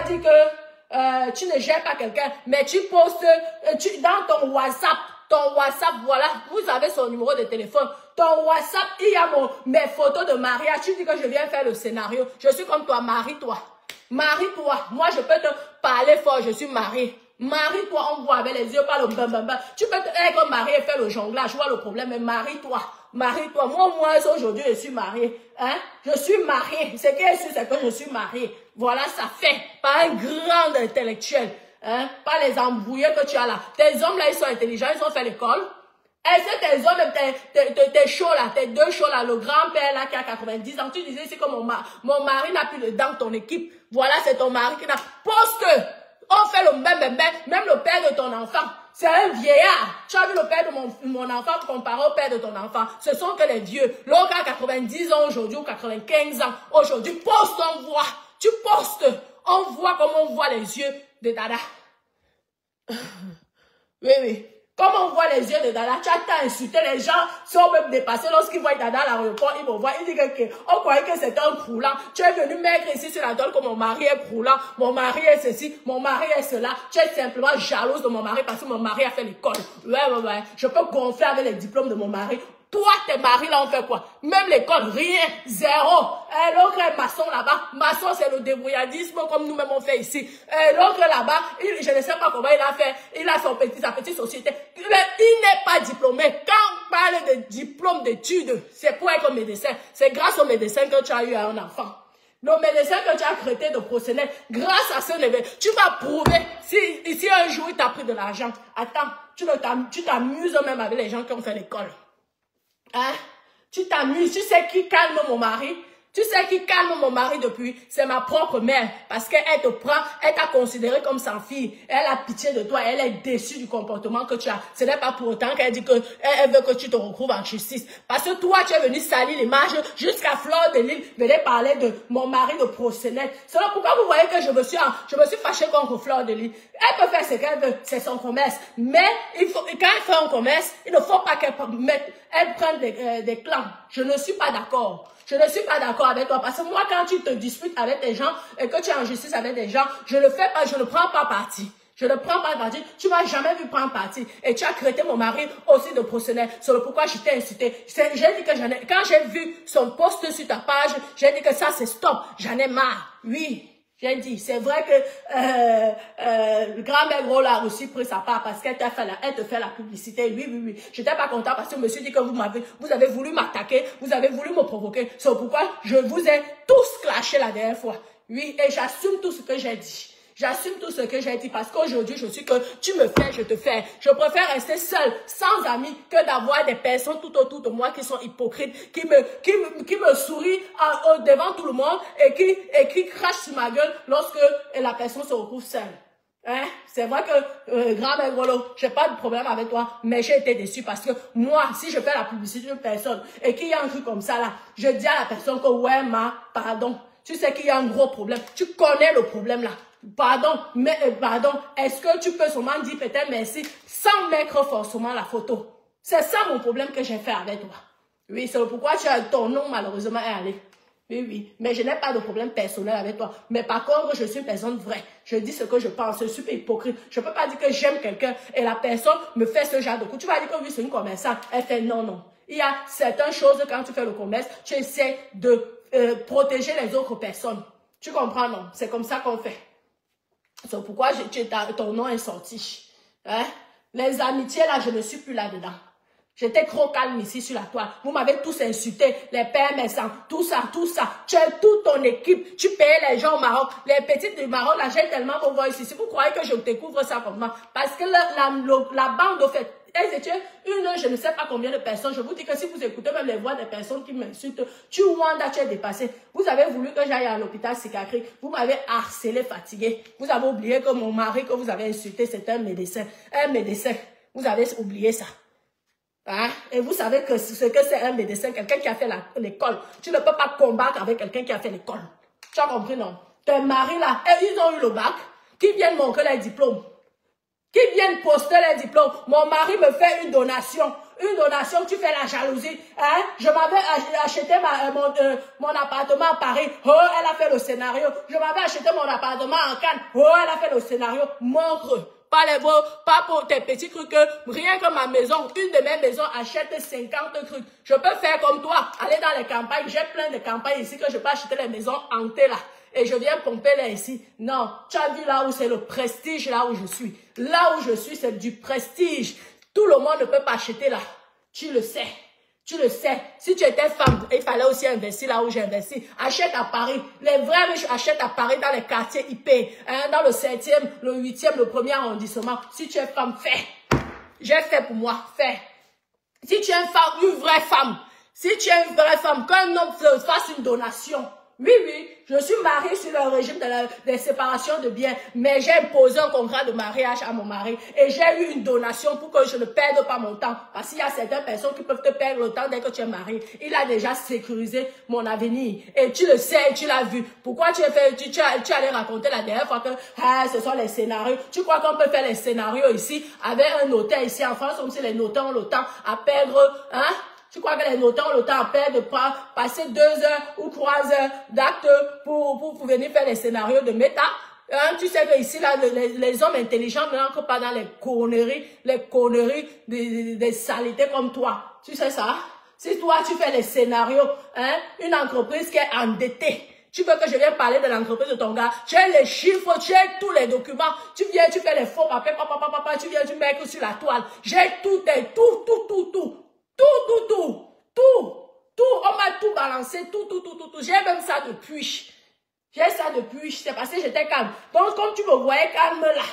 dit que tu ne gères pas quelqu'un, mais tu postes dans ton WhatsApp. Ton WhatsApp, voilà, vous avez son numéro de téléphone. Ton WhatsApp, il y a mes photos de mariage. Tu dis que je viens faire le scénario. Je suis comme toi, marie-toi. Marie-toi. Moi, je peux te parler fort, je suis mariée. Marie-toi, on voit avec les yeux, pas le bam. Tu peux être marié et faire le jonglage, je vois le problème, mais marie-toi. Marie-toi. Moi, aujourd'hui, je suis mariée. Hein? Je suis mariée. Ce qui est sûr, c'est que je suis mariée. Voilà, ça fait. Pas un grand intellectuel. Hein? Pas les embrouillés que tu as là. Tes hommes là, ils sont intelligents, ils ont fait l'école. Est-ce que tes hommes, tes chauds là, tes deux chauds là, le grand-père là qui a 90 ans, tu disais ici que mon mari n'a plus de dents dans ton équipe. Voilà, c'est ton mari qui n'a. Poste! On fait le même le père de ton enfant. C'est un vieillard. Tu as vu le père de mon enfant comparé au père de ton enfant. Ce sont que les vieux. L'autre a 90 ans aujourd'hui ou 95 ans. Aujourd'hui, poste, on voit. Tu postes. On voit comme on voit les yeux de Dada. Oui. Comme on voit les yeux de Dada, tu as insulté les gens, sont même dépassés lorsqu'ils voient Dada à l'aéroport, ils vont voir, ils disent on croyait que c'était un croulant. Tu es venu maigre ici sur la tôle que mon mari est croulant, mon mari est ceci, mon mari est cela. Tu es simplement jalouse de mon mari parce que mon mari a fait l'école. Ouais. Je peux gonfler avec les diplômes de mon mari. Toi, tes maris là, on fait quoi? Même l'école, rien, zéro. L'autre est maçon là-bas. Maçon, c'est le débrouillardisme comme nous-mêmes on fait ici. L'autre là-bas, je ne sais pas comment il a fait. Il a sa petite société. Il n'est pas diplômé. Quand on parle de diplôme d'études, c'est pour être médecin. C'est grâce au médecin que tu as eu un enfant. Le médecin que tu as traité de professionnel, grâce à ce niveau, tu vas prouver si un jour il t'a pris de l'argent. Attends, tu t'amuses même avec les gens qui ont fait l'école. Hein? Tu t'amuses, tu sais qui calme mon mari? Tu sais qui calme mon mari depuis? C'est ma propre mère. Parce qu'elle te prend, elle t'a considéré comme sa fille. Elle a pitié de toi, elle est déçue du comportement que tu as. Ce n'est pas pour autant qu'elle dit qu'elle veut que tu te retrouves en justice. Parce que toi, tu es venu salir l'image jusqu'à Fleur de Lille, venir parler de mon mari de professionnel. C'est là pourquoi vous voyez que je me suis fâchée contre Fleur de Lille. Elle peut faire ce qu'elle veut, c'est son commerce. Mais quand elle fait un commerce, il ne faut pas qu'elle prenne des clans. Je ne suis pas d'accord. Je ne suis pas d'accord avec toi parce que moi, quand tu te disputes avec des gens et que tu es en justice avec des gens, je ne prends pas parti. Je ne prends pas parti. Tu m'as jamais vu prendre parti. Et tu as traité mon mari aussi de professionnel. C'est pourquoi je t'ai incité. J'ai dit que quand j'ai vu son post sur ta page, j'ai dit que ça c'est stop. J'en ai marre. Oui. J'ai dit, c'est vrai que le grand-mère Gros a aussi pris sa part parce qu'elle te fait la publicité. Oui. J'étais pas content parce que monsieur dit que vous avez voulu m'attaquer, vous avez voulu me provoquer. C'est pourquoi je vous ai tous clashé la dernière fois. Oui, et j'assume tout ce que j'ai dit. J'assume tout ce que j'ai dit parce qu'aujourd'hui, je suis que tu me fais, je te fais. Je préfère rester seule, sans amis, que d'avoir des personnes tout autour de moi qui sont hypocrites, qui me sourient devant tout le monde et qui crachent sur ma gueule lorsque la personne se retrouve seule. Hein? C'est vrai que, grand-mère Golo, j'ai pas de problème avec toi, mais j'ai été déçue parce que moi, si je fais la publicité d'une personne et qu'il y a un truc comme ça là, je dis à la personne que ouais, pardon. Tu sais qu'il y a un gros problème. Tu connais le problème là. Pardon, est-ce que tu peux seulement dire peut-être merci sans mettre forcément la photo? C'est ça mon problème que j'ai fait avec toi. Oui, c'est pourquoi ton nom malheureusement est allé. Oui, mais je n'ai pas de problème personnel avec toi. Mais par contre, je suis une personne vraie. Je dis ce que je pense, je suis pas hypocrite. Je peux pas dire que j'aime quelqu'un et la personne me fait ce genre de coup. Tu vas dire que oui, c'est une commerçante. Elle fait non. Il y a certaines choses quand tu fais le commerce, tu essaies de protéger les autres personnes. Tu comprends, non? C'est comme ça qu'on fait. C'est pourquoi ton nom est sorti. Hein? Les amitiés, là, je ne suis plus là-dedans. J'étais trop calme ici sur la toile. Vous m'avez tous insulté, les pères méchants, tout ça. Tu as toute ton équipe. Tu payes les gens au Maroc. Les petites du Maroc, là, j'ai tellement qu'on voit ici. Si vous croyez que je découvre ça comme moi, parce que la bande, au fait, je ne sais pas combien de personnes. Je vous dis que si vous écoutez même les voix des personnes qui m'insultent, tu es dépassé. Vous avez voulu que j'aille à l'hôpital psychiatrique. Vous m'avez harcelé, fatigué. Vous avez oublié que mon mari que vous avez insulté, c'est un médecin. Un médecin. Vous avez oublié ça. Hein? Et vous savez que ce que c'est un médecin, quelqu'un qui a fait l'école. Tu ne peux pas combattre avec quelqu'un qui a fait l'école. Tu as compris, non? Tes maris là, ils ont eu le bac, qui viennent montrer les diplômes. Qui viennent poster les diplômes. Mon mari me fait une donation. Une donation, tu fais la jalousie. Hein? Je m'avais acheté mon appartement à Paris. Oh, elle a fait le scénario. Je m'avais acheté mon appartement en Cannes. Oh, elle a fait le scénario. Montre. Pas pour tes petits trucs, rien que ma maison, une de mes maisons achète 50 trucs. Je peux faire comme toi, aller dans les campagnes, j'ai plein de campagnes ici que je peux acheter les maisons hantées là. Et je viens pomper là ici. Non, tu as vu là où c'est le prestige, là où je suis. Là où je suis, c'est du prestige. Tout le monde ne peut pas acheter là. Tu le sais. Tu le sais, si tu étais femme, il fallait aussi investir là où j'ai investi. Achète à Paris. Les vrais riches achètent à Paris dans les quartiers IP. Hein, dans le 7e, le 8e, le 1er arrondissement. Si tu es femme, fais. J'ai fait pour moi, fais. Si tu es une vraie femme, si tu es une vraie femme, qu'un homme te fasse une donation. Oui, oui, je suis mariée sur le régime de séparation de biens, mais j'ai imposé un contrat de mariage à mon mari et j'ai eu une donation pour que je ne perde pas mon temps. Parce qu'il y a certaines personnes qui peuvent te perdre le temps dès que tu es marié. Il a déjà sécurisé mon avenir et tu le sais, tu l'as vu. Pourquoi tu allais raconter la dernière fois que ce sont les scénarios? Tu crois qu'on peut faire les scénarios ici avec un notaire ici en France, comme si les notaires ont le temps à perdre, hein? Tu crois que les notaires ont le temps à perdre de passer 2 heures ou 3 heures d'actes pour venir faire les scénarios de méta? Hein, tu sais que ici, là, les hommes intelligents ne rentrent pas dans les conneries des saletés comme toi. Tu sais ça? Si toi, tu fais les scénarios, hein, une entreprise qui est endettée, tu veux que je vienne parler de l'entreprise de ton gars, tu as les chiffres, tu as tous les documents, tu viens, tu fais les faux papiers, tu viens, tu mets sur la toile. J'ai tout. On m'a tout balancé, tout. J'ai même ça depuis. J'ai ça depuis, c'est parce que j'étais calme. Donc, comme tu me voyais calme là,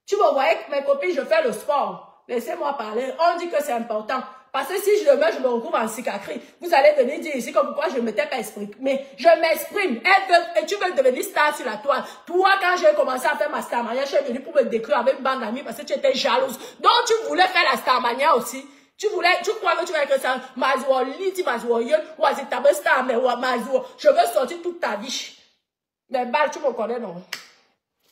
tu me voyais que mes copines, je fais le sport. Laissez-moi parler. On dit que c'est important. Parce que si je le mets, je me retrouve en cicatrice. Vous allez venir dire ici comme pourquoi je ne m'étais pas exprimé. Mais je m'exprime. Et tu veux devenir star sur la toile. Toi, quand j'ai commencé à faire ma starmania, je suis venue pour me décrire avec une bande d'amis parce que tu étais jalouse. Donc, tu voulais faire la starmania aussi. Tu crois que tu vas être ça, je veux sortir toute ta vie. Mais balle, tu me connais, non?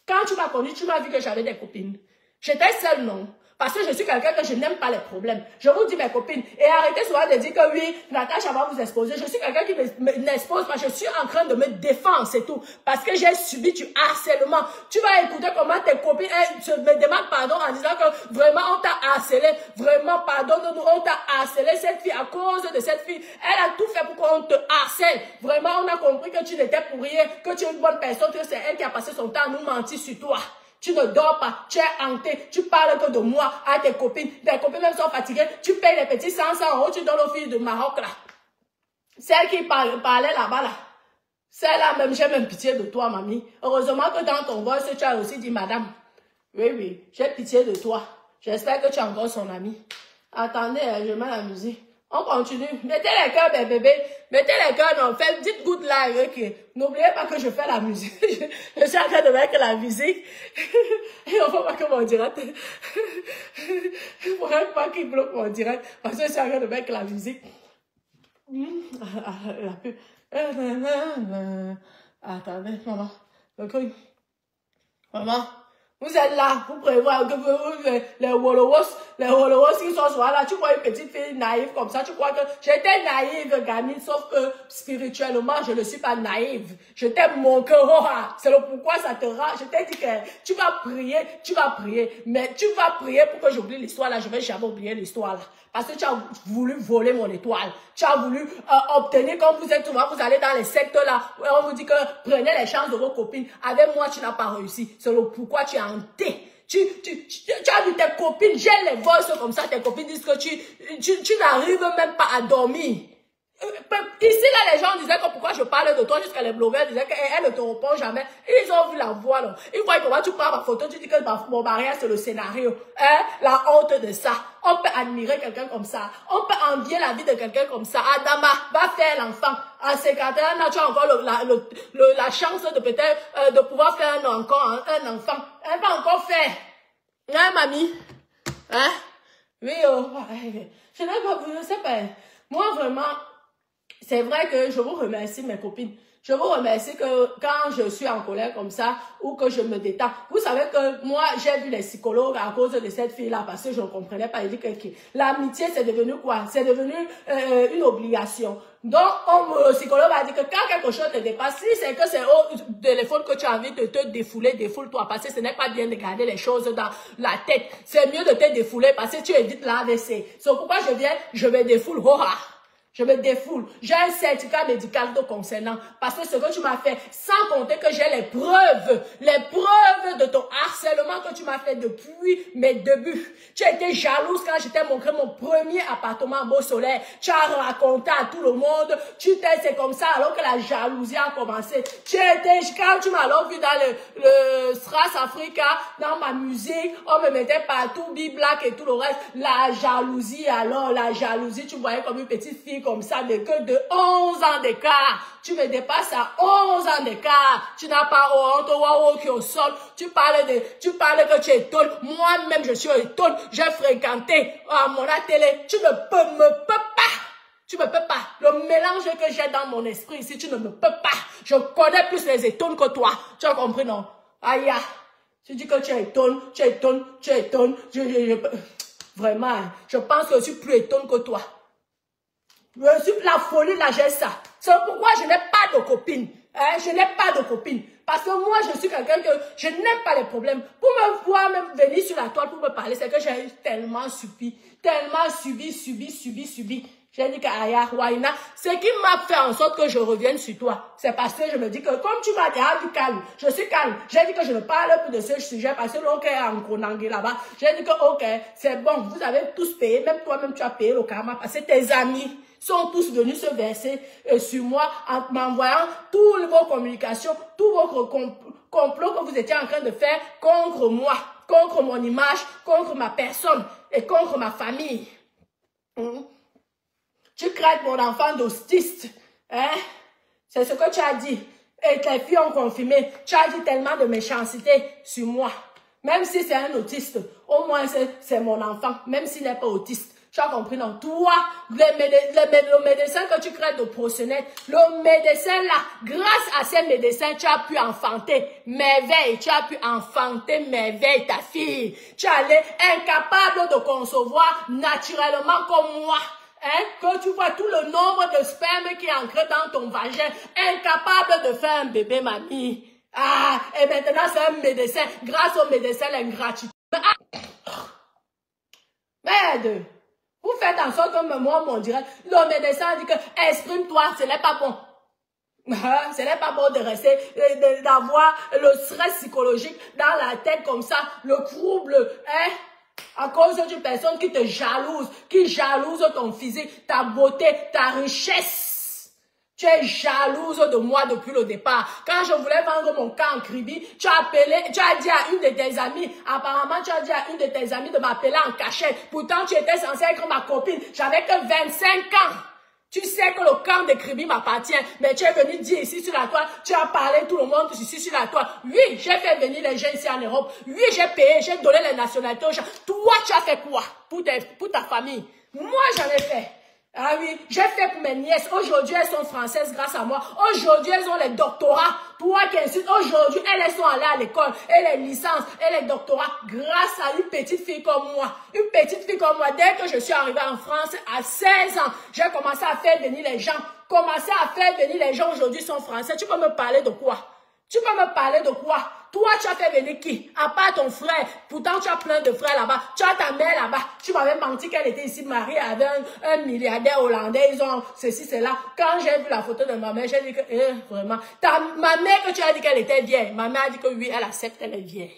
Quand tu m'as connu, tu m'as vu que j'avais des copines. J'étais seule, non? Parce que je suis quelqu'un que je n'aime pas les problèmes. Je vous dis mes copines. Et arrêtez souvent de dire que oui, Natacha va vous exposer. Je suis quelqu'un qui n'expose pas. Je suis en train de me défendre, c'est tout. Parce que j'ai subi du harcèlement. Tu vas écouter comment tes copines me demandent pardon en disant que vraiment on t'a harcelé. Vraiment, pardonne-nous, on t'a harcelé cette fille. À cause de cette fille, elle a tout fait pour qu'on te harcèle. Vraiment, on a compris que tu n'étais pour rien, que tu es une bonne personne, que c'est elle qui a passé son temps à nous mentir sur toi. Tu ne dors pas, tu es hanté, tu parles que de moi à tes copines. Tes copines même sont fatiguées, tu payes les petits 100 euros, tu donnes aux filles de Maroc là. Celle qui parlait là-bas là. Celle-là même, j'ai même pitié de toi, mamie. Heureusement que dans ton voice, tu as aussi dit madame. Oui, j'ai pitié de toi. J'espère que tu es encore son amie. Attendez, je mets la musique. On continue. Mettez les cœurs, mes bébés. Mettez les cœurs, non. Faites, dites good live, ok. N'oubliez pas que je fais la musique. Je suis en train de mettre la musique. Et on ne faut pas que mon direct. Il ne faudrait pas qu'il bloque mon direct. Parce que je suis en train de mettre la musique. La pub. Attendez, maman. Maman. Vous êtes là, vous prévoyez que les Wolowos qui sont souvent là, tu crois une petite fille naïve comme ça, tu crois que j'étais naïve, gamine, sauf que spirituellement, je ne suis pas naïve. Je t'aime mon cœur, c'est le pourquoi ça te rend. Je t'ai dit que tu vas prier, mais tu vas prier pour que j'oublie l'histoire là, je vais jamais oublier l'histoire là. Parce que tu as voulu voler mon étoile. Tu as voulu obtenir, comme vous êtes souvent, vous allez dans les sectes là, où on vous dit que prenez les chances de vos copines. Avec moi, tu n'as pas réussi. C'est le pourquoi tu es hanté. Tu as vu tes copines, j'ai les voix comme ça, tes copines disent que tu n'arrives même pas à dormir. Ici, là, les gens disaient que pourquoi je parle de toi, jusqu'à les blogueurs disaient qu'elle ne te répond jamais. Ils ont vu la voix, là. Ils voient comment tu prends ma photo, tu dis que mon mariage, c'est le scénario. Hein? La honte de ça. On peut admirer quelqu'un comme ça. On peut envier la vie de quelqu'un comme ça. Adama, va faire l'enfant. En 51 ans, tu as encore la chance de peut-être de pouvoir faire un enfant. Elle va encore faire. Hein, mamie? Hein? Oui, je sais pas. Moi, vraiment, c'est vrai que je vous remercie, mes copines. Je vous remercie que quand je suis en colère comme ça ou que je me détends, vous savez que moi, j'ai vu les psychologues à cause de cette fille-là parce que je ne comprenais pas. Il dit que l'amitié, c'est devenu quoi? C'est devenu une obligation. Donc, le psychologue a dit que quand quelque chose te dépasse, si c'est que c'est au téléphone que tu as envie de te défouler, défoule-toi parce que ce n'est pas bien de garder les choses dans la tête. C'est mieux de te défouler parce que tu évites l'AVC. C'est pourquoi je me défoule. Je me défoule. J'ai un certificat médical te concernant. Parce que ce que tu m'as fait, sans compter que j'ai les preuves de ton harcèlement que tu m'as fait depuis mes débuts. Tu as été jalouse quand je t'ai montré mon premier appartement beau soleil. Tu as raconté à tout le monde. C'est comme ça alors que la jalousie a commencé. Quand tu m'as alors vu dans le Stras Africa, dans ma musique, on me mettait partout, B-Black et tout le reste. La jalousie, tu voyais comme une petite fille comme ça, de 11 ans d'écart. Tu me dépasses à 11 ans d'écart. Tu n'as pas honte, qui au sol. Tu parles que tu es étonne. Moi-même, je suis étonne. J'ai fréquenté à mon télé. Tu ne peux pas. Tu ne peux pas. Le mélange que j'ai dans mon esprit ici, tu ne me peux pas. Je connais plus les étonnes que toi. Tu as compris, non? Aïe. Tu dis que tu es étonne. Vraiment, je pense que je suis plus étonne que toi. Je suis la folie de la GSA. C'est pourquoi je n'ai pas de copine. Je n'ai pas de copine. Parce que moi, je suis quelqu'un que je n'aime pas les problèmes. Pour me voir même venir sur la toile pour me parler, c'est que j'ai tellement subi. J'ai dit qu'Aya, Waina, ce qui m'a fait en sorte que je revienne sur toi, c'est parce que je me dis que comme tu m'as dit calme, je suis calme. J'ai dit que je ne parle plus de ce sujet parce que l'on est en Konangé là-bas. J'ai dit que ok, c'est bon, vous avez tous payé, même toi-même tu as payé le karma parce que tes amis sont tous venus se verser sur moi en m'envoyant toutes vos communications, tous vos complots que vous étiez en train de faire contre moi, contre mon image, contre ma personne et contre ma famille. Tu craies mon enfant d'autiste, hein? C'est ce que tu as dit. Et tes filles ont confirmé. Tu as dit tellement de méchanceté sur moi. Même si c'est un autiste, au moins c'est mon enfant, même s'il n'est pas autiste. Tu as compris, non? Toi, le médecin que tu crées de proxénète, le médecin là, grâce à ces médecins, tu as pu enfanter merveille. Tu as pu enfanter merveille, ta fille. Tu es incapable de concevoir naturellement comme moi. Hein, que tu vois tout le nombre de sperme qui est ancré dans ton vagin, incapable de faire un bébé, mamie. Ah, et maintenant c'est un médecin, grâce au médecin, l'ingratitude. Merde, vous faites en sorte que moi, on dirait, le médecin dit que exprime-toi, ce n'est pas bon. Ce n'est pas bon de rester, d'avoir le stress psychologique dans la tête comme ça, le trouble, hein. À cause d'une personne qui te jalouse, qui jalouse ton physique, ta beauté, ta richesse. Tu es jalouse de moi depuis le départ. Quand je voulais vendre mon camp en Kribi, tu as dit à une de tes amies, apparemment tu as dit à une de tes amies de m'appeler en cachette. Pourtant tu étais censée être ma copine. J'avais que 25 ans. Tu sais que le camp de Kribi m'appartient, mais tu es venu dire ici sur la toile, tu as parlé tout le monde ici sur la toile. Oui, j'ai fait venir les gens ici en Europe. Oui, j'ai payé, j'ai donné les nationalités aux gens. Toi, tu as fait quoi pour ta famille? Moi, j'en ai fait. Ah oui, j'ai fait pour mes nièces. Aujourd'hui, elles sont françaises grâce à moi. Aujourd'hui, elles ont les doctorats. Toi qui insultes, aujourd'hui, elles sont allées à l'école. Et les licences, et les doctorats, grâce à une petite fille comme moi. Une petite fille comme moi. Dès que je suis arrivée en France, à 16 ans, j'ai commencé à faire venir les gens. Les gens aujourd'hui sont français. Tu peux me parler de quoi? Toi, tu as fait venir qui? À part ton frère. Pourtant, tu as plein de frères là-bas. Tu as ta mère là-bas. Tu m'avais menti qu'elle était ici mariée avec un milliardaire hollandais. Ils ont ceci, cela. Quand j'ai vu la photo de ma mère, j'ai dit que, vraiment. Ma mère que tu as dit qu'elle était vieille. Ma mère a dit que oui, elle accepte, elle est vieille.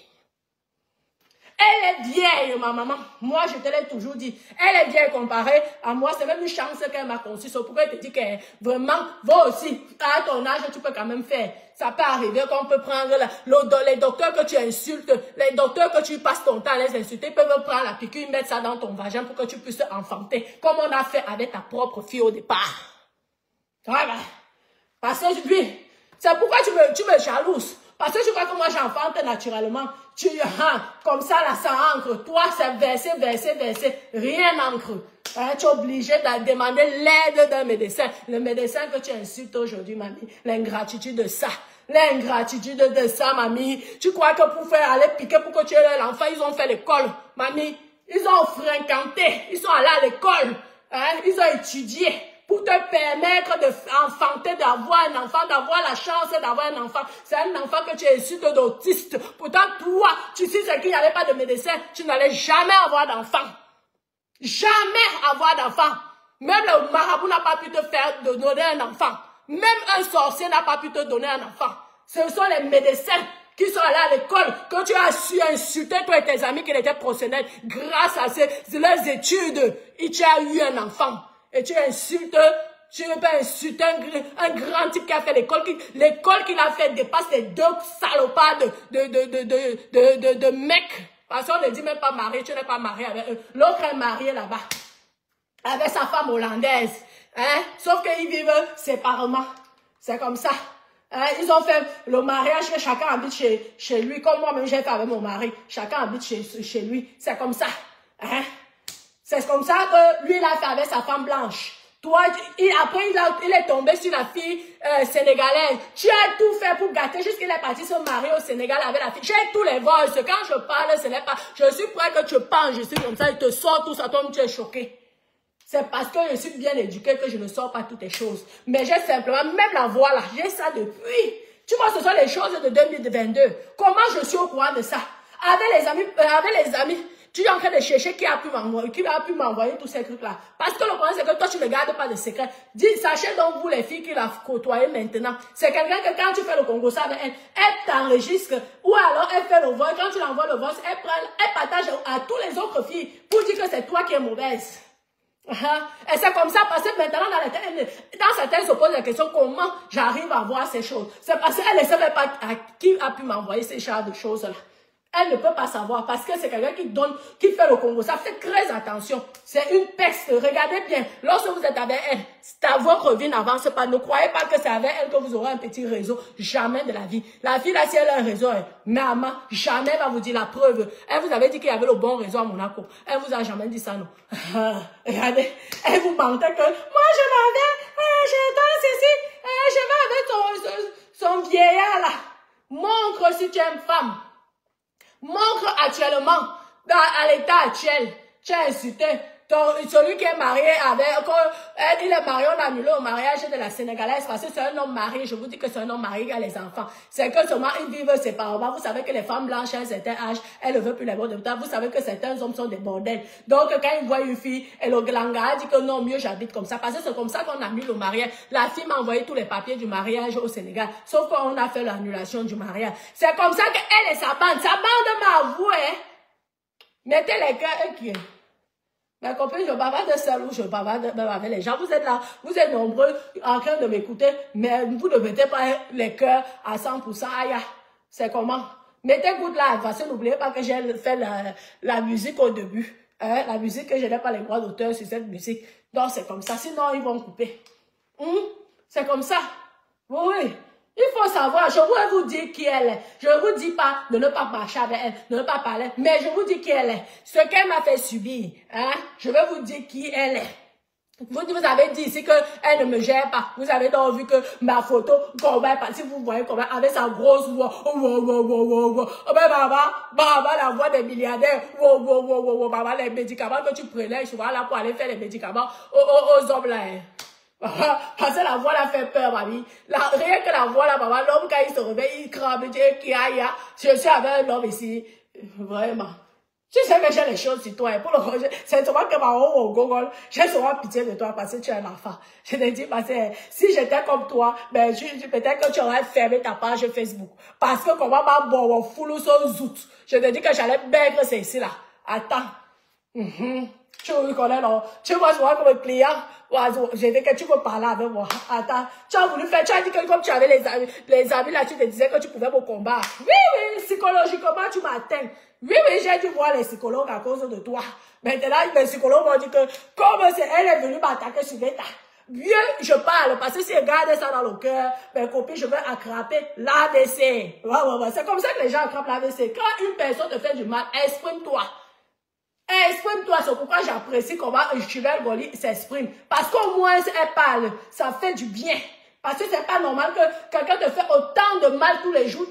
Elle est vieille, ma maman. Moi, je te l'ai toujours dit. Elle est vieille comparée à moi. C'est même une chance qu'elle m'a conçue. C'est pourquoi elle te dit que vraiment, va aussi, à ton âge, tu peux quand même faire. Ça peut arriver qu'on peut prendre les docteurs que tu insultes, les docteurs que tu passes ton temps à les insulter, peuvent prendre la piqûre, mettre ça dans ton vagin pour que tu puisses enfanter, comme on a fait avec ta propre fille au départ. Voilà. Parce que lui, c'est pourquoi tu me jalouses. Parce que tu crois que moi j'enfante naturellement. Comme ça là, ça ancre. Toi, c'est versé. Rien n'ancre. Hein, tu es obligé de demander l'aide d'un médecin. Le médecin que tu insultes aujourd'hui, mamie, l'ingratitude de ça. L'ingratitude de ça, mamie. Tu crois que pour faire aller piquer pour que tu aies l'enfant, ils ont fait l'école, mamie. Ils ont fréquenté, ils sont allés à l'école. Hein, ils ont étudié pour te permettre d'enfanter, d'avoir un enfant, d'avoir la chance d'avoir un enfant. C'est un enfant que tu insultes d'autiste. Pourtant, toi, tu sais qu'il n'y avait pas de médecin, tu n'allais jamais avoir d'enfant. Jamais avoir d'enfant. Même le marabout n'a pas pu te faire donner un enfant. Même un sorcier n'a pas pu te donner un enfant. Ce sont les médecins qui sont allés à l'école, que tu as su insulter toi et tes amis qui étaient professionnels. Grâce à leurs études, et tu as eu un enfant. Et tu insultes, tu ne peux pas insulter un grand type qui a fait l'école. L'école qu'il a fait dépasse les deux salopards de mecs. Parce qu'on ne dit même pas marié, tu n'es pas marié avec eux. L'autre est marié là-bas, avec sa femme hollandaise. Hein? Sauf qu'ils vivent séparément. C'est comme ça. Hein? Ils ont fait le mariage que chacun habite chez lui, comme moi-même j'ai fait avec mon mari. Chacun habite chez lui. C'est comme ça. Hein? C'est comme ça que lui, il a fait avec sa femme blanche. Toi, après, il est tombé sur la fille sénégalaise. Tu as tout fait pour gâter jusqu'il est parti se marier au Sénégal avec la fille. J'ai tous les vols. Quand je parle, ce n'est pas... Je suis prêt que tu penses, je suis comme ça, il te sort tout ça, toi, tu es choqué. C'est parce que je suis bien éduquée que je ne sors pas toutes les choses. Mais j'ai simplement, même la voix là, j'ai ça depuis. Tu vois, ce sont les choses de 2022. Comment je suis au courant de ça? Avec les amis, tu es en train de chercher qui a pu m'envoyer tous ces trucs-là. Parce que le problème, c'est que toi, tu ne gardes pas de secret. Sachez donc, vous, les filles qui la côtoyez maintenant, c'est quelqu'un que quand tu fais le Congo, ça avec elle t'enregistre, ou alors elle fait le vol. Quand tu l'envoies le vol, elle partage à tous les autres filles pour dire que c'est toi qui es mauvaise. Et c'est comme ça, parce que maintenant, dans certaines se posent la question, comment j'arrive à voir ces choses? C'est parce qu'elle ne savait pas à qui a pu m'envoyer ces genres de choses-là. Elle ne peut pas savoir parce que c'est quelqu'un qui fait le Congo. Ça fait très attention. C'est une peste. Regardez bien. Lorsque vous êtes avec elle, votre vie n'avance pas. Ne croyez pas que c'est avec elle que vous aurez un petit réseau. Jamais de la vie. La fille là, si elle a un réseau, maman, jamais va vous dire la preuve. Elle vous avait dit qu'il y avait le bon réseau à Monaco. Elle vous a jamais dit ça, non. Regardez. Elle vous mentait que, moi je m'en vais, je danse ici, je vais avec son vieillard là. Montre si tu es une femme. Montre actuellement, à l'état actuel, tu as insulté celui qui est marié avec, il est marié, on a annulé au mariage de la Sénégalaise parce que c'est un homme marié, je vous dis que c'est un homme marié qui a les enfants. C'est que seulement ils vivent séparément. Vous savez que les femmes blanches à un certain âge, elles ne veulent plus les voir de temps. Vous savez que certains hommes sont des bordels. Donc quand ils voient une fille, et le glanga dit que non, mieux j'habite comme ça. Parce que c'est comme ça qu'on annule le mariage. La fille m'a envoyé tous les papiers du mariage au Sénégal. Sauf qu'on a fait l'annulation du mariage. C'est comme ça qu'elle et sa bande m'a avoué. Mettez les cœurs qui... Mes copines, je bavarde seule ou je bavarde avec les gens. Vous êtes là, vous êtes nombreux en train de m'écouter, mais vous ne mettez pas les cœurs à 100%. Aïe, c'est comment? Mettez good live, parce que n'oubliez pas que j'ai fait la musique au début. Hein? La musique que je n'ai pas les droits d'auteur sur cette musique. Donc c'est comme ça, sinon ils vont couper. C'est comme ça. Oui. Il faut savoir, je vais vous dire qui elle est. Je ne vous dis pas de ne pas marcher avec elle, de ne pas parler, mais je vous dis qui elle est. Ce qu'elle m'a fait subir, hein, je vais vous dire qui elle est. Vous avez dit ici qu'elle ne me gère pas. Vous avez donc vu que ma photo, si vous voyez comment, avec sa grosse voix, la voix des milliardaires, les médicaments que tu prenais, souvent là pour aller faire les médicaments aux hommes là. Parce que la voix là fait peur, mamie. Rien que la voix là, maman, l'homme quand il se réveille, il crame, il dit, je suis avec un homme ici. Vraiment. Tu sais que j'ai les choses sur toi. C'est souvent que j'ai souvent pitié de toi parce que tu es un enfant. Je te dis, parce que si j'étais comme toi, ben, peut-être que tu aurais fermé ta page Facebook. Parce que comment ma bon, foulou son zout. Je te dis que j'allais maigre ceci là. Attends. Tu connais, non? Tu vois souvent comme un client. J'ai dit que tu veux parler avec moi. Attends. Tu as voulu faire, tu as dit que comme tu avais les amis là, tu te disais que tu pouvais me combattre. Oui, psychologiquement, tu m'atteins. Oui, j'ai dû voir les psychologues à cause de toi. Maintenant, les psychologues m'ont dit que comme elle est venue m'attaquer sur l'état, mieux je parle, parce que si elle garde ça dans le cœur, mes copines, je vais attraper l'AVC. C'est comme ça que les gens attrapent l'AVC. Quand une personne te fait du mal, exprime-toi. Exprime-toi, c'est pourquoi j'apprécie comment Chibelle Goli s'exprime. Parce qu'au moins, elle parle. Ça fait du bien. Parce que c'est pas normal que quelqu'un te fait autant de mal tous les jours,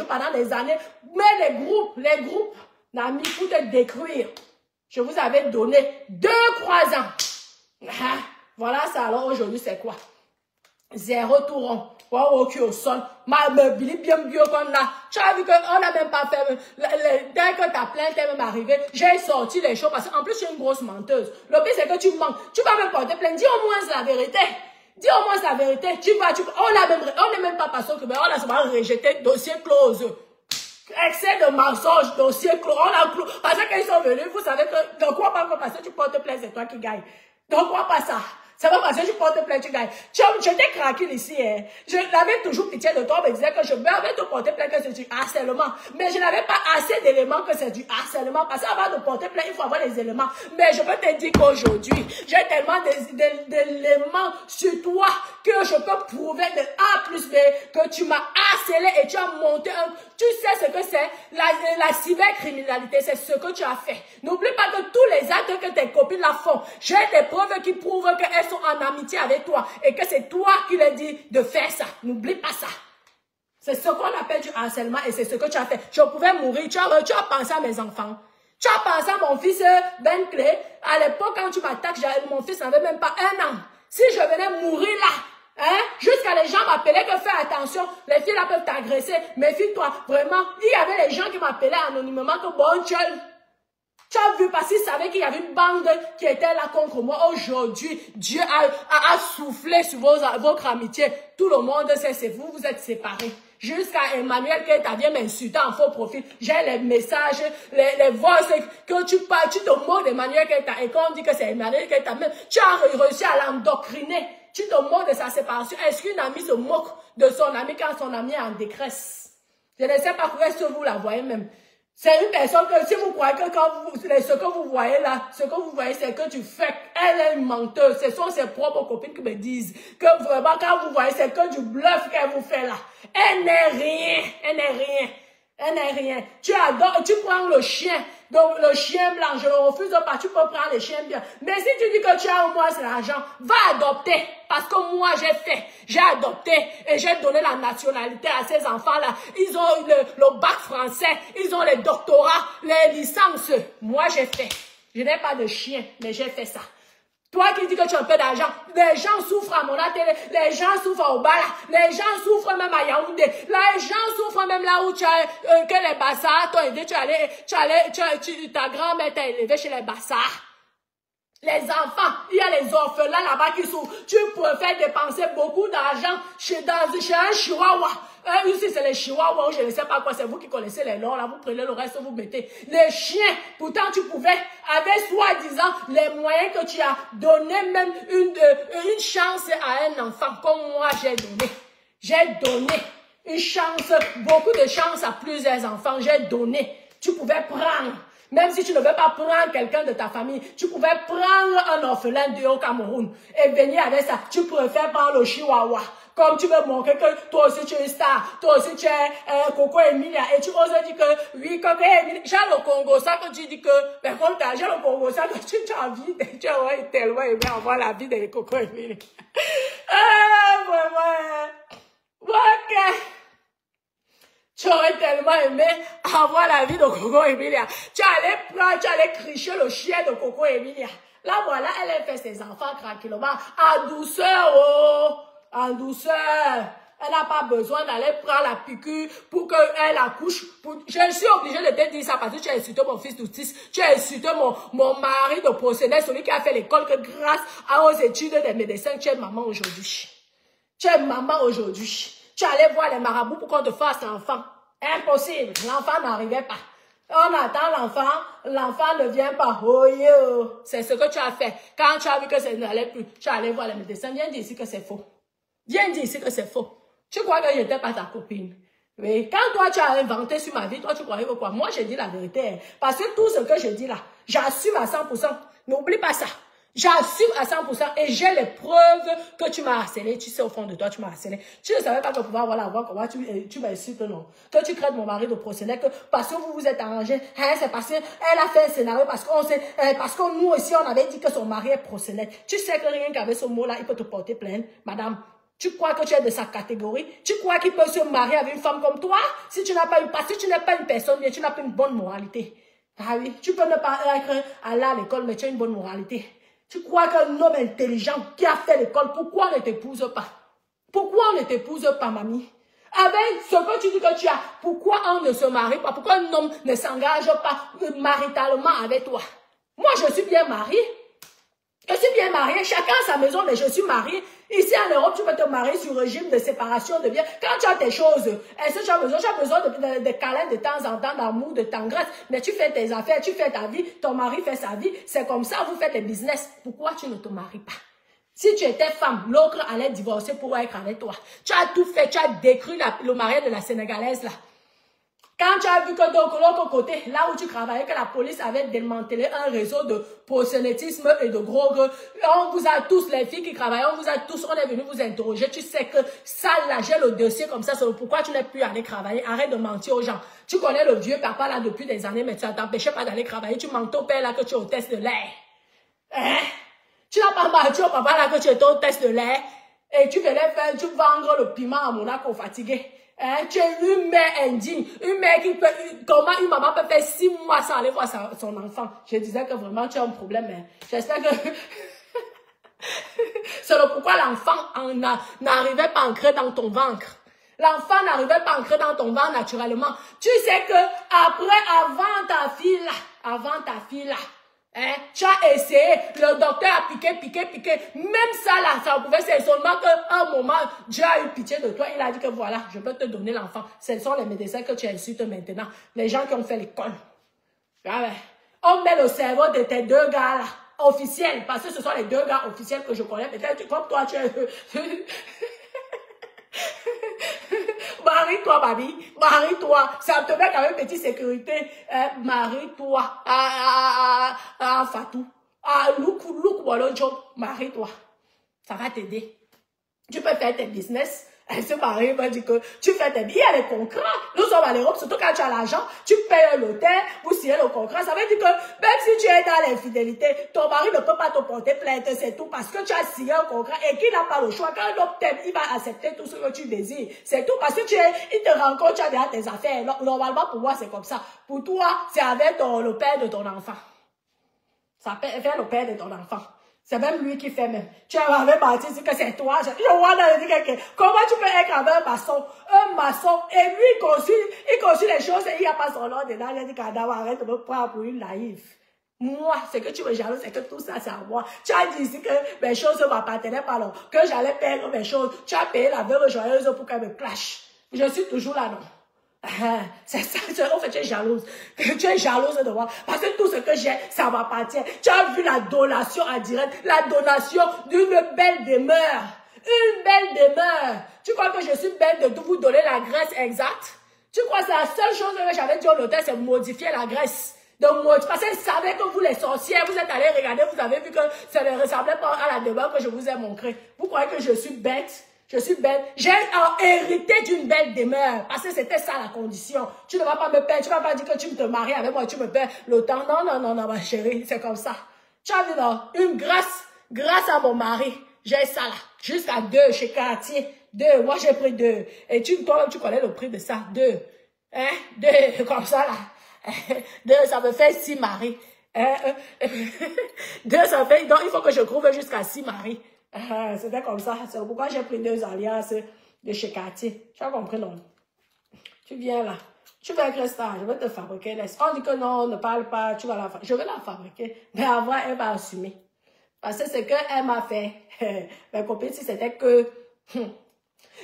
pendant des années. Mais les groupes, d'amis, pour te détruire. Je vous avais donné 2 croissants. Voilà ça, alors aujourd'hui, c'est quoi? 0 touron. Wow, qui au sol. Ma Billy bien qu'on a. Tu as vu qu'on n'a même pas fait. Dès que ta plainte est même arrivée, j'ai sorti les choses parce qu'en plus, je suis une grosse menteuse. Le pire, c'est que tu mens. Tu vas me porter plainte. Dis au moins la vérité. Dis au moins la vérité. On n'est même pas passé au Québec. On a seulement rejeté dossier close. Excès de mensonges, dossier clos. On a clos. Parce qu'ils sont venus, vous savez que, de quoi pas parce que tu portes plainte, c'est toi qui gagne. Donc, quoi pas ça? Ça va parce que tu portes plainte, tu gagnes. Je t'ai craqué ici, hein. Je n'avais toujours pitié de toi, mais je disais que je vais te porter plainte que c'est du harcèlement. Mais je n'avais pas assez d'éléments que c'est du harcèlement. Parce qu'avant de porter plainte, il faut avoir les éléments. Mais je peux te dire qu'aujourd'hui, j'ai tellement d'éléments sur toi que je peux prouver de A plus B que tu m'as harcelé et tu as monté un... Tu sais ce que c'est? La cybercriminalité, c'est ce que tu as fait. N'oublie pas que tous les actes que tes copines la font, j'ai des preuves qui prouvent qu'elles sont en amitié avec toi et que c'est toi qui leur dis de faire ça. N'oublie pas ça. C'est ce qu'on appelle du harcèlement et c'est ce que tu as fait. Je pouvais mourir. Tu as pensé à mes enfants. Tu as pensé à mon fils Bentley. À l'époque, quand tu m'attaques, mon fils n'avait même pas 1 an. Si je venais mourir là, hein, jusqu'à les gens m'appelaient que fais attention, les filles là peuvent t'agresser, méfie-toi. Vraiment, il y avait les gens qui m'appelaient anonymement que bon, tu as vu parce qu'ils savaient qu'il y avait une bande qui était là contre moi. Aujourd'hui, Dieu a soufflé sur votre amitié. Tout le monde sait, c'est vous, vous êtes séparés. Jusqu'à Emmanuel qui vient m'insulter en faux profil. J'ai les messages, les voix que tu parles, tu te moques d'Emmanuel Keita et quand on dit que c'est Emmanuel Keita même, tu as réussi à l'endoctriner. Tu te moques de sa séparation. Est-ce qu'une amie se moque de son ami quand son ami est en détresse? Je ne sais pas pourquoi est-ce que vous la voyez même. C'est une personne que si vous croyez que quand ce que vous voyez là, ce que vous voyez c'est que tu fais, elle est une menteuse. Ce sont ses propres copines qui me disent que vraiment quand vous voyez c'est que du bluff qu'elle vous fait là. Elle n'est rien, elle n'est rien, elle n'est rien. Tu adores, tu prends le chien, donc le chien blanc, je le refuse pas, tu peux prendre le chien blanc. Mais si tu dis que tu as au moins l'argent, va adopter. Parce que moi j'ai adopté et j'ai donné la nationalité à ces enfants-là. Ils ont le bac français, ils ont les doctorats, les licences. Moi j'ai fait. Je n'ai pas de chien, mais j'ai fait ça. Toi qui dis que tu as un peu d'argent, les gens souffrent à Monatélé, les gens souffrent au Bala, les gens souffrent même à Yaoundé, les gens souffrent même là où tu as, que les Bassars t'ont aidé, ta grand-mère t'a élevé chez les Bassars. Les enfants, il y a les orphelins là-bas qui souffrent. Tu préfères dépenser beaucoup d'argent chez un chihuahua. Ici, c'est les chihuahuas, je ne sais pas quoi, c'est vous qui connaissez les noms, là, vous prenez le reste, vous mettez. Les chiens, pourtant tu pouvais, avec soi-disant les moyens que tu as, donné même une chance à un enfant, comme moi j'ai donné. J'ai donné une chance, beaucoup de chance à plusieurs enfants, j'ai donné. Tu pouvais prendre. Même si tu ne veux pas prendre quelqu'un de ta famille, tu pouvais prendre un orphelin au Cameroun et venir avec ça. Tu préfères prendre le chihuahua. Comme tu veux montrer que toi aussi tu es une star, toi aussi tu es Coco Emilia et tu oses dire que oui, Coco Emilia, j'ai le Congo, ça que tu dis que, mais comme j'ai le Congo, ça que tu as envie, tu as tellement aimé avoir la vie de Coco Emilia. Vraiment, ok. Tu aurais tellement aimé avoir la vie de Coco Emilia. Tu allais cricher le chien de Coco Emilia. Là, voilà, elle fait ses enfants tranquillement, en douceur, oh, en douceur. Elle n'a pas besoin d'aller prendre la piqûre pour qu'elle accouche. Je suis obligée de te dire ça parce que tu as insulté mon fils d'autiste. Tu as insulté mon mari de procédé, celui qui a fait l'école, que grâce aux études des médecins, tu es maman aujourd'hui. Tu es maman aujourd'hui. Tu allais voir les marabouts pour qu'on te fasse l'enfant. Impossible. L'enfant n'arrivait pas. On attend l'enfant, l'enfant ne vient pas. Oh yo. C'est ce que tu as fait. Quand tu as vu que ça n'allait plus, tu allais voir les médecins. Viens dire ici que c'est faux. Viens dire ici que c'est faux. Tu crois que je n'étais pas ta copine. Mais quand toi tu as inventé sur ma vie, toi tu croyais que quoi? Moi j'ai dit la vérité. Parce que tout ce que je dis là, j'assume à 100%. N'oublie pas ça. J'assume à 100% et j'ai les preuves que tu m'as harcelé. Tu sais, au fond de toi, tu m'as harcelé. Tu ne savais pas que pouvoir voilà, voir comment tu m'insultes, non. Que tu crées de mon mari de procédé, que parce que vous vous êtes arrangés, hein, c'est parce qu'elle a fait un scénario, parce que nous aussi, on avait dit que son mari est procédé. Tu sais que rien qu'avec ce mot-là, il peut te porter plainte, madame. Tu crois que tu es de sa catégorie? Tu crois qu'il peut se marier avec une femme comme toi? Si tu n'as pas une, parce que tu n'es pas une personne bien, tu n'as pas une bonne moralité. Ah oui, tu peux ne pas être allé à l'école, mais tu as une bonne moralité. Tu crois qu'un homme intelligent qui a fait l'école, pourquoi on ne t'épouse pas? Pourquoi on ne t'épouse pas, mamie? Avec ce que tu dis que tu as, pourquoi on ne se marie pas? Pourquoi un homme ne s'engage pas maritalement avec toi? Moi, je suis bien mariée. Je suis bien mariée, chacun a sa maison, mais je suis mariée. Ici en Europe, tu peux te marier sur régime de séparation de biens. Quand tu as tes choses, est-ce que tu as besoin de câlins de temps en temps, d'amour, de tendresse. Mais tu fais tes affaires, tu fais ta vie, ton mari fait sa vie. C'est comme ça, vous faites des business. Pourquoi tu ne te maries pas? Si tu étais femme, l'autre allait divorcer pour être avec toi. Tu as tout fait, tu as détruit le mariage de la Sénégalaise là. Quand tu as vu que de l'autre côté, là où tu travaillais, que la police avait démantelé un réseau de proxénétisme et de gros gueux, on vous a tous, les filles qui travaillent, on est venu vous interroger. Tu sais que ça, là, j'ai le dossier comme ça, c'est pourquoi tu n'es plus allé travailler. Arrête de mentir aux gens. Tu connais le vieux papa là depuis des années, mais ça ne t'empêchait pas d'aller travailler. Tu mentais au père là que tu es au test de l'air. Hein? Tu n'as pas menti au papa là que tu étais au test de l'air. Et tu venais faire, tu vendre le piment à Monaco fatigué. Hein, tu es une mère indigne, une mère qui peut, comment une maman peut faire 6 mois sans aller voir son enfant. Je disais que vraiment tu as un problème, mais j'espère que c'est pourquoi l'enfant n'arrivait pas à ancrer dans ton ventre. L'enfant n'arrivait pas à ancrer dans ton ventre naturellement. Tu sais que avant ta fille là, hein, tu as essayé, le docteur a piqué. Même ça là, ça pouvait, c'est seulement qu'à un moment, Dieu a eu pitié de toi. Il a dit que voilà, je peux te donner l'enfant. Ce sont les médecins que tu insultes maintenant. Les gens qui ont fait l'école. On met le cerveau de tes deux gars là, officiels, parce que ce sont les deux gars officiels que je connais. Peut-être comme toi, tu es... Marie-toi, mamie. Marie-toi. Ça te met quand même petite sécurité. Marie-toi. Fatou. Look, voilà, job. Marie-toi. Ça va t'aider. Tu peux faire tes business. Elle se marie, m'a dit que tu fais tes billets, les contrats. Nous sommes à l'Europe, surtout quand tu as l'argent, tu payes l'hôtel, vous signez le contrat. Ça veut dire que même si tu es dans l'infidélité, ton mari ne peut pas te porter plainte, c'est tout, parce que tu as signé un contrat et qu'il n'a pas le choix. Quand un homme t'aime, il va accepter tout ce que tu désires. C'est tout, parce que il te rencontre, tu as déjà tes affaires. Normalement, pour moi, c'est comme ça. Pour toi, c'est avec le père de ton enfant. Ça fait le père de ton enfant. C'est même lui qui fait même. Tu avais parti dire que c'est toi. Je vois dans le dire comment tu peux être avec un maçon, et lui, il construit les choses et il n'y a pas son nom dedans. Il a dit qu'Adam, arrête de me prendre pour une naïve. Moi, c'est que tu me jalouses, c'est que tout ça, c'est à moi. Tu as dit ici que mes choses ne m'appartenaient pas, non, que j'allais perdre mes choses. Tu as payé la veuve joyeuse pour qu'elle me clash. Je suis toujours là, non. C'est ça, en fait, tu es jalouse. Tu es jalouse de moi. Parce que tout ce que j'ai, ça m'appartient. Tu as vu la donation en direct, la donation d'une belle demeure. Une belle demeure. Tu crois que je suis belle de vous donner la graisse exacte? Tu crois que c'est la seule chose que j'avais dit au notaire, c'est modifier la graisse. Parce qu'elle savait que vous, les sorcières, vous êtes allés regarder, vous avez vu que ça ne ressemblait pas à la demeure que je vous ai montrée. Vous croyez que je suis bête? Je suis belle. J'ai hérité d'une belle demeure. Parce que c'était ça la condition. Tu ne vas pas me perdre. Tu ne vas pas dire que tu te maries avec moi. Tu me perds le temps. Non, ma chérie. C'est comme ça. Tu as vu, non? Une grâce à mon mari. J'ai ça là. Jusqu'à 2 chez Cartier. 2. Moi, j'ai pris 2. Et toi-même, tu connais le prix de ça. 2. Hein? 2. Comme ça là. 2, ça me fait 6 maris. 2, ça fait... Donc, il faut que je trouve jusqu'à 6 maris. C'était comme ça. C'est pourquoi j'ai pris 2 alliances de chez Cartier. Tu as compris, non? Tu viens là. Tu veux écrire ça. Je vais te fabriquer. On dit que non, ne parle pas. Tu vas la fabriquer. Je vais la fabriquer. Mais avant, elle va assumer. Parce que c'est qu'elle m'a fait. Mes copines, si c'était que...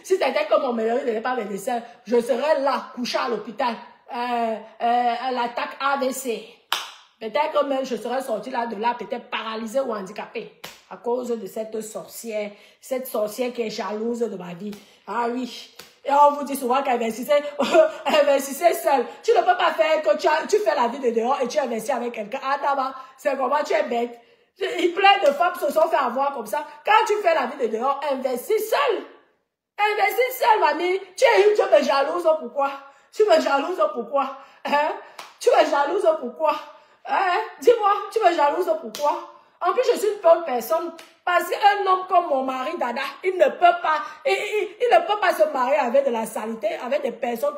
Si c'était que mon meilleur n'était pas médecin, je serais là, couché à l'hôpital. L'attaque AVC. Peut-être que même je serais sortie là de là, peut-être paralysée ou handicapée. À cause de cette sorcière qui est jalouse de ma vie. Ah oui. Et on vous dit souvent qu'elle investissait seule. Tu ne peux pas faire que tu fais la vie de dehors et tu investis avec quelqu'un. Ah d'abord, c'est comment tu es bête. Plein de femmes se sont fait avoir comme ça. Quand tu fais la vie de dehors, investis seul. Investis seul, mamie. Tu me jalouses, pourquoi? Tu me jalouses, pourquoi? Hein? Tu me jalouses, pourquoi? Hein? Dis-moi, tu me jalouses, pourquoi? En plus, je suis une bonne personne. Parce qu'un homme comme mon mari, Dada, il ne peut pas se marier avec de la saleté, avec des personnes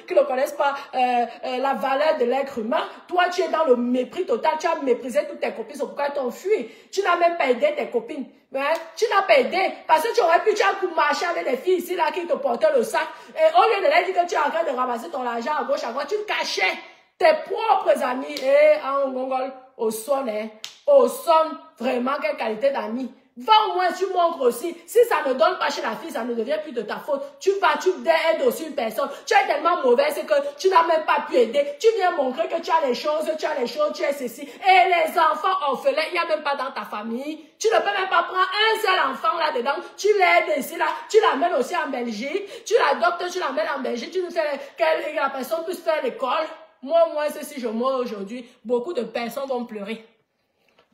qui ne connaissent pas la valeur de l'être humain. Toi, tu es dans le mépris total. Tu as méprisé toutes tes copines. C'est pourquoi elles t'ont fui. Tu n'as même pas aidé tes copines. Hein? Tu n'as pas aidé. Parce que tu aurais pu, tu as marché avec des filles ici, là, qui te portaient le sac. Et au lieu de leur dire que tu es en train de ramasser ton argent à gauche, à droite, tu cachais tes propres amis. Et en Ngongol, au son, hein? Au son, vraiment, quelle qualité d'amis. Va au moins, tu montres aussi. Si ça ne donne pas chez la fille, ça ne devient plus de ta faute. Tu vas, tu aides aussi une personne. Tu es tellement mauvaise que tu n'as même pas pu aider. Tu viens montrer que tu as les choses, tu es ceci. Et les enfants orphelins, il n'y a même pas dans ta famille. Tu ne peux même pas prendre un seul enfant là-dedans. Tu l'aides ici, là. Tu l'amènes aussi en Belgique. Tu l'adoptes, tu l'amènes en Belgique. Tu nous fais que la personne puisse faire l'école. Moi, si je meurs aujourd'hui, beaucoup de personnes vont pleurer.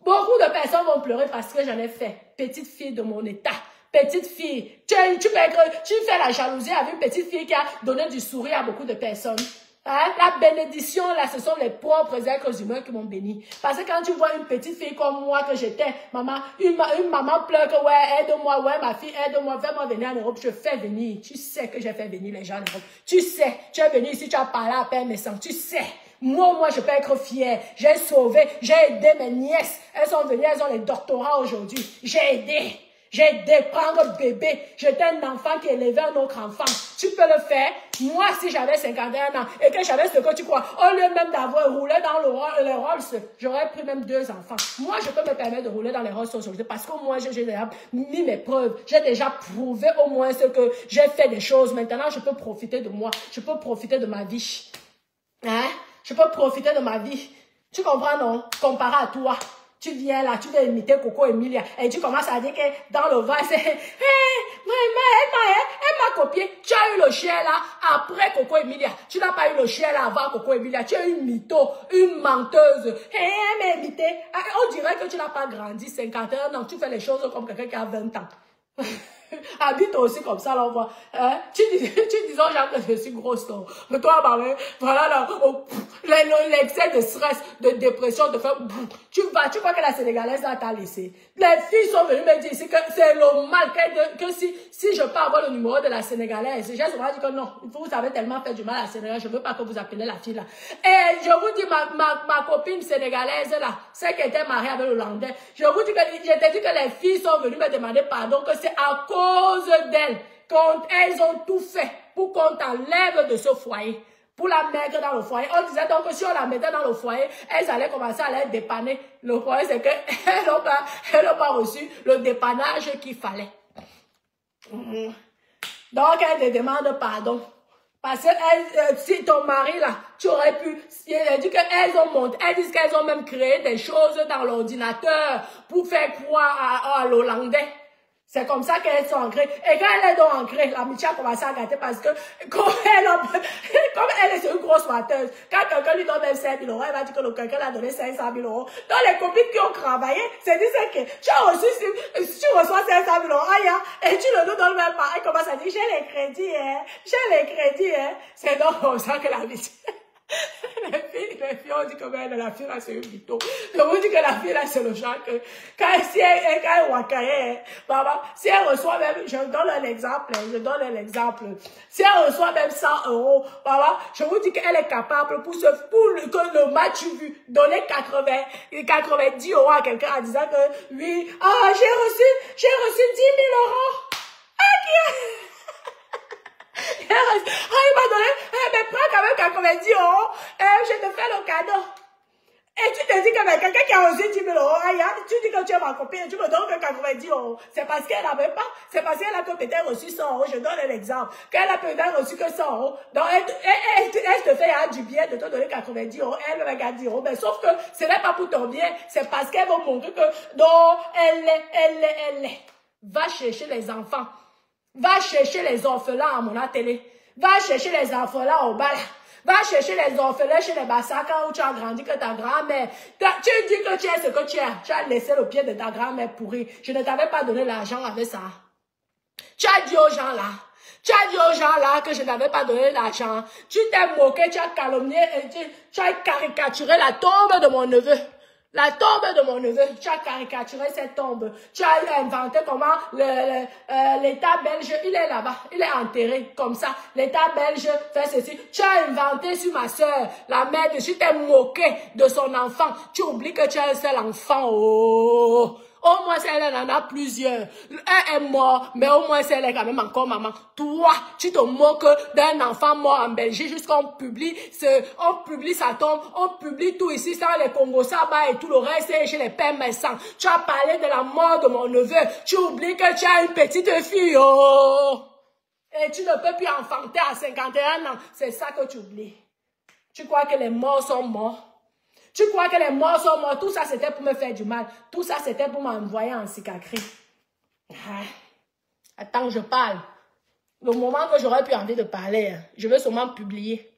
Beaucoup de personnes vont pleurer parce que j'en ai fait. Petite fille de mon état. Petite fille. Tu fais la jalousie avec une petite fille qui a donné du sourire à beaucoup de personnes. Hein? La bénédiction, là, ce sont les propres êtres humains qui m'ont béni. Parce que quand tu vois une petite fille comme moi que j'étais, maman, une maman pleure que, ouais, aide-moi, ouais, ma fille, aide-moi, fais-moi venir en Europe, je fais venir. Tu sais que j'ai fait venir les gens en Europe. Tu sais, tu es venu ici, tu as parlé à peine mes sangs, tu sais. Moi, je peux être fière. J'ai sauvé, j'ai aidé mes nièces. Elles sont venues, elles ont les doctorats aujourd'hui. J'ai aidé. J'ai aidé prendre bébé. J'étais un enfant qui élevait un autre enfant. Tu peux le faire. Moi, si j'avais 51 ans et que j'avais ce que tu crois, au lieu même d'avoir roulé dans les Rolls, j'aurais pris même 2 enfants. Moi, je peux me permettre de rouler dans les Rolls aujourd'hui parce que moi, j'ai déjà mis mes preuves. J'ai déjà prouvé au moins ce que j'ai fait des choses. Maintenant, je peux profiter de moi. Je peux profiter de ma vie. Hein? Je peux profiter de ma vie. Tu comprends, non? Comparé à toi. Tu viens là, tu viens imiter Coco Emilia. Et tu commences à dire que dans le vin, c'est... Hey, elle m'a copié. Tu as eu le chien là après Coco Emilia. Tu n'as pas eu le chien là avant Coco Emilia. Tu es une mytho, une menteuse. Hey, elle m'a imité. On dirait que tu n'as pas grandi. 51 ans, tu fais les choses comme quelqu'un qui a 20 ans. Habite aussi comme ça, là, on voit. Hein? Tu dis aux gens que je suis grosse, non? Mais toi, voilà, là, l'excès de stress, de dépression, de faire, tu crois que la Sénégalaise, là, t'a laissé. Les filles sont venues me dire ici que c'est normal que si je peux avoir le numéro de la Sénégalaise, j'ai souvent dit que non, vous avez tellement fait du mal à la Sénégalaise, je veux pas que vous appelez la fille, là. Et je vous dis, ma copine sénégalaise, là, celle qui était mariée avec le Landais, je vous dis que, je t'ai dit que les filles sont venues me demander pardon, que c'est à cause d'elles, quand elles ont tout fait pour qu'on t'enlève de ce foyer, pour la mettre dans le foyer. On disait donc que si on la mettait dans le foyer, elles allaient commencer à les dépanner. Le problème, c'est qu'elles n'ont pas reçu le dépannage qu'il fallait. Donc, elles te demandent pardon. Parce que si ton mari, là, tu aurais pu... Elle dit qu'elles ont monté, elles disent qu'elles ont même créé des choses dans l'ordinateur pour faire croire à l'Hollandais. C'est comme ça qu'elles sont ancrées. Et quand elles sont ancrées, l'amitié a commencé à gâter parce que comme elle est une grosse menteuse, quand quelqu'un lui donne même 5 000 €, elle va dire que quelqu'un l'a donné 500 000 €. Donc les copines qui ont travaillé, c'est dit que tu as reçu, si tu reçois 500 000 €, et tu ne nous donnes même pas, elle commence à dire, j'ai les crédits, C'est donc comme ça que l'amitié... Les filles, on dit que la fille là c'est une mytho. Je vous dis que la fille là c'est le genre que si elle wakaye, si elle reçoit même, je donne un exemple, si elle reçoit même 100 €, je vous dis qu'elle est capable pour que le match vu, donner 90 € à quelqu'un en disant que oui, j'ai reçu 10 000 €. Il m'a donné, mais prends quand même 90 €, je te fais le cadeau. Et tu te dis que quelqu'un qui a reçu 10 000 €, tu dis que tu es ma copine, tu me donnes que 90 €. C'est parce qu'elle n'avait pas, c'est parce qu'elle a peut-être reçu 100 €, je donne un exemple, qu'elle a peut-être reçu que 100 €. Donc, elle te fait du bien de te donner 90 €, elle me garde 10 €. Mais sauf que ce n'est pas pour ton bien, c'est parce qu'elle va montrer que, non, elle est. Va chercher les enfants. Va chercher les orphelins à mon télé. Va chercher les orphelins au bal. Va chercher les orphelins chez les Bassaka où tu as grandi que ta grand-mère. Tu dis que tu es ce que tu es. Tu as laissé le pied de ta grand-mère pourri. Je ne t'avais pas donné l'argent avec ça. Tu as dit aux gens là. Tu as dit aux gens là que je n'avais pas donné l'argent. Tu t'es moqué, tu as calomnié, tu as caricaturé la tombe de mon neveu. La tombe de mon neveu, tu as caricaturé cette tombe. Tu as inventé comment l'État belge, il est là-bas, il est enterré comme ça. L'État belge fait ceci. Tu as inventé sur ma soeur, la mère de, tu t'es moqué de son enfant. Tu oublies que tu as un seul enfant. Oh! Au moins, elle en a plusieurs. Un est mort, mais au moins, elle est quand même encore maman. Toi, tu te moques d'un enfant mort en Belgique jusqu'on publie sa tombe, on publie tout ici, sans les Congo Saba et tout le reste, chez les pères médecins. Tu as parlé de la mort de mon neveu. Tu oublies que tu as une petite fille, oh! Et tu ne peux plus enfanter à 51 ans. C'est ça que tu oublies. Tu crois que les morts sont morts? Tu crois que les morts sont morts? Tout ça, c'était pour me faire du mal. Tout ça, c'était pour m'envoyer en cicatrice. Attends, je parle. Le moment que j'aurais pu envie de parler, je vais sûrement publier.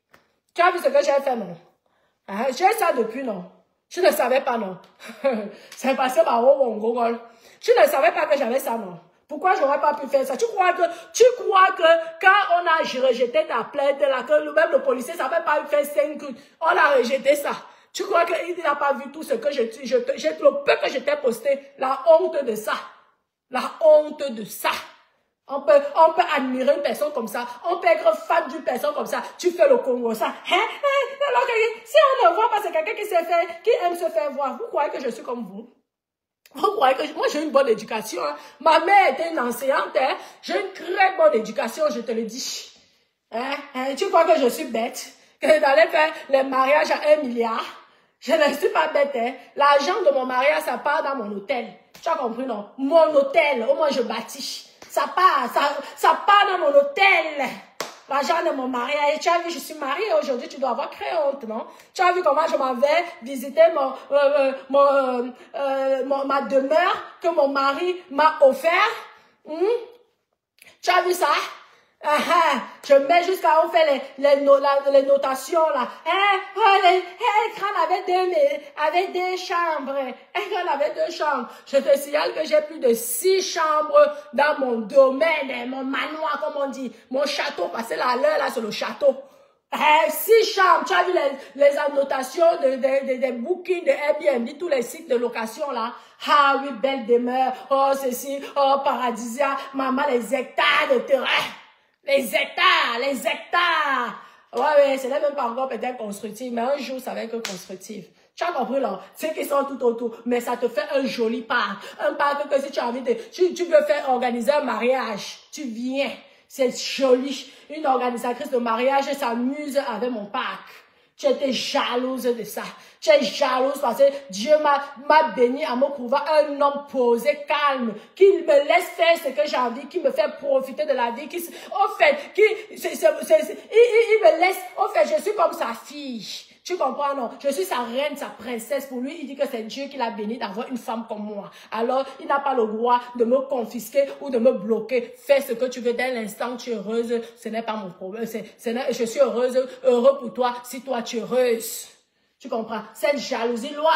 Tu as vu ce que j'ai fait, non? J'ai ça depuis, non? Tu ne savais pas, non? C'est passé par mon Google. Tu ne savais pas que j'avais ça, non? Pourquoi j'aurais pas pu faire ça? Tu crois que quand on a rejeté ta plainte, là, que même le policier ne savait pas faire 5 coups, on a rejeté ça. Tu crois qu'il n'a pas vu tout ce que le peu que je t'ai posté, la honte de ça. La honte de ça. On peut admirer une personne comme ça. On peut être fan d'une personne comme ça. Tu fais le Congo, ça. Alors que si on ne voit pas, c'est quelqu'un qui aime se faire voir. Vous croyez que je suis comme vous? Vous croyez que moi j'ai une bonne éducation, hein? Ma mère était une enseignante, hein? J'ai une très bonne éducation, je te le dis. Tu crois que je suis bête? Que d'aller faire les mariages à 1 milliard? Je ne suis pas bête, hein? L'argent de mon mariage, ça part dans mon hôtel. Tu as compris, non? Mon hôtel, au moins je bâtis. Ça part dans mon hôtel. L'argent de mon mariage. Tu as vu, je suis mariée aujourd'hui, tu dois avoir très honte, non? Tu as vu comment je m'en vais visiter ma demeure que mon mari m'a offert? Tu as vu ça? Je mets jusqu'à on fait les notations là. Quand avait deux chambres. Quand avait 2 chambres. Je te signale que j'ai plus de 6 chambres dans mon domaine, mon manoir comme on dit, mon château, parce que là c'est le château. 6 chambres, tu as vu les annotations des bookings de Airbnb, tous les sites de location là. Ah oui, belle demeure, oh ceci, oh paradisia, maman les hectares de terrain. Les hectares. Ouais, ce n'est même pas encore peut-être constructif, mais un jour, ça va être constructif. Tu as compris, là? Ceux qui sont tout autour, mais ça te fait un joli parc. Un parc que si tu as envie de... Tu veux faire organiser un mariage, tu viens. C'est joli. Une organisatrice de mariage s'amuse avec mon parc. Tu étais jalouse de ça. Tu es jalouse parce que Dieu m'a béni à me trouver un homme posé, calme, qui me laisse faire ce que j'ai envie, qui me fait profiter de la vie, il me laisse, en fait, je suis comme sa fille. Tu comprends, non? Je suis sa reine, sa princesse. Pour lui, il dit que c'est Dieu qui l'a béni d'avoir une femme comme moi. Alors, il n'a pas le droit de me confisquer ou de me bloquer. Fais ce que tu veux dès l'instant tu es heureuse. Ce n'est pas mon problème. Je suis heureux pour toi si toi tu es heureuse. Tu comprends? Cette jalousie, toi,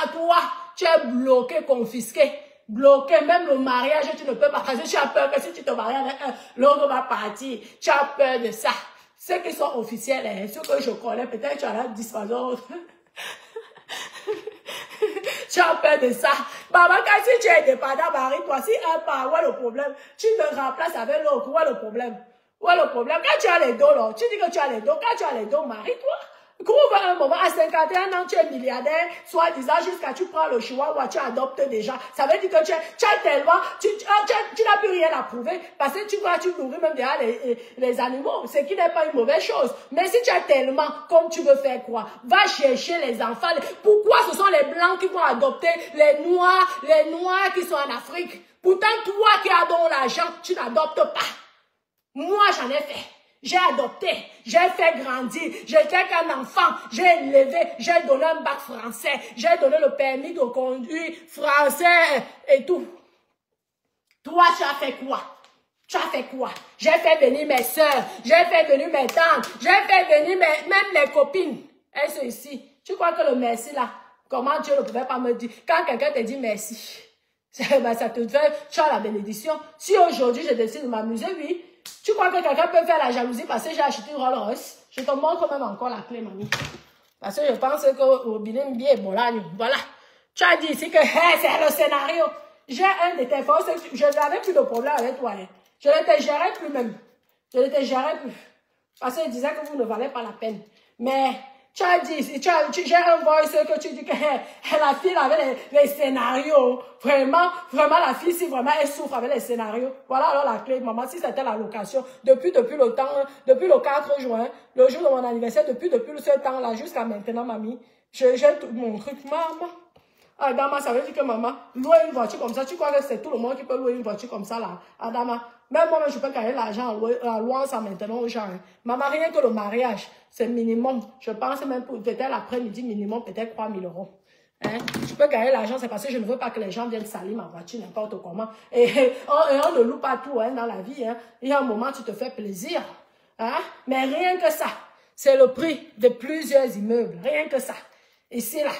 tu es bloqué, confisqué. Bloqué, même le mariage, tu ne peux pas. Parce que tu as peur que si tu te maries avec un, l'autre va partir. Tu as peur de ça. Ceux qui sont officiels, ceux que je connais, peut-être tu as la dissuasion. Tu as peur de ça. Maman, quand si tu es dépendant, marie-toi, si un part, où est le problème? Tu te remplaces avec l'autre, où est le problème? Où est le problème? Quand tu as les dos, là, tu dis que tu as les dos. Quand tu as les dos, marie-toi. Trouve un moment, à 51 ans, tu es milliardaire, soi-disant, jusqu'à tu prends le chihuahua, tu adoptes déjà. Ça veut dire que tu as tellement, tu n'as plus rien à prouver, parce que tu nourris même déjà les animaux, ce qui n'est pas une mauvaise chose. Mais si tu as tellement, comme tu veux faire quoi? Va chercher les enfants. Pourquoi ce sont les blancs qui vont adopter les noirs qui sont en Afrique? Pourtant, toi qui as donc l'argent, tu n'adoptes pas. Moi, j'en ai fait. J'ai adopté, j'ai fait grandir, j'étais qu'un enfant, j'ai élevé, j'ai donné un bac français, j'ai donné le permis de conduire français et tout. Toi, tu as fait quoi? Tu as fait quoi? J'ai fait venir mes soeurs, j'ai fait venir mes tantes, j'ai fait venir même les copines. Elles sont ici. Tu crois que le merci là, comment Dieu ne pouvait pas me dire? Quand quelqu'un te dit merci, ben ça te fait, tu as la bénédiction. Si aujourd'hui je décide de m'amuser, oui. Tu crois que quelqu'un peut faire la jalousie parce que j'ai acheté une Rolls Royce? Je te montre même encore la clé, mamie. Parce que je pense que au bilan bien bon là, voilà. Tu as dit ici que hey, c'est le scénario. J'ai un de tes forces, je n'avais plus de problème avec toi. Hein. Je ne te gérais plus même. Je ne te gérais plus. Parce qu'il disait que vous ne valez pas la peine. Mais tu as dit, j'ai un voice que tu dis que la fille avait les scénarios. Vraiment, la fille, si vraiment elle souffre avec les scénarios. Voilà alors la clé, maman, si c'était la location. Depuis le temps, depuis le 4 juin, le jour de mon anniversaire, depuis ce temps-là jusqu'à maintenant, mamie, j'ai tout mon truc, maman. Adama, ça veut dire que maman, louer une voiture comme ça, tu crois que c'est tout le monde qui peut louer une voiture comme ça là, Adama. Même moi, je peux gagner l'argent en louant ça maintenant aux gens. Maman, rien que le mariage, c'est minimum. Je pense même pour peut-être l'après-midi, minimum, peut-être 3 000 €. Hein? Je peux gagner l'argent, c'est parce que je ne veux pas que les gens viennent salir ma voiture n'importe comment. Et on ne loue pas tout hein, dans la vie. Hein. Il y a un moment, tu te fais plaisir. Hein? Mais rien que ça, c'est le prix de plusieurs immeubles. Rien que ça. Ici, là.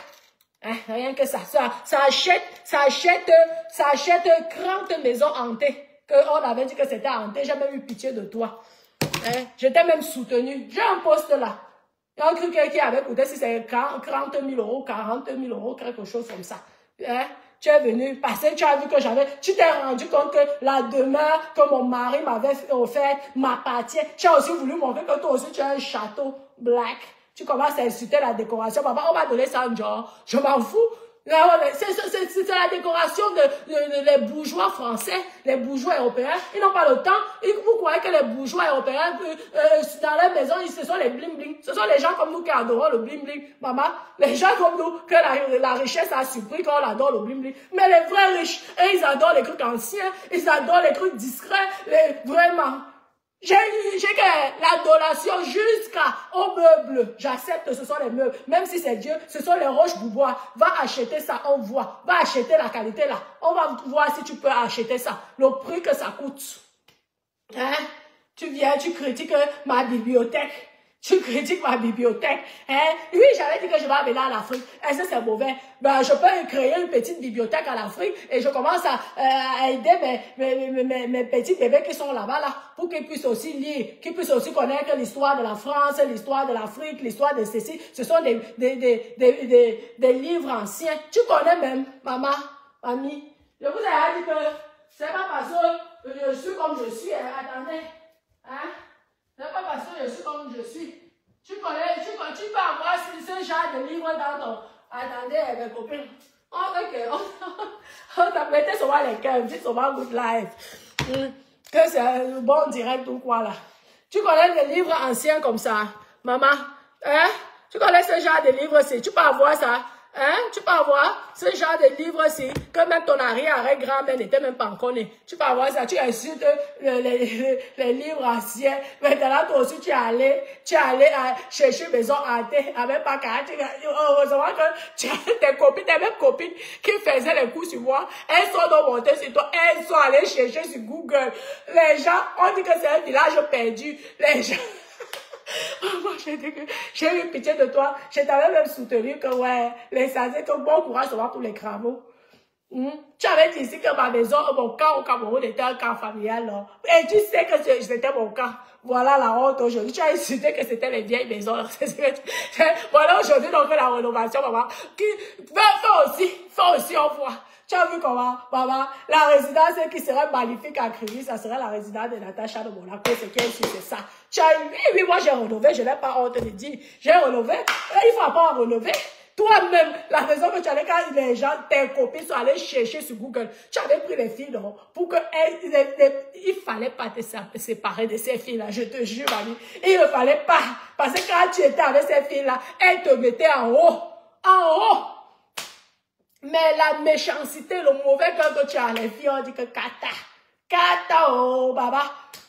Hein, rien que ça. Ça achète 30 maisons hantées. On avait dit que c'était hanté. J'ai même eu pitié de toi. Hein, je t'ai même soutenu. J'ai un poste là. Il y a un truc qui avait coûté si c'est 30 000 €, 40 000 €, quelque chose comme ça. Hein, tu es venu passer, tu as vu que tu t'es rendu compte que la demeure que mon mari m'avait offerte m'appartient. Tu as aussi voulu montrer que toi aussi tu as un château black. Tu commences à insulter la décoration. Papa, on va donner ça en genre. Je m'en fous. C'est la décoration des bourgeois français, les bourgeois européens. Ils n'ont pas le temps. Vous croyez que les bourgeois européens, dans leur maison, ce sont les bling-bling. Ce sont les gens comme nous qui adorons le bling-bling. Maman, les gens comme nous, que la richesse a surpris quand on adore le bling-bling. Mais les vrais riches, ils adorent les trucs anciens, ils adorent les trucs discrets, vraiment. J'ai que l'adoration jusqu'au meuble. J'accepte, ce sont les meubles. Même si c'est Dieu, ce sont les roches boubois. Va acheter ça, on voit. Va acheter la qualité là. On va voir si tu peux acheter ça. Le prix que ça coûte. Hein? Tu viens, tu critiques ma bibliothèque. Tu critiques ma bibliothèque. Hein? Oui, j'avais dit que je vais aller à l'Afrique. Est-ce que c'est mauvais? Ben, je peux créer une petite bibliothèque à l'Afrique et je commence à aider mes petits bébés qui sont là-bas, là, pour qu'ils puissent aussi lire, qu'ils puissent aussi connaître l'histoire de la France, l'histoire de l'Afrique, l'histoire de ceci. Ce sont des livres anciens. Tu connais même, maman, mamie. Je vous ai dit que c'est pas parce que je suis comme je suis. Attendez. Hein? C'est pas parce que je suis comme je suis. Tu peux avoir ce genre de livre dans ton... Attendez, mes copines. On t'appelait souvent les cœurs, on dit souvent good life. Que c'est un bon direct ou quoi là. Tu connais des livres anciens comme ça, maman? Hein? Tu connais ce genre de livre-ci? Tu peux avoir ça? Hein? Tu peux avoir ce genre de livre-ci que même ton arrière-grand-mère n'était même pas encore née. Tu peux avoir ça. Tu insultes les livres anciens. Maintenant, toi aussi, tu es allé chercher maison hantée avec pas caractère. Heureusement que tu as tes mêmes copines qui faisaient les coups sur moi. Elles sont donc montées sur toi. Elles sont allées chercher sur Google. Les gens, on dit que c'est un village perdu. Les gens... Moi, j'ai eu pitié de toi. Je t'avais même soutenu que, ouais, les sazés, que bon courage sera pour les travaux. Tu avais dit ici que ma maison, mon cas au Cameroun était un cas familial, non? Et tu sais que c'était mon cas. Voilà la honte aujourd'hui. Tu as insulté que c'était les vieilles maisons. Voilà aujourd'hui donc la rénovation, maman. Fais aussi, on voit. Tu as vu comment, maman, la résidence qui serait magnifique à Crévy, ça serait la résidence de Natacha de Monaco, c'est qui est c'est ça. Tu as eu, oui, moi j'ai rénové, je n'ai pas honte de dire. J'ai rénové, il faut pas rénover. Toi-même, la raison que tu allais quand les gens, tes copines sont allés chercher sur Google, tu avais pris les filles, non, pour que il fallait pas te séparer de ces filles-là, je te jure, mamie. Il ne fallait pas, parce que quand tu étais avec ces filles-là, elles te mettaient en haut. En haut. Mais la méchanceté, le mauvais cœur que tu as, les filles, on dit que Kata, oh, baba.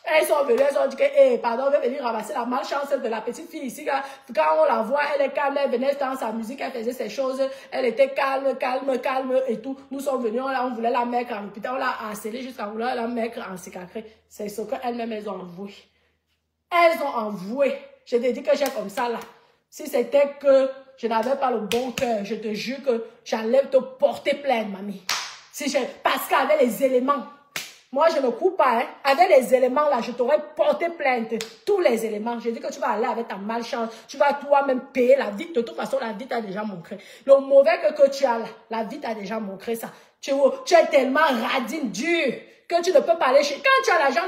Elles sont venues, elles ont dit que, eh, pardon, on veut venir ramasser la malchance de la petite fille ici. Quand on la voit, elle est calme, elle venait dans sa musique, elle faisait ses choses, elle était calme, calme, calme et tout. Nous sommes venus, on voulait la mettre en hôpital, on l'a harcelée jusqu'à vouloir la mettre en psychiatrie. C'est ce qu'elles-mêmes, elles ont avoué. Elles ont avoué. Je te dis que j'ai comme ça là. Si c'était que je n'avais pas le bon cœur, je te jure que j'allais te porter plainte, mamie. Parce qu'avec les éléments, moi je ne coupe pas, hein. Avec les éléments là, je t'aurais porté plainte. Tous les éléments. Je dis que tu vas aller avec ta malchance. Tu vas toi-même payer la vie. De toute façon, la vie t'a déjà montré. Le mauvais que tu as là, la vie t'a déjà montré ça. Tu es tellement radine, dure, que tu ne peux pas aller chez... Quand tu as l'argent,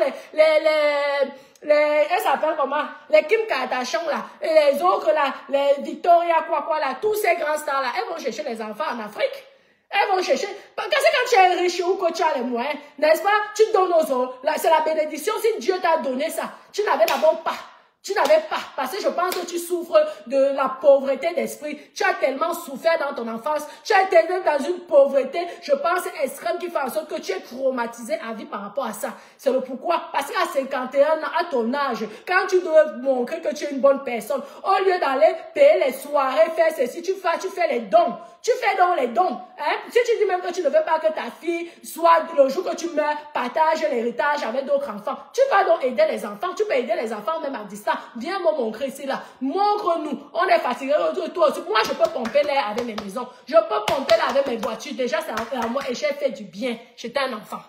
elles s'appellent comment? Les Kim Kardashian là, et les autres là, les Victoria quoi là, tous ces grands stars là, elles vont chercher les enfants en Afrique. Elles vont chercher. Parce que quand tu es riche ou que tu as les moyens, n'est-ce pas? Tu donnes aux autres. C'est la bénédiction. Si Dieu t'a donné ça, tu n'avais d'abord pas. Tu n'avais pas. Parce que je pense que tu souffres de la pauvreté d'esprit. Tu as tellement souffert dans ton enfance. Tu as été dans une pauvreté, je pense, extrême qui fait en sorte que tu es traumatisé à vie par rapport à ça. C'est le pourquoi. Parce qu'à 51 ans, à ton âge, quand tu dois montrer que tu es une bonne personne, au lieu d'aller payer les soirées, faire ceci, tu fais les dons. Tu fais donc les dons. Hein? Si tu dis même que tu ne veux pas que ta fille soit, le jour que tu meurs, partage l'héritage avec d'autres enfants, tu vas donc aider les enfants. Tu peux aider les enfants même à distance. Viens me montrer ici là. Montre-nous. On est fatigué. Toi aussi. Moi, je peux pomper l'air avec mes maisons. Je peux pomper l'air avec mes voitures. Déjà, c'est à moi et j'ai fait du bien. J'étais un enfant.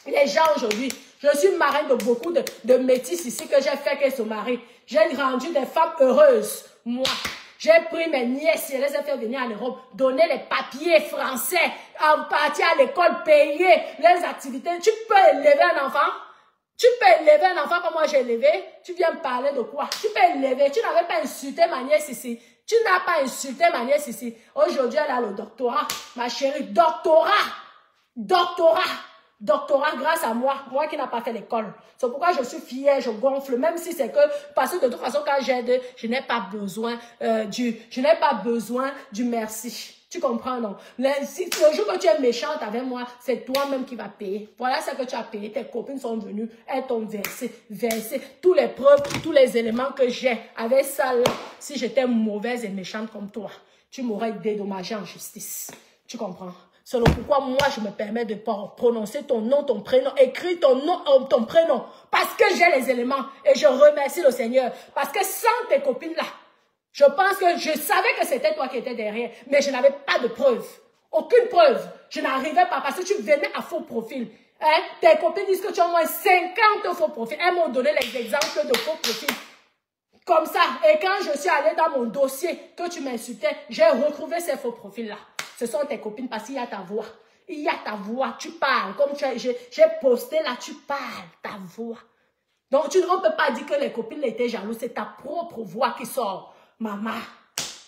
Les gens aujourd'hui, je suis marraine de beaucoup de métis ici que j'ai fait qu'elles se marient. J'ai rendu des femmes heureuses. Moi. J'ai pris mes nièces, je les ai fait venir en Europe, donner les papiers français, partir à l'école, payer les activités. Tu peux élever un enfant? Tu peux élever un enfant comme moi j'ai élevé? Tu viens me parler de quoi? Tu peux élever. Tu n'avais pas insulté ma nièce ici. Tu n'as pas insulté ma nièce ici. Aujourd'hui, elle a le doctorat. Ma chérie, doctorat. Doctorat. Doctorat grâce à moi qui n'a pas fait l'école. C'est pourquoi je suis fière, je gonfle, même si c'est que, parce que de toute façon, quand j'aide, je n'ai pas besoin du merci. Tu comprends, non? Le jour que tu es méchante avec moi, c'est toi-même qui vas payer. Voilà ce que tu as payé. Tes copines sont venues, elles t'ont versé tous les preuves, tous les éléments que j'ai. Avec ça, là, si j'étais mauvaise et méchante comme toi, tu m'aurais dédommagé en justice. Tu comprends? C'est pourquoi moi, je me permets de prononcer ton nom, ton prénom. Écris ton nom, ton prénom. Parce que j'ai les éléments. Et je remercie le Seigneur. Parce que sans tes copines-là, je pense que je savais que c'était toi qui étais derrière. Mais je n'avais pas de preuve. Aucune preuve. Je n'arrivais pas parce que tu venais à faux profil. Hein? Tes copines disent que tu as au moins 50 faux profils. Elles m'ont donné les exemples de faux profils. Comme ça. Et quand je suis allée dans mon dossier que tu m'insultais, j'ai retrouvé ces faux profils-là. Ce sont tes copines parce qu'il y a ta voix. Il y a ta voix, tu parles. Comme j'ai posté là, tu parles, ta voix. Donc, on ne peut pas dire que les copines étaient jalouses. C'est ta propre voix qui sort. Maman,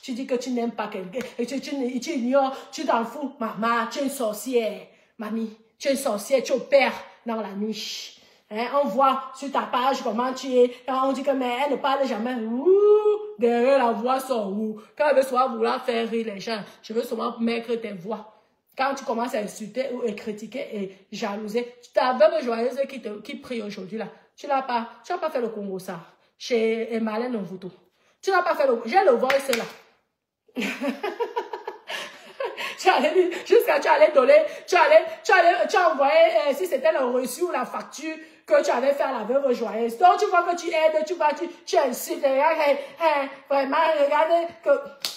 tu dis que tu n'aimes pas quelqu'un. Tu ignores, tu t'en fous. Maman, tu es une sorcière. Mamie, tu es une sorcière, tu opères dans la nuit. Hein, on voit sur ta page comment tu es. On dit que mais elle ne parle jamais. Ouh, derrière la voix sort où. Quand elle veut souvent vouloir faire rire les gens, je veux souvent mettre tes voix. Quand tu commences à insulter ou à critiquer et jalouser, ta veuve joyeuse qui prie aujourd'hui là, tu n'as pas fait le Congo ça. Chez Emmalène Ovuto. Tu n'as pas fait le... J'ai le voice là. Jusqu'à tu allais donner, tu as envoyé, si c'était le reçu ou la facture que tu avais fait à la veuve joyeuse. Donc tu vois que tu aides, tu insultes, vraiment, regardez que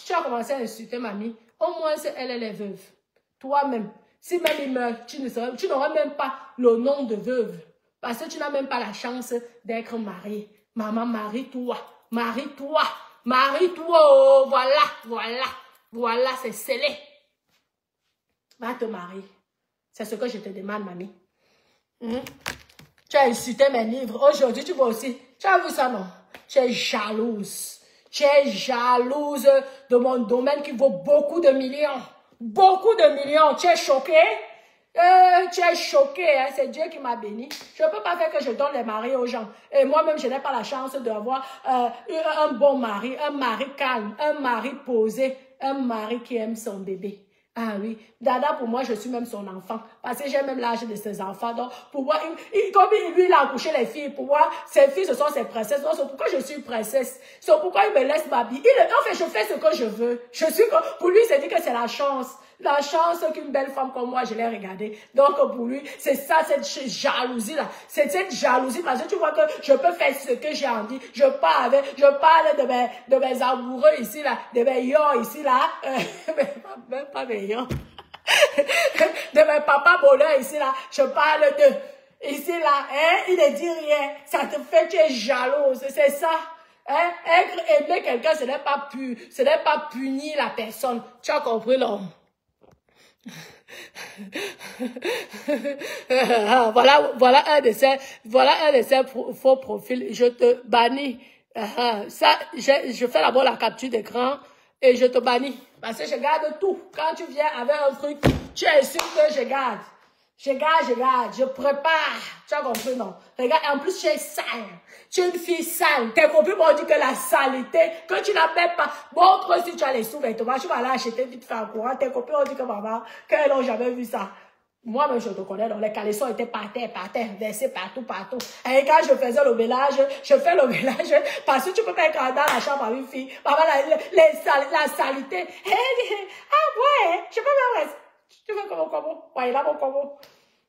tu as commencé à insulter mamie. Au moins, elle est veuve. Toi-même, si même il meurt, tu n'auras même pas le nom de veuve. Parce que tu n'as même pas la chance d'être mariée. Maman, marie-toi, marie-toi, marie-toi, oh, voilà, c'est scellé. Va te marier. C'est ce que je te demande, mamie. Tu as insulté mes livres. Aujourd'hui, tu vois aussi. Tu as vu ça, non? Tu es jalouse. Tu es jalouse de mon domaine qui vaut beaucoup de millions. Beaucoup de millions. Tu es choquée? Tu es choquée, hein? C'est Dieu qui m'a béni. Je ne peux pas faire que je donne les maris aux gens. Et moi-même, je n'ai pas la chance d'avoir un bon mari, un mari calme, un mari posé, un mari qui aime son bébé. Ah oui, Dada, pour moi, je suis même son enfant. Parce que j'ai même l'âge de ses enfants. Donc, pour moi, comme lui, il a accouché les filles, pour moi, ses filles, ce sont ses princesses. Donc, c'est pourquoi je suis une princesse. C'est pourquoi il me laisse m'habiller. En fait, je fais ce que je veux. Pour lui, c'est dit que c'est la chance. La chance qu'une belle femme comme moi, je l'ai regardée. Donc, pour lui, c'est ça, cette jalousie-là. C'est cette jalousie, parce que tu vois que je peux faire ce que j'ai envie. Je parle de mes amoureux ici, là, de mes yons ici, là. Même pas mes yons. De mes papas bonheur ici, là. Je parle de, ici, là, hein, il ne dit rien. Ça te fait, tu es jalouse. C'est ça. Hein? Aimer quelqu'un, ce n'est pas punir la personne. Tu as compris, là? Voilà un de ces faux profils. Je te bannis. Ça, je fais d'abord la capture d'écran et je te bannis. Parce que je garde tout. Quand tu viens avec un truc, tu es sûr que je garde. Je garde, je prépare. Tu as compris, non? Regarde, en plus, tu es sale. Tu es une fille sale. Tes copines m'ont dit que la saleté, que tu n'as même pas. Montre si tu as les sous-vêtements, tu vas aller acheter vite fait en courant. Tes copines ont dit que maman, qu'elles n'ont jamais vu ça. Moi-même, je te connais, donc les caleçons étaient par terre, versés partout. Et quand je faisais le ménage, je fais le ménage, parce que tu peux pas être dans la chambre avec une fille. Maman, la saleté. Ah ouais, je peux même rester. Tu veux comment? Ouais, là, mon comment?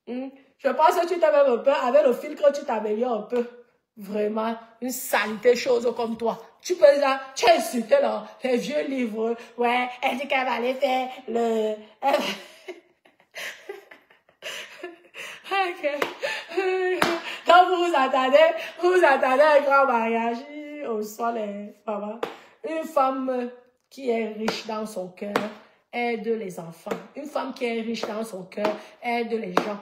Je pense que tu t'aimes un peu, avec le fil que tu t'améliores un peu. Vraiment, une saleté chose comme toi. Tu peux là, tu as insulté là, les vieux livres. Ouais, elle dit qu'elle va aller faire le... Quand vous attendez un grand mariage, au soir les mamans. Une femme qui est riche dans son cœur aide les enfants. Une femme qui est riche dans son cœur aide les gens.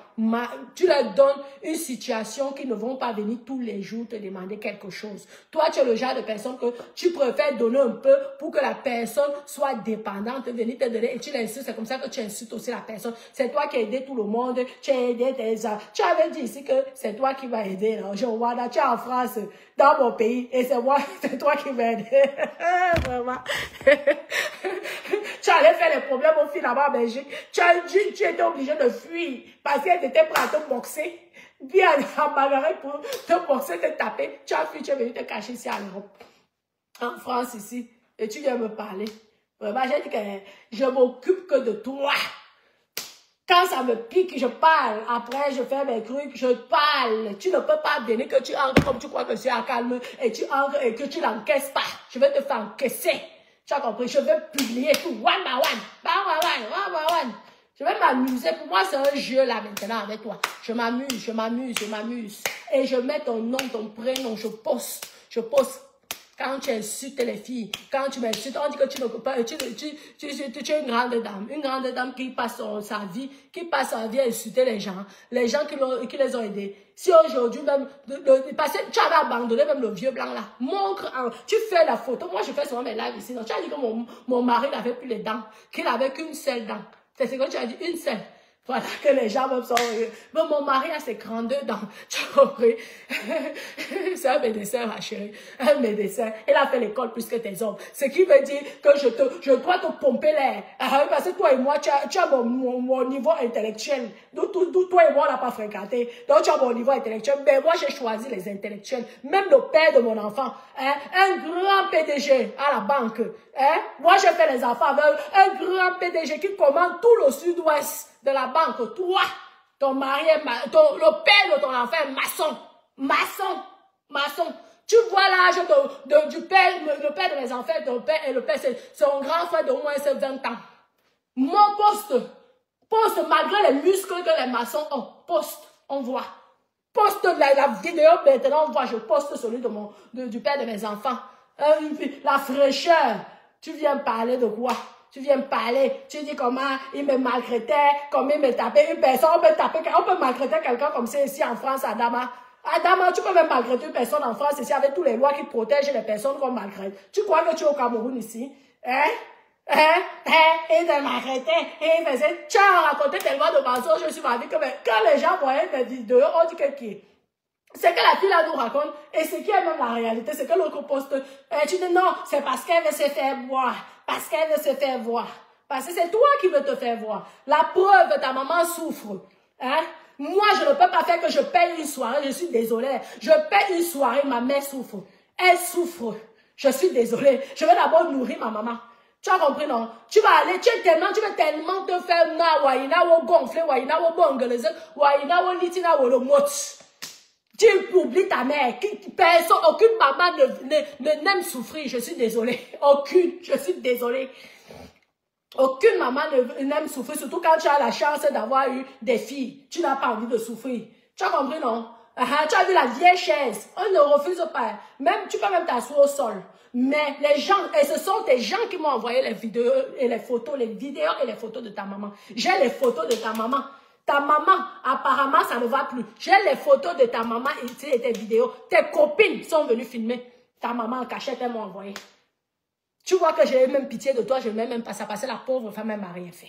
Tu leur donnes une situation qu'ils ne vont pas venir tous les jours te demander quelque chose. Toi, tu es le genre de personne que tu préfères donner un peu pour que la personne soit dépendante, venir te donner et tu l'insultes. C'est comme ça que tu insultes aussi la personne. C'est toi qui as aidé tout le monde. Tu as aidé tes enfants. Tu avais dit ici que c'est toi qui vas aider. Là. Je vois là, tu es en France, dans mon pays, et c'est toi qui vas aider. Vraiment. Tu allais faire les problèmes aux filles là-bas en Belgique. Tu étais obligé de fuir parce qu'elles étaient prêtes à te boxer. Bien en Margaret pour te boxer, te taper. Tu as fui, tu es venu te cacher ici en Europe. En France ici. Et tu viens me parler. Vraiment, j'ai dit que je m'occupe que de toi. Quand ça me pique, je parle. Après, je fais mes trucs, je parle. Tu ne peux pas venir que tu entres comme tu crois que tu es à calme et tu entres et que tu n'encaisses pas. Je vais te faire encaisser. Tu as compris? Je vais publier tout. One by one. Je vais m'amuser. Pour moi, c'est un jeu là maintenant avec toi. Je m'amuse. Et je mets ton nom, ton prénom, je poste. Quand tu insultes les filles, quand tu m'insultes, on dit que tu ne peux pas, tu es une grande dame qui passe sa vie à insulter les gens qui les ont aidés. Si aujourd'hui même, parce que tu avais abandonné même le vieux blanc là, tu fais la photo, moi je fais souvent mes lives ici, donc tu as dit que mon mari n'avait plus les dents, qu'il n'avait qu'une seule dent. C'est ce que tu as dit, une seule. Voilà, que les gens me sont... Mais mon mari a ses 32 dents. Tu as compris? C'est un médecin, ma chérie. Un médecin. Il a fait l'école plus que tes hommes. Ce qui veut dire que je dois te pomper l'air. Parce que toi et moi, tu as mon niveau intellectuel. D'où toi et moi, on n'a pas fréquenté. Donc, tu as mon niveau intellectuel. Mais moi, j'ai choisi les intellectuels. Même le père de mon enfant. Un grand PDG à la banque. Moi, j'ai fait les enfants avec un grand PDG qui commande tout le sud-ouest de la banque. Toi, ton mari est le père de ton enfant est maçon. Tu vois l'âge du père, le père de mes enfants, ton père et le père, c'est un grand frère d'au moins 20 ans. Mon poste, malgré les muscles que les maçons ont, on voit. Poste la vidéo, maintenant on voit, je poste celui du père de mes enfants. La fraîcheur, tu viens parler de quoi? Tu viens me parler, tu dis comment il me maltraitait, comment il me tapait. Une personne, on peut maltraiter quelqu'un comme ça ici en France, Adama. Adama, tu peux même maltraiter une personne en France ici avec toutes les lois qui protègent les personnes qu'on maltraite. Tu crois que tu es au Cameroun ici? Il te maltraitait, il faisait, tu as raconté tellement de mensonges sur ma vie que quand les gens voyaient mes vidéos, on dit que qui? C'est que la fille là nous raconte, et ce qui est même la réalité, c'est que l'autre poste, tu dis non, c'est parce qu'elle veut se faire voir. Parce qu'elle veut se faire voir. Parce que c'est toi qui veux te faire voir. La preuve, ta maman souffre. Hein? Moi, je ne peux pas faire que je paye une soirée. Je suis désolée. Je paye une soirée, ma mère souffre. Elle souffre. Je suis désolée. Je vais d'abord nourrir ma maman. Tu as compris, non? Tu vas aller, tu veux tellement te faire na waïna ou gonfler, waïna ou bongolese, waïna ou litina ou le mot. Tu oublies ta mère. Personne, aucune maman n'aime souffrir. Je suis désolée. Aucune. Je suis désolée. Aucune maman n'aime souffrir, surtout quand tu as la chance d'avoir eu des filles. Tu n'as pas envie de souffrir. Tu as compris, non? Tu as vu la vieille chaise. On ne refuse pas. Même, tu peux même t'asseoir au sol. Mais les gens, et ce sont tes gens qui m'ont envoyé les vidéos et les photos, les vidéos et les photos de ta maman. J'ai les photos de ta maman. Ta maman, apparemment, ça ne va plus. J'ai les photos de ta maman et tes vidéos. Tes copines sont venues filmer. Ta maman en cachette, elles m'ont envoyé. Tu vois que j'ai même pitié de toi, je ne vais même pas ça passer. La pauvre femme, elle m'a rien fait.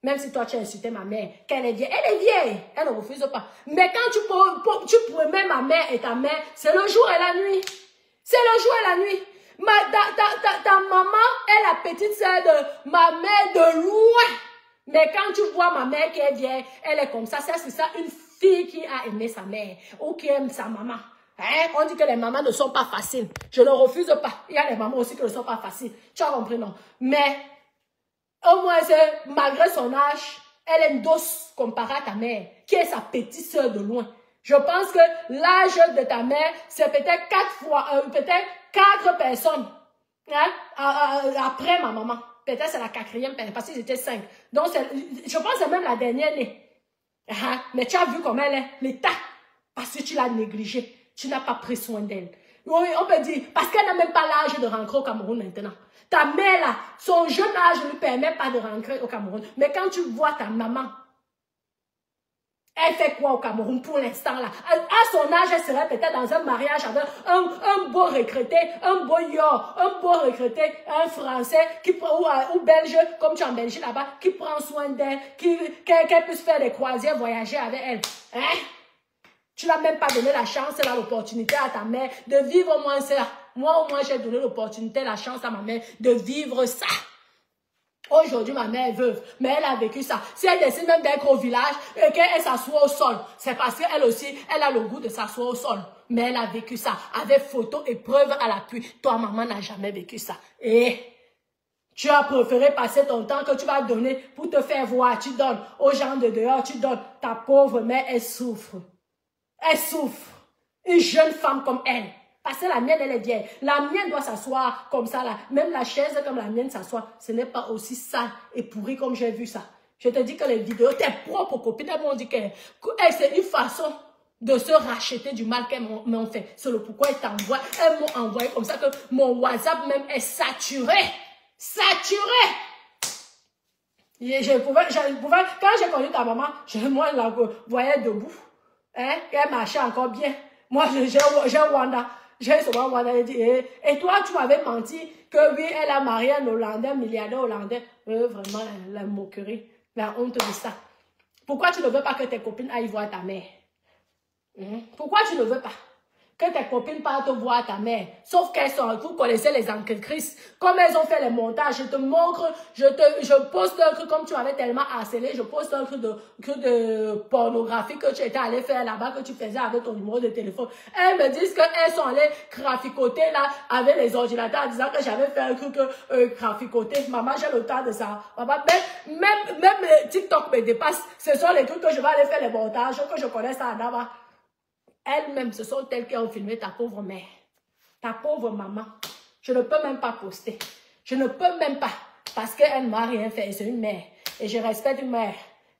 Même si toi, tu as insulté ma mère, qu'elle est vieille. Elle est vieille, elle ne refuse pas. Mais quand tu promets ma mère et ta mère, c'est le jour et la nuit. C'est le jour et la nuit. Ta maman est la petite sœur de ma mère de loin. Mais quand tu vois ma mère qui est vieille, elle est comme ça. C'est ça une fille qui a aimé sa mère ou qui aime sa maman. Hein? On dit que les mamans ne sont pas faciles. Je ne refuse pas. Il y a les mamans aussi qui ne sont pas faciles. Tu as compris, non? Mais, au moins, malgré son âge, elle est une douce comparée à ta mère, qui est sa petite sœur de loin. Je pense que l'âge de ta mère, c'est peut-être 4 personnes. Hein? Après ma maman. Peut-être c'est la 4e personne, parce qu'ils étaient 5. Donc, je pense que c'est même la dernière née. Hein? Mais tu as vu comment elle est, l'état. Parce que tu l'as négligée. Tu n'as pas pris soin d'elle. Oui, on peut dire, parce qu'elle n'a même pas l'âge de rentrer au Cameroun maintenant. Ta mère, là, son jeune âge ne lui permet pas de rentrer au Cameroun. Mais quand tu vois ta maman, elle fait quoi au Cameroun pour l'instant, là? À son âge, elle serait peut-être dans un mariage avec un beau retraité, un beau un beau retraité, un Français ou Belge, comme tu es en Belgique là-bas, qui prend soin d'elle, qu'elle puisse faire des croisières, voyager avec elle. Hein? Tu n'as même pas donné la chance et l'opportunité à ta mère de vivre au moins ça. Moi, au moins, j'ai donné l'opportunité, la chance à ma mère de vivre ça. Aujourd'hui, ma mère est veuve, mais elle a vécu ça. Si elle décide même d'être au village et qu'elle s'assoit au sol, c'est parce qu'elle aussi, elle a le goût de s'asseoir au sol. Mais elle a vécu ça avec photos et preuves à l'appui. Toi, maman, n'a jamais vécu ça. Et tu as préféré passer ton temps que tu vas donner pour te faire voir. Tu donnes aux gens de dehors, tu donnes. Ta pauvre mère, elle souffre. Elle souffre. Une jeune femme comme elle. Parce que la mienne, elle est vieille. La mienne doit s'asseoir comme ça, là. Même la chaise comme la mienne s'assoit, ce n'est pas aussi sale et pourri comme j'ai vu ça. Je te dis que les vidéos, tes propres copines, elles m'ont dit que c'est une façon de se racheter du mal qu'elles m'ont fait. C'est le pourquoi elles m'ont envoyé comme ça que mon WhatsApp même est saturé. Saturé! Quand j'ai connu ta maman, moi, je la voyais debout. Hein? Elle marchait encore bien. Moi, j'ai Wanda. J'ai souvent Wanda. Elle dit, et toi, tu m'avais menti que oui, elle a marié un Hollandais, un milliardaire hollandais. Vraiment, la moquerie, la honte de ça. Pourquoi tu ne veux pas que tes copines aillent voir ta mère? Pourquoi tu ne veux pas que tes copines partent voir ta mère? Sauf qu'elles sont, vous connaissez les enquêtrices, comme elles ont fait les montages, je te montre, je poste un truc comme tu m'avais tellement harcelé, je poste un truc de pornographie que tu étais allé faire là-bas, que tu faisais avec ton numéro de téléphone. Elles me disent qu'elles sont allées traficoter là, avec les ordinateurs, en disant que j'avais fait un truc traficoter. Maman, j'ai le temps de ça. Maman, même TikTok me dépasse. Ce sont les trucs que je vais aller faire les montages, que je connais ça là-bas. Elles-mêmes, ce sont elles qui ont filmé ta pauvre mère, ta pauvre maman. Je ne peux même pas poster. Je ne peux même pas, parce qu'elle ne m'a rien fait. C'est une mère. Et je respecte une mère.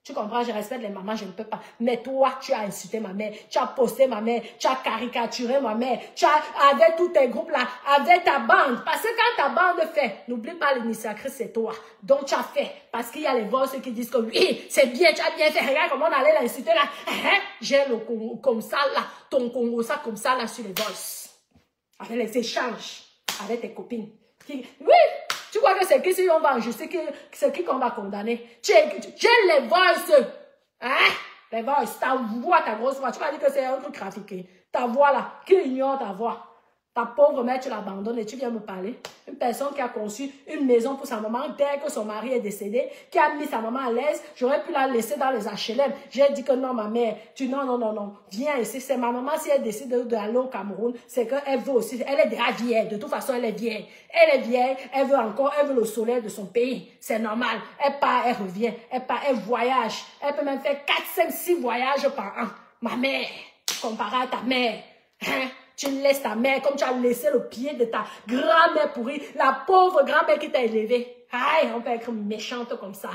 Tu comprends, je respecte les mamans, je ne peux pas. Mais toi, tu as insulté ma mère, tu as posté ma mère, tu as caricaturé ma mère, tu as, avec tous tes groupes là, avec ta bande. Parce que quand ta bande fait, n'oublie pas l'initiatrice, c'est toi. Donc tu as fait. Parce qu'il y a les voix qui disent que oui, c'est bien, tu as bien fait. Regarde comment on allait l'insulter là. J'ai le Congo comme ça là, ton Congo ça comme ça là sur les voices. Avec les échanges, avec tes copines. Oui! Tu crois que c'est qui si on va enregistrer, c'est qui qu'on va condamner? J'ai les voices. Hein? Les voices, ta voix, ta grosse voix. Tu vas dire que c'est un truc trafiqué. Ta voix là, qui ignore ta voix. Ta pauvre mère, tu l'abandonnes et tu viens me parler. Une personne qui a conçu une maison pour sa maman dès que son mari est décédé, qui a mis sa maman à l'aise, j'aurais pu la laisser dans les HLM. J'ai dit que non, ma mère, non, viens ici. C'est ma maman, si elle décide d'aller au Cameroun, c'est qu'elle veut aussi, elle est déjà vieille. De toute façon, elle est vieille. Elle est vieille, elle veut le soleil de son pays. C'est normal. Elle part, elle revient. Elle part, elle voyage. Elle peut même faire 4, 5, 6 voyages par an. Ma mère, comparée à ta mère, hein? Tu laisses ta mère comme tu as laissé le pied de ta grand-mère pourrie, la pauvre grand-mère qui t'a élevée. Aïe, on peut être méchante comme ça.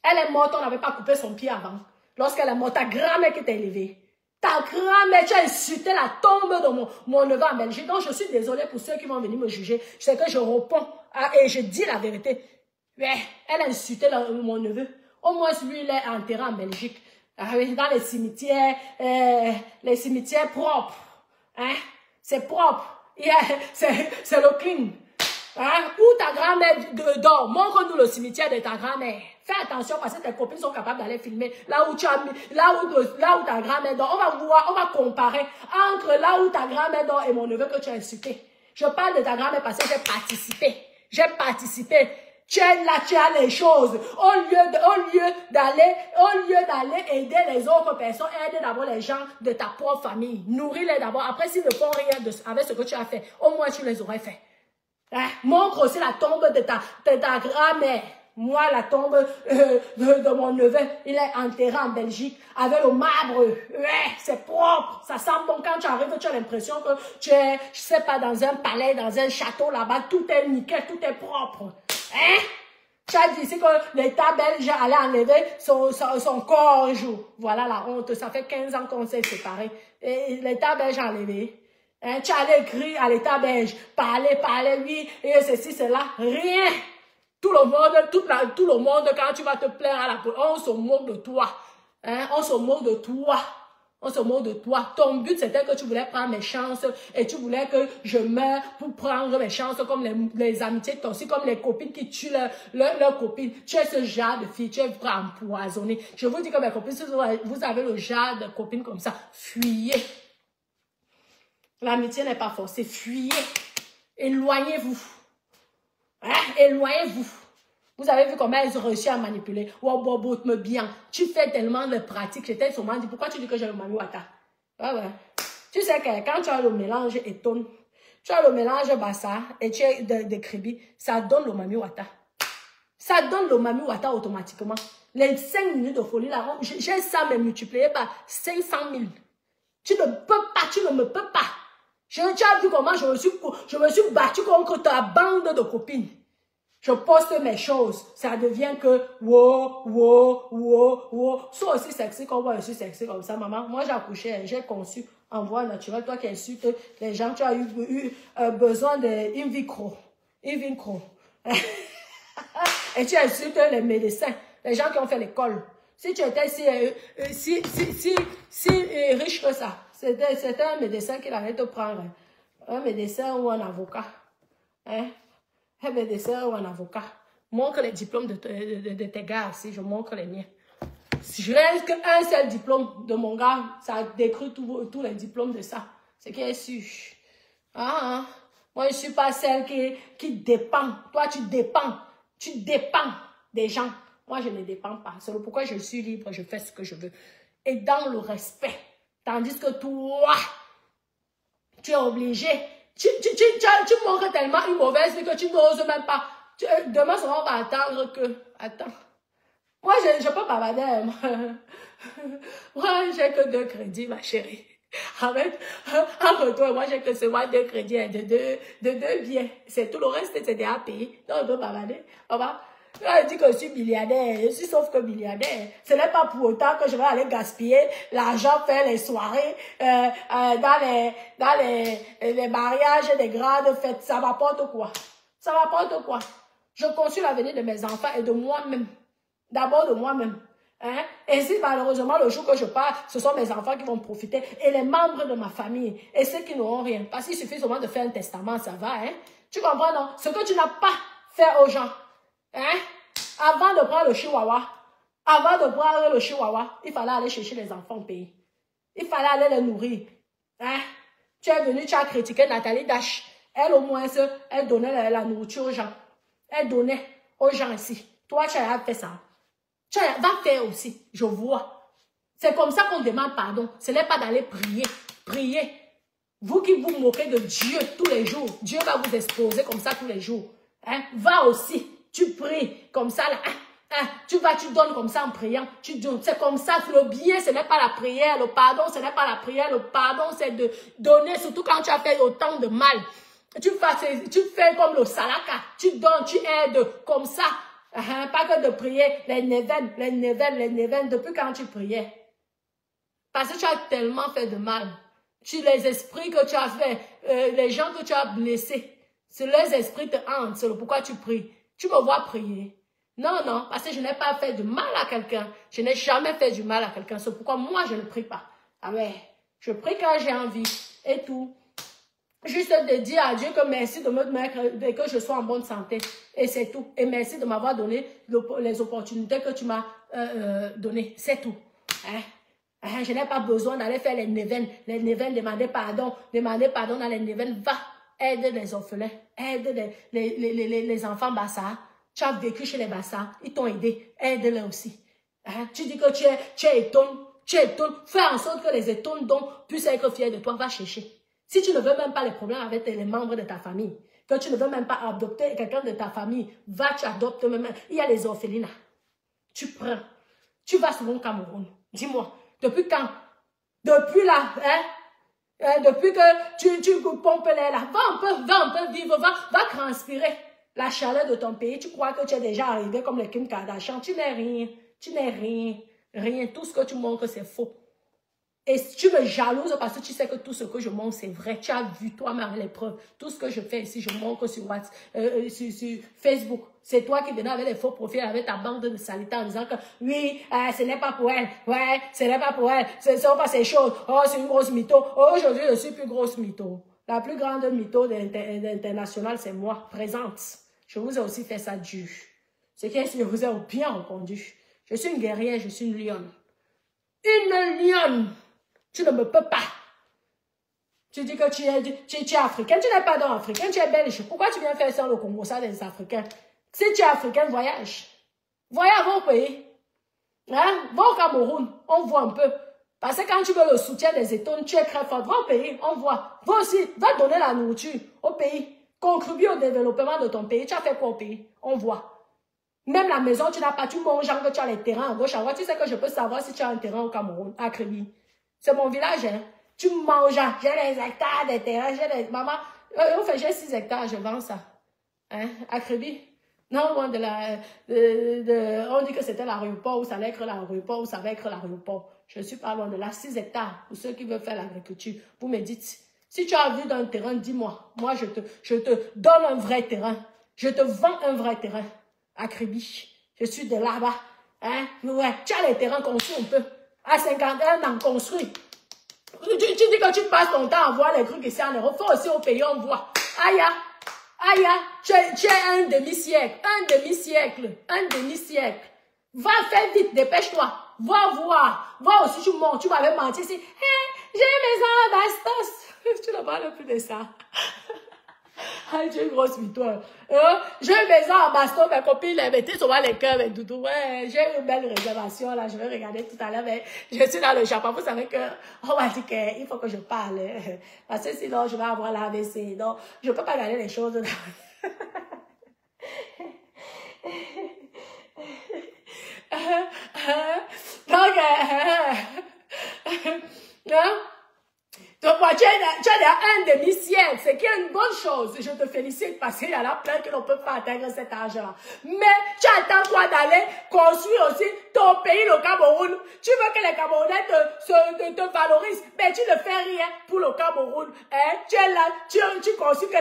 Elle est morte, on n'avait pas coupé son pied avant. Lorsqu'elle est morte, ta grand-mère qui t'a élevée. Ta grand-mère, tu as insulté la tombe de mon neveu en Belgique. Donc, je suis désolée pour ceux qui vont venir me juger. Je sais que je réponds et je dis la vérité. Mais elle a insulté mon neveu. Au moins, lui, il est enterré en Belgique. Dans les cimetières propres. Hein? C'est propre. C'est le clean. Hein? Où ta grand-mère dort? Montre-nous le cimetière de ta grand-mère. Fais attention parce que tes copines sont capables d'aller filmer là où tu as mis, là où ta grand-mère dort. On va voir, on va comparer entre là où ta grand-mère dort et mon neveu que tu as insulté. Je parle de ta grand-mère parce que j'ai participé. J'ai participé. Tu es là, tu as les choses. Au lieu d'aller aider les autres personnes, aide d'abord les gens de ta propre famille. Nourris-les d'abord. Après, s'ils ne font rien avec ce que tu as fait, au moins tu les aurais fait. Hein? Montre aussi la tombe de ta grand-mère. Moi, la tombe de mon neveu, il est enterré en Belgique avec le marbre. Ouais, c'est propre. Ça sent bon. Quand tu arrives, tu as l'impression que tu es, je sais pas, dans un palais, dans un château là-bas. Tout est nickel, tout est propre. Hein? Tu as dit ici que l'État belge allait enlever son corps un jour. Voilà la honte. Ça fait 15 ans qu'on s'est séparés. Et l'État belge a enlevé. Hein? Tu allais écrire à l'État belge. Parler, oui. Et ceci, cela. Rien. Tout le monde, quand tu vas te plaindre à la police, on se moque de toi. Hein? On se moque de toi. On se moque de toi. Ton but, c'était que tu voulais prendre mes chances et tu voulais que je meure pour prendre mes chances comme les amitiés toxiques, comme les copines qui tuent leurs copines. Tu es ce genre de fille, tu es vraiment empoisonnée. Je vous dis que mes copines, si vous avez le genre de copines comme ça, fuyez. L'amitié n'est pas forcée, fuyez. Éloignez-vous. Hein? Éloignez-vous. Vous avez vu comment ils ont réussi à manipuler. Wow, me bien. Tu fais tellement de pratiques. J'étais sûrement dit, pourquoi tu dis que j'ai le mami wata? Ouais. Tu sais que quand tu as le mélange étonne, tu as le mélange bassa et tu as de kribi, ça donne le mami wata. Ça donne le mami wata automatiquement. Les 5 minutes de folie là, j'ai ça me multiplié par 500 000. Tu ne me peux pas. Tu as vu comment je me suis battue contre ta bande de copines. Je poste mes choses. Ça devient que wow. Sois aussi sexy comme moi, je suis sexy comme ça, maman. Moi, j'ai accouché, j'ai conçu en voie naturelle. Toi qui insultes les gens, tu as eu besoin de in vitro. Et tu insultes les médecins, les gens qui ont fait l'école. Si tu étais si riche que ça, c'était un médecin qui allait te prendre. Un médecin ou un avocat. Hein? Un médecin ou un avocat. Montre les diplômes de tes gars aussi, je montre les miens. Si je reste qu'un seul diplôme de mon gars, ça détruit tous les diplômes de ça. C'est qui est sûr. Moi, je ne suis pas celle qui dépend. Toi, tu dépends. Tu dépends des gens. Moi, je ne dépends pas. C'est pourquoi je suis libre, je fais ce que je veux. Et dans le respect. Tandis que toi, tu es obligé. Tu montres tellement une mauvaise vie que tu n'oses même pas. Demain, on va attendre que... Attends. Moi, je peux pas bavarder. Moi, j'ai que 2 crédits, ma chérie. Entre toi et moi, j'ai que seulement 2 crédits de 2 biens. C'est tout le reste, c'est des API. Donc, on peut bavarder. Je dis que je suis milliardaire, je suis sauf que milliardaire. Ce n'est pas pour autant que je vais aller gaspiller l'argent, faire les soirées dans les mariages, des grandes fêtes. Ça m'apporte quoi? Ça m'apporte quoi? Je conçois l'avenir de mes enfants et de moi-même. D'abord de moi-même. Hein? Et si malheureusement le jour que je pars, ce sont mes enfants qui vont profiter et les membres de ma famille et ceux qui n'auront rien. Parce qu'il suffit seulement de faire un testament, ça va. Hein? Tu comprends, non? Ce que tu n'as pas fait aux gens. Hein? Avant de prendre le chihuahua, il fallait aller chercher les enfants au pays. Il fallait aller les nourrir. Hein? Tu es venu, tu as critiqué Nathalie Dash. Elle, au moins, elle donnait la nourriture aux gens. Elle donnait aux gens ici. Toi, tu as fait ça. Tu vas faire aussi, je vois. C'est comme ça qu'on demande pardon. Ce n'est pas d'aller prier. Prier. Vous qui vous moquez de Dieu tous les jours, Dieu va vous exposer comme ça tous les jours. Hein? Va aussi, tu pries comme ça. Là. Tu donnes comme ça en priant. Tu donnes. C'est comme ça. Le bien, ce n'est pas la prière. Le pardon, ce n'est pas la prière. Le pardon, c'est de donner, surtout quand tu as fait autant de mal. Tu fais comme le salaka. Tu donnes, tu aides comme ça. Pas que de prier les nevens, depuis quand tu priais. Parce que tu as tellement fait de mal. Les esprits que tu as fait, les gens que tu as blessés, c'est les esprits te hantent, c'est pourquoi tu pries. Tu me vois prier. Non, non, parce que je n'ai pas fait du mal à quelqu'un. Je n'ai jamais fait du mal à quelqu'un. C'est pourquoi moi, je ne prie pas. Ah ouais, je prie quand j'ai envie et tout. Juste de dire à Dieu que merci de me mettre, que je sois en bonne santé. Et c'est tout. Et merci de m'avoir donné les opportunités que tu m'as données. C'est tout. Je n'ai pas besoin d'aller faire les nevens, demander pardon dans les nevens. Va, aide les orphelins, aide les enfants bassards. Tu as vécu chez les bassards, ils t'ont aidé, aide-les aussi. Tu dis que tu es étonne, fais en sorte que les étonnes puissent être fiers de toi, va chercher. Si tu ne veux même pas les problèmes avec les membres de ta famille, que tu ne veux même pas adopter quelqu'un de ta famille, va, tu adoptes même. Il y a les orphelinats. Tu prends. Tu vas souvent au Cameroun. Dis-moi, depuis quand? Depuis là, depuis que tu pompes l'air là. Va un peu vivre, va transpirer la chaleur de ton pays. Tu crois que tu es déjà arrivé comme les Kim Kardashian. Tu n'es rien. Tu n'es rien. Rien. Tout ce que tu montres, c'est faux. Et tu me jalouses parce que tu sais que tout ce que je montre, c'est vrai. Tu as vu toi-même les preuves. Tout ce que je fais ici, je montre sur WhatsApp, sur Facebook. C'est toi qui venais avec les faux profils, avec ta bande de saleté en disant que oui, ce n'est pas pour elle. Ouais, ce n'est pas pour elle. Ce ne sont pas ces choses. Oh, c'est une grosse mytho. Oh, aujourd'hui, je suis plus grosse mytho. La plus grande mytho internationale, c'est moi, présente. Je vous ai aussi fait ça dur. Ce qui est sûr, je vous ai bien répondu. Je suis une guerrière, je suis une lionne. Une lionne. Tu ne me peux pas. Tu dis que tu es africaine. Tu n'es pas donc africaine, tu es belge. Pourquoi tu viens faire ça au Congo, ça des Africains? Si tu es africaine, voyage. Voyage à vos pays. Hein? Va au Cameroun, on voit un peu. Parce que quand tu veux le soutien des étoiles, tu es très fort. Va au pays, on voit. Va aussi, va donner la nourriture au pays. Contribue au développement de ton pays. Tu as fait quoi au pays? On voit. Même la maison, tu n'as pas, tu manges, que tu as les terrains à gauche, à droite. Tu sais que je peux savoir si tu as un terrain au Cameroun, à Kribi. C'est mon village, hein. Tu manges, j'ai des hectares de terrain, maman, j'ai 6 hectares, je vends ça. Hein, à Kribi. Non, loin de la, on dit que c'était l'aéroport, ou ça allait être l'aéroport, ou ça va être l'aéroport. Je ne suis pas loin de là, 6 hectares, pour ceux qui veulent faire l'agriculture. Vous me dites, si tu as vu d'un terrain, dis-moi. Moi, je te donne un vrai terrain. Je te vends un vrai terrain. À Kribi. Je suis de là-bas. Hein? Ouais, tu as les terrains construits un peu. À 51 ans, construits. Tu dis que tu passes ton temps à voir les trucs ici en Europe. Faut aussi au pays, on voit. Aïe, aïe, tu es un demi-siècle. Un demi-siècle. Va, fais vite, dépêche-toi. Va voir. Va aussi, tu montes. Tu m'avais menti ici. Hey, j'ai mes ans à bastos. Tu ne parles plus de ça. Ah, j'ai une grosse victoire. J'ai une maison à Baston, mes copines les mettaient souvent les cœurs, mes doudous. Ouais, j'ai une belle réservation là, je vais regarder tout à l'heure, mais je suis dans le Japon. Vous savez que, on m'a dit qu'il faut que je parle. Parce que sinon, je vais avoir l'AVC. Donc, je ne peux pas regarder les choses. Donc, donc, moi, tu as un demi-siècle, c'est qui est une bonne chose. Je te félicite parce qu'il y en a plein qui ne peuvent pas atteindre cet âge-là. Mais tu attends quoi d'aller construire aussi ton pays, le Cameroun. Tu veux que les Camerounais te valorisent, mais tu ne fais rien pour le Cameroun. Hein? Tu es là, tu construis que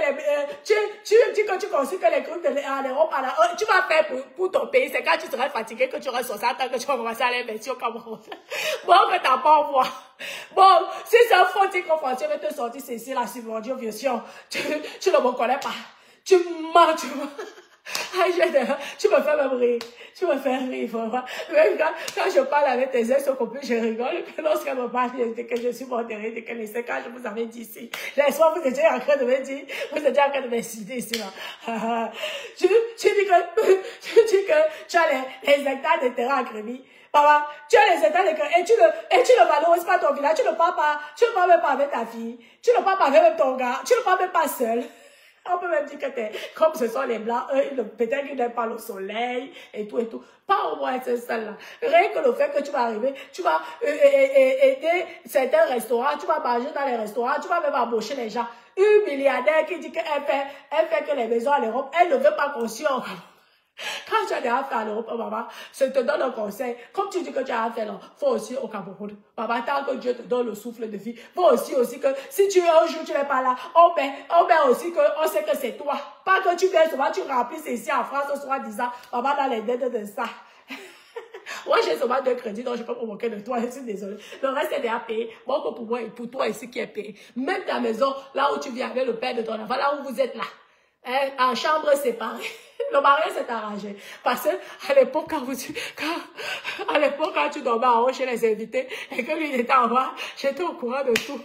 tu dis que tu construis que les trucs en Europe. Tu vas faire pour ton pays. C'est quand tu seras fatigué que tu auras 60 ans que tu vas commencer à aller investir au Cameroun. Bon, que t'as pas en voir. Bon, si c'est un faux titre français, je vais te sortir ceci, la subvention, bien sûr. Tu ne me connais pas. Tu mens, tu mens. Tu me fais même rire. Tu me fais rire, vraiment. Même quand je parle avec tes ex-copines, je rigole. Lorsqu'elle me parle, je dis que je suis modérée, de que c'est quand je vous avais dit ici. Les soirs, vous étiez en train de me dire, vous étiez en train de m'insulter ici, là. Tu dis que tu as les hectares de terrain à Grémy. Papa, tu as les hectares de terrain et tu ne valorises pas ton village. Tu ne parles même pas avec ta fille. Tu ne parles pas avec même ton gars. Tu ne parles même pas seul. On peut même dire que comme ce sont les blancs, eux, peut-être qu'ils n'aiment pas le soleil et tout et tout. Pas au moins c'est ça là. Rien que le fait que tu vas arriver, tu vas aider certains restaurants, tu vas manger dans les restaurants, tu vas même embaucher les gens. Une milliardaire qui dit qu'elle fait que les maisons en Europe, elle ne veut pas construire. Quand tu as des affaires à l'Europe, maman, je te donne un conseil. Comme tu dis que tu as affaire là, faut aussi au Cameroun. Maman, tant que Dieu te donne le souffle de vie, faut aussi que si tu un jour tu n'es pas là, on met aussi que on sait que c'est toi. Pas que tu viens souvent, tu remplis ici en France, soit disant, maman, dans les dettes de ça. Moi, j'ai seulement 2 crédits, donc je peux pas me moquer de toi, je suis désolée. Le reste est déjà payé. Bon, pour moi et pour toi ici qui est payé. Même ta maison, là où tu viens avec le père de ton enfant, là où vous êtes là. Hein, en chambre séparée. Le mariage s'est arrangé. Parce que à l'époque, quand tu dormais en haut chez les invités et que lui était en bas, j'étais au courant de tout.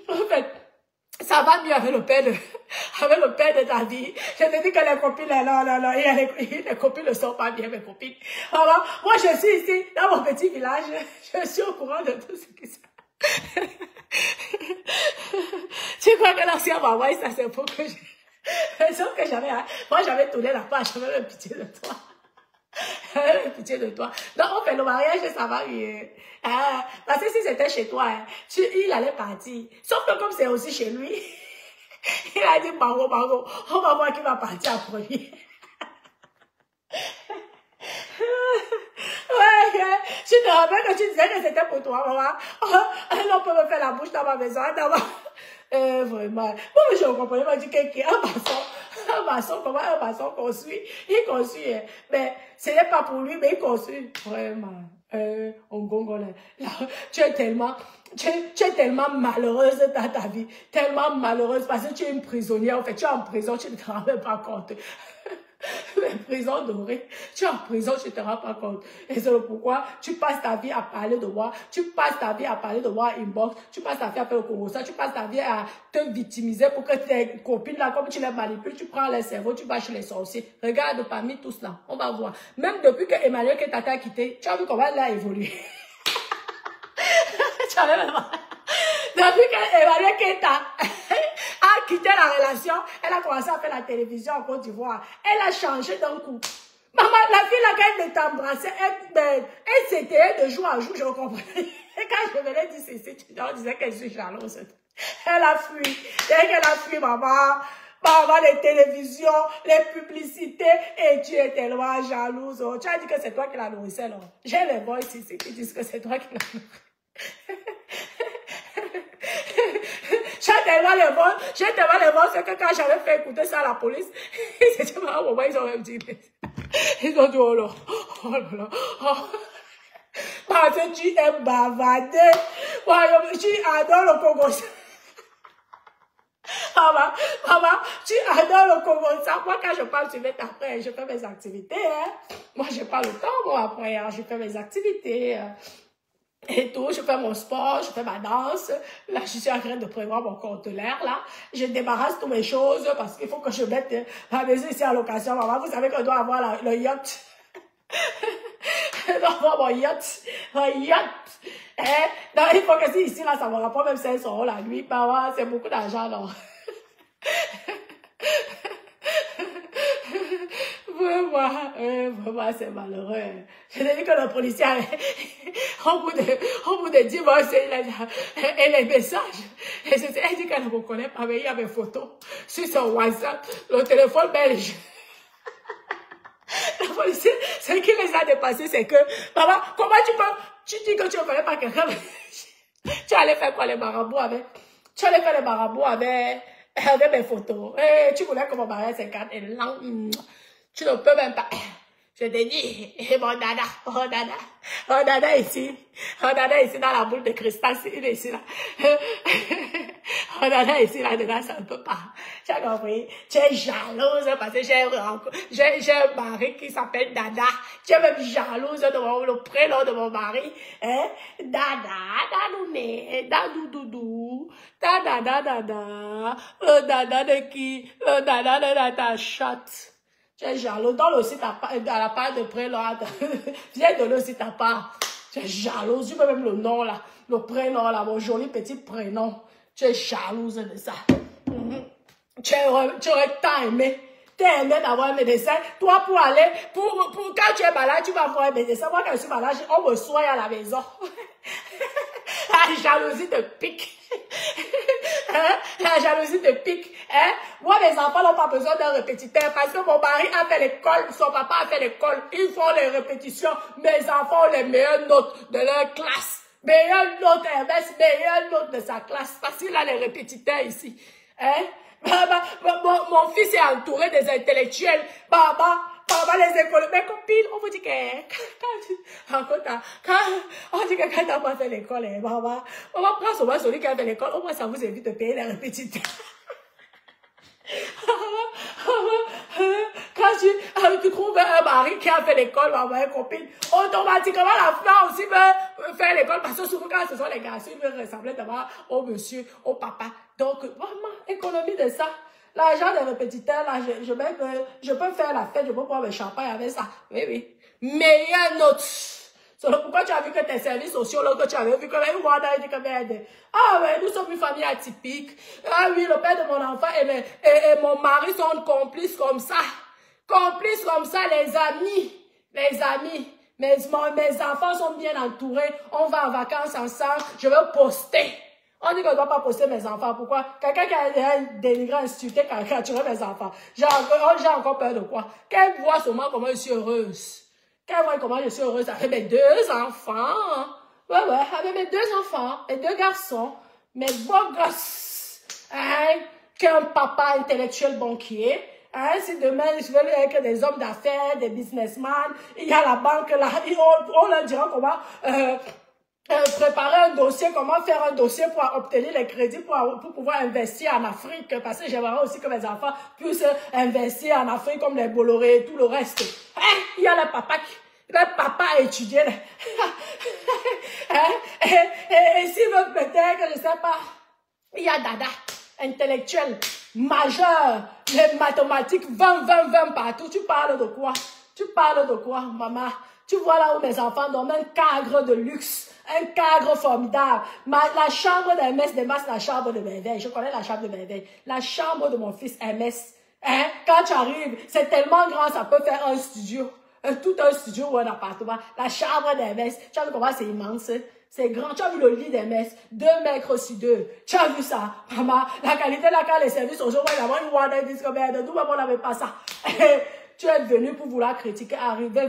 En fait, ça va mieux avec le père de ta vie. Je te dis que les copines, les copines ne sont pas bien, mes copines. Alors, moi, je suis ici, dans mon petit village. Je suis au courant de tout ce qui se passe. Tu crois que l'ancien maman, ça c'est pour que sauf que moi j'avais tourné la page, j'avais même pitié de toi. J'avais pitié de toi. Donc on fait le mariage, ça va mieux. Parce que si c'était chez toi, il allait partir. Sauf que comme c'est aussi chez lui, il a dit, Bango, on va voir qui va partir en premier. Ouais, tu te rappelles que tu disais que c'était pour toi, maman. On peut me faire la bouche dans ma maison, vraiment. Moi, je ne comprenais pas du quelqu'un, un maçon, comment un maçon construit? Il construit, mais ce n'est pas pour lui, mais il construit. Vraiment. Tu es tellement malheureuse dans ta vie, tellement malheureuse parce que tu es une prisonnière. En fait, tu es en prison, tu ne te rends même pas compte. Les prisons dorées, tu es en prison, tu ne te rends pas compte. Et c'est pourquoi tu passes ta vie à parler de moi, tu passes ta vie à parler de moi inbox, tu passes ta vie à faire le Congossa, tu passes ta vie à te victimiser pour que tes copines là, comme tu les manipules, tu prends les cerveaux, tu vas chez les sorciers. Regarde parmi tous là, on va voir. Même depuis que Emmanuel Ketata a quitté, tu as vu comment elle a évolué. Tu avais même... Depuis que Emmanuel Ketata a quitté la relation, elle a commencé à faire la télévision en Côte d'Ivoire. Elle a changé d'un coup. Maman, la fille là, quand elle t'embrassait, elle s'était de jour en jour, je comprenais. Et quand je venais dire ceci, on disait qu'elle suis jalouse. Elle a fui. Dès qu'elle a fui, maman, les télévisions, les publicités, et tu es tellement jalouse. Oh. Tu as dit que c'est toi qui la nourrissais, non? J'ai les voix ici qui disent que c'est toi qui la nourrissais. J'ai tellement les voix, c'est que quand j'avais fait écouter ça à la police, c'était pas un moment, ils ont même dit, ils ont dit, oh là, oh. Parce que tu aimes bavarder, tu adores le Congo. Maman, tu adores le Congo. Moi, quand je parle, tu mets après, je fais mes activités, hein. Moi, je parle le temps, moi, après, hein, je fais mes activités, et tout, je fais mon sport, je fais ma danse. Là, je suis en train de prévoir mon conteneur, là. Je débarrasse toutes mes choses parce qu'il faut que je mette la maison ici en location. Maman, vous savez qu'on doit avoir le yacht. Je dois avoir mon yacht. Un yacht. Donc, il faut que si ici, là, ça me rapporte même 500 € la nuit. Maman, c'est beaucoup d'argent, non? Vraiment, c'est malheureux. Je t'ai dit que le policier, au bout de 10 mois, et les messages, elle dit qu'elle ne me connaît pas, mais il y a mes photos sur son WhatsApp, le téléphone belge. Le policier, ce qui les a dépassés, c'est que, maman, comment tu dis que tu ne connais pas quelqu'un, tu allais faire quoi les marabouts avec, tu allais faire les marabouts avec mes photos, et tu voulais que mon mariage s'incarne, et là, tu ne peux même pas. Je te dis, mon dada ici dans la boule de cristal, il est ici là. Dada ici, là-dedans, ça ne peut pas. Tu as compris? Tu es jalouse parce que j'ai un mari qui s'appelle Dada. Tu es même jalouse de le prénom de mon mari. Hein? Dada, Dadouné, Dadoudoudou, Dada, Dada. Le Dada de qui? Le Dada de ta chatte. Tu es jaloux. Donne aussi à la part de prénom. Viens donner aussi ta part. Tu es jalouse. Tu peux même le nom là. Le prénom là. Mon joli petit prénom. Tu es jalouse de ça. Tu aurais tant aimé. Tu as aimé d'avoir un médecin. Toi, pour aller, quand tu es malade, tu vas voir un médecin. Moi, quand je suis malade, on me soigne à la maison. La jalousie te pique. Hein? La jalousie te pique. Hein? Moi, mes enfants n'ont pas besoin d'un répétiteur parce que mon mari a fait l'école, son papa a fait l'école. Ils font les répétitions. Mes enfants ont les meilleures notes de leur classe. Meilleure note MS, meilleure note de sa classe. Parce qu'il a les répétiteurs ici. Hein? Mon fils est entouré des intellectuels. Baba, les écoles. Mes copines, on vous dit que on dit que quand t'as pas fait l'école, maman prend souvent celui qui a fait l'école. Au moins, ça vous évite de payer les répétiteurs. Quand tu trouves un mari qui a fait l'école, maman, une copine, automatiquement la femme aussi veut faire l'école parce que souvent quand ce sont les garçons, ils veulent ressembler d'abord au monsieur, au papa. Donc, maman, économie de ça. L'argent des répétiteurs, là, je peux faire la fête, je peux boire le champagne avec ça. Oui, oui. Meilleure note. C'est pourquoi tu as vu que tes services sociaux, là, que tu avais vu que là, il dit que merde. Ah ouais, nous sommes une famille atypique. Ah oui, le père de mon enfant et mon mari sont complices comme ça. Complices comme ça, les amis. Les amis. Mes enfants sont bien entourés. On va en vacances ensemble. Je veux poster. On dit qu'on ne doit pas poster mes enfants. Pourquoi? Quelqu'un qui a dénigré, insulté, caricaturé mes enfants. J'ai encore peur de quoi? Qu'elle voit seulement comment je suis heureuse. Qu'elle voit comment je suis heureuse avec mes 2 enfants. Ouais, avec mes 2 enfants, mes 2 garçons, mes beaux gosses. Hein? Qu'un papa intellectuel banquier. Hein? Si demain, je veux être des hommes d'affaires, des businessmen, il y a la banque là, on leur dira comment... préparer un dossier, comment faire un dossier pour obtenir les crédits pour pouvoir investir en Afrique, parce que j'aimerais aussi que mes enfants puissent investir en Afrique comme les Bolloré et tout le reste. Hein? Il y a le papa a étudié. Hein? Et s'il veut peut-être, je ne sais pas, il y a Dada, intellectuel, majeur, les mathématiques, 20 partout. Tu parles de quoi? Tu parles de quoi, maman? Tu vois là où mes enfants dorment, un cadre de luxe. Un cadre formidable. La chambre d'Hermès dépasse la chambre de merveille. Je connais la chambre de merveille. La chambre de mon fils Hermès. Hein? Quand tu arrives, c'est tellement grand, ça peut faire un studio. Tout un studio ou un appartement. La chambre d'Hermès. Tu as vu comment c'est immense? C'est grand. Tu as vu le lit d'Hermès? 2 mètres sur 2. Tu as vu ça? Maman, la qualité là, quand les services au jour, il y a une disque merde. Nous, on n'avait pas ça. Tu es venu pour vouloir critiquer. Arriver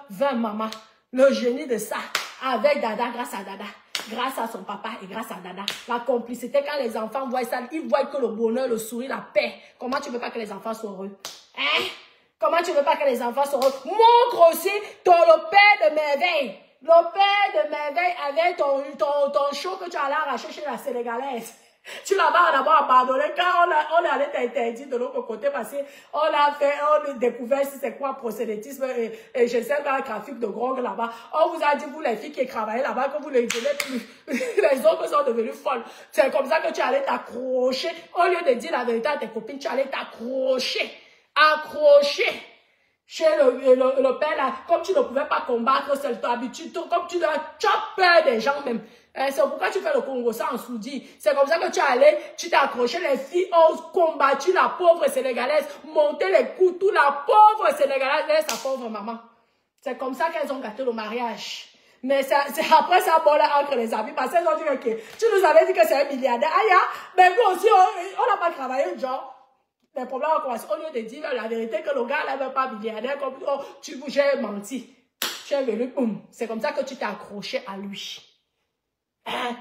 20, maman. Le génie de ça. Avec Dada, grâce à Dada, grâce à son papa et grâce à Dada. La complicité, quand les enfants voient ça, ils voient que le bonheur, le sourire, la paix. Comment tu veux pas que les enfants soient heureux? Hein? Comment tu veux pas que les enfants soient heureux? Montre aussi le père de merveille. Le père de merveille avec ton show que tu allais arracher chez la Sénégalaise. Tu l'as d'abord abandonné quand on allait t'interdire de l'autre côté parce qu'on a découvert si c'est quoi prosélytisme et je sais pas, trafic de drogue là-bas. On vous a dit, vous les filles qui travaillez là-bas, que vous ne les aimez plus. Les autres sont devenus folles. C'est comme ça que tu allais t'accrocher. Au lieu de dire la vérité à tes copines, tu allais t'accrocher. Accrocher. Chez le père là, comme tu ne pouvais pas combattre, c'est ton habitude, comme tu as peur des gens même. C'est pourquoi tu fais le Congo ça en soudis. C'est comme ça que tu allais, tu t'es accroché, les filles ont combattu la pauvre sénégalaise, monté les coups, tout la pauvre sénégalaise, et sa pauvre maman. C'est comme ça qu'elles ont gâté le mariage. Mais c'est après ça, bon là, entre les amis, parce qu'elles ont dit que tu nous avais dit que c'est un milliardaire. Aïe, mais nous aussi, on n'a pas travaillé, genre. Les problèmes ont commencé, au lieu de dire la vérité que le gars n'avait pas milliardaire, comme j'ai menti. Tu es venu, boum. C'est comme ça que tu t'es accroché à lui.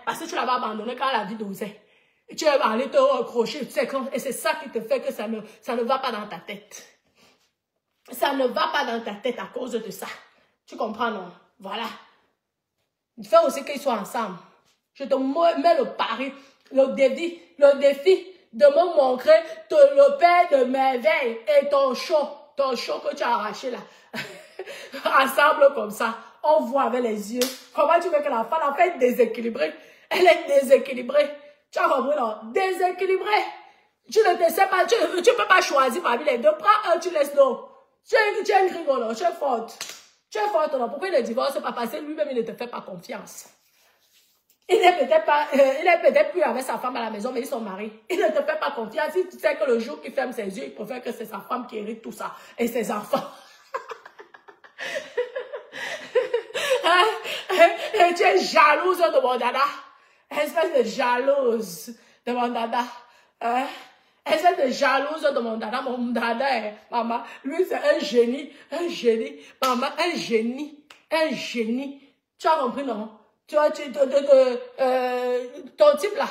Parce que tu l'avais abandonné quand la vie dosait. Et tu es allé te accrocher, et c'est ça qui te fait que ça ne va pas dans ta tête. Ça ne va pas dans ta tête à cause de ça. Tu comprends, non? Voilà. Il faut aussi qu'ils soient ensemble. Je te mets le pari. le défi de me montrer le père de merveille et ton show que tu as arraché là. Ensemble comme ça, on voit avec les yeux. Comment tu veux que la femme est déséquilibrée? Elle est déséquilibrée. Tu as compris, non? Déséquilibrée. Tu ne te sais pas, tu ne peux pas choisir parmi les deux. Prends un, tu laisses l'autre. Tu es un grigolo, tu es forte. Tu es forte, non? Pourquoi il ne divorce pas? Parce que lui-même, il ne te fait pas confiance. Il n'est peut-être plus avec sa femme à la maison, mais ils sont mariés. Il ne te fait pas confiance. Il sait que le jour qu'il ferme ses yeux, il préfère que c'est sa femme qui hérite tout ça. Et ses enfants. Et tu es jalouse de mon dada. Espèce de jalouse de mon dada. Espèce de jalouse de mon dada. Mon dada, maman, lui c'est un génie. Un génie. Maman, un génie. Un génie. Tu as compris, non? Tu vois, ton type là.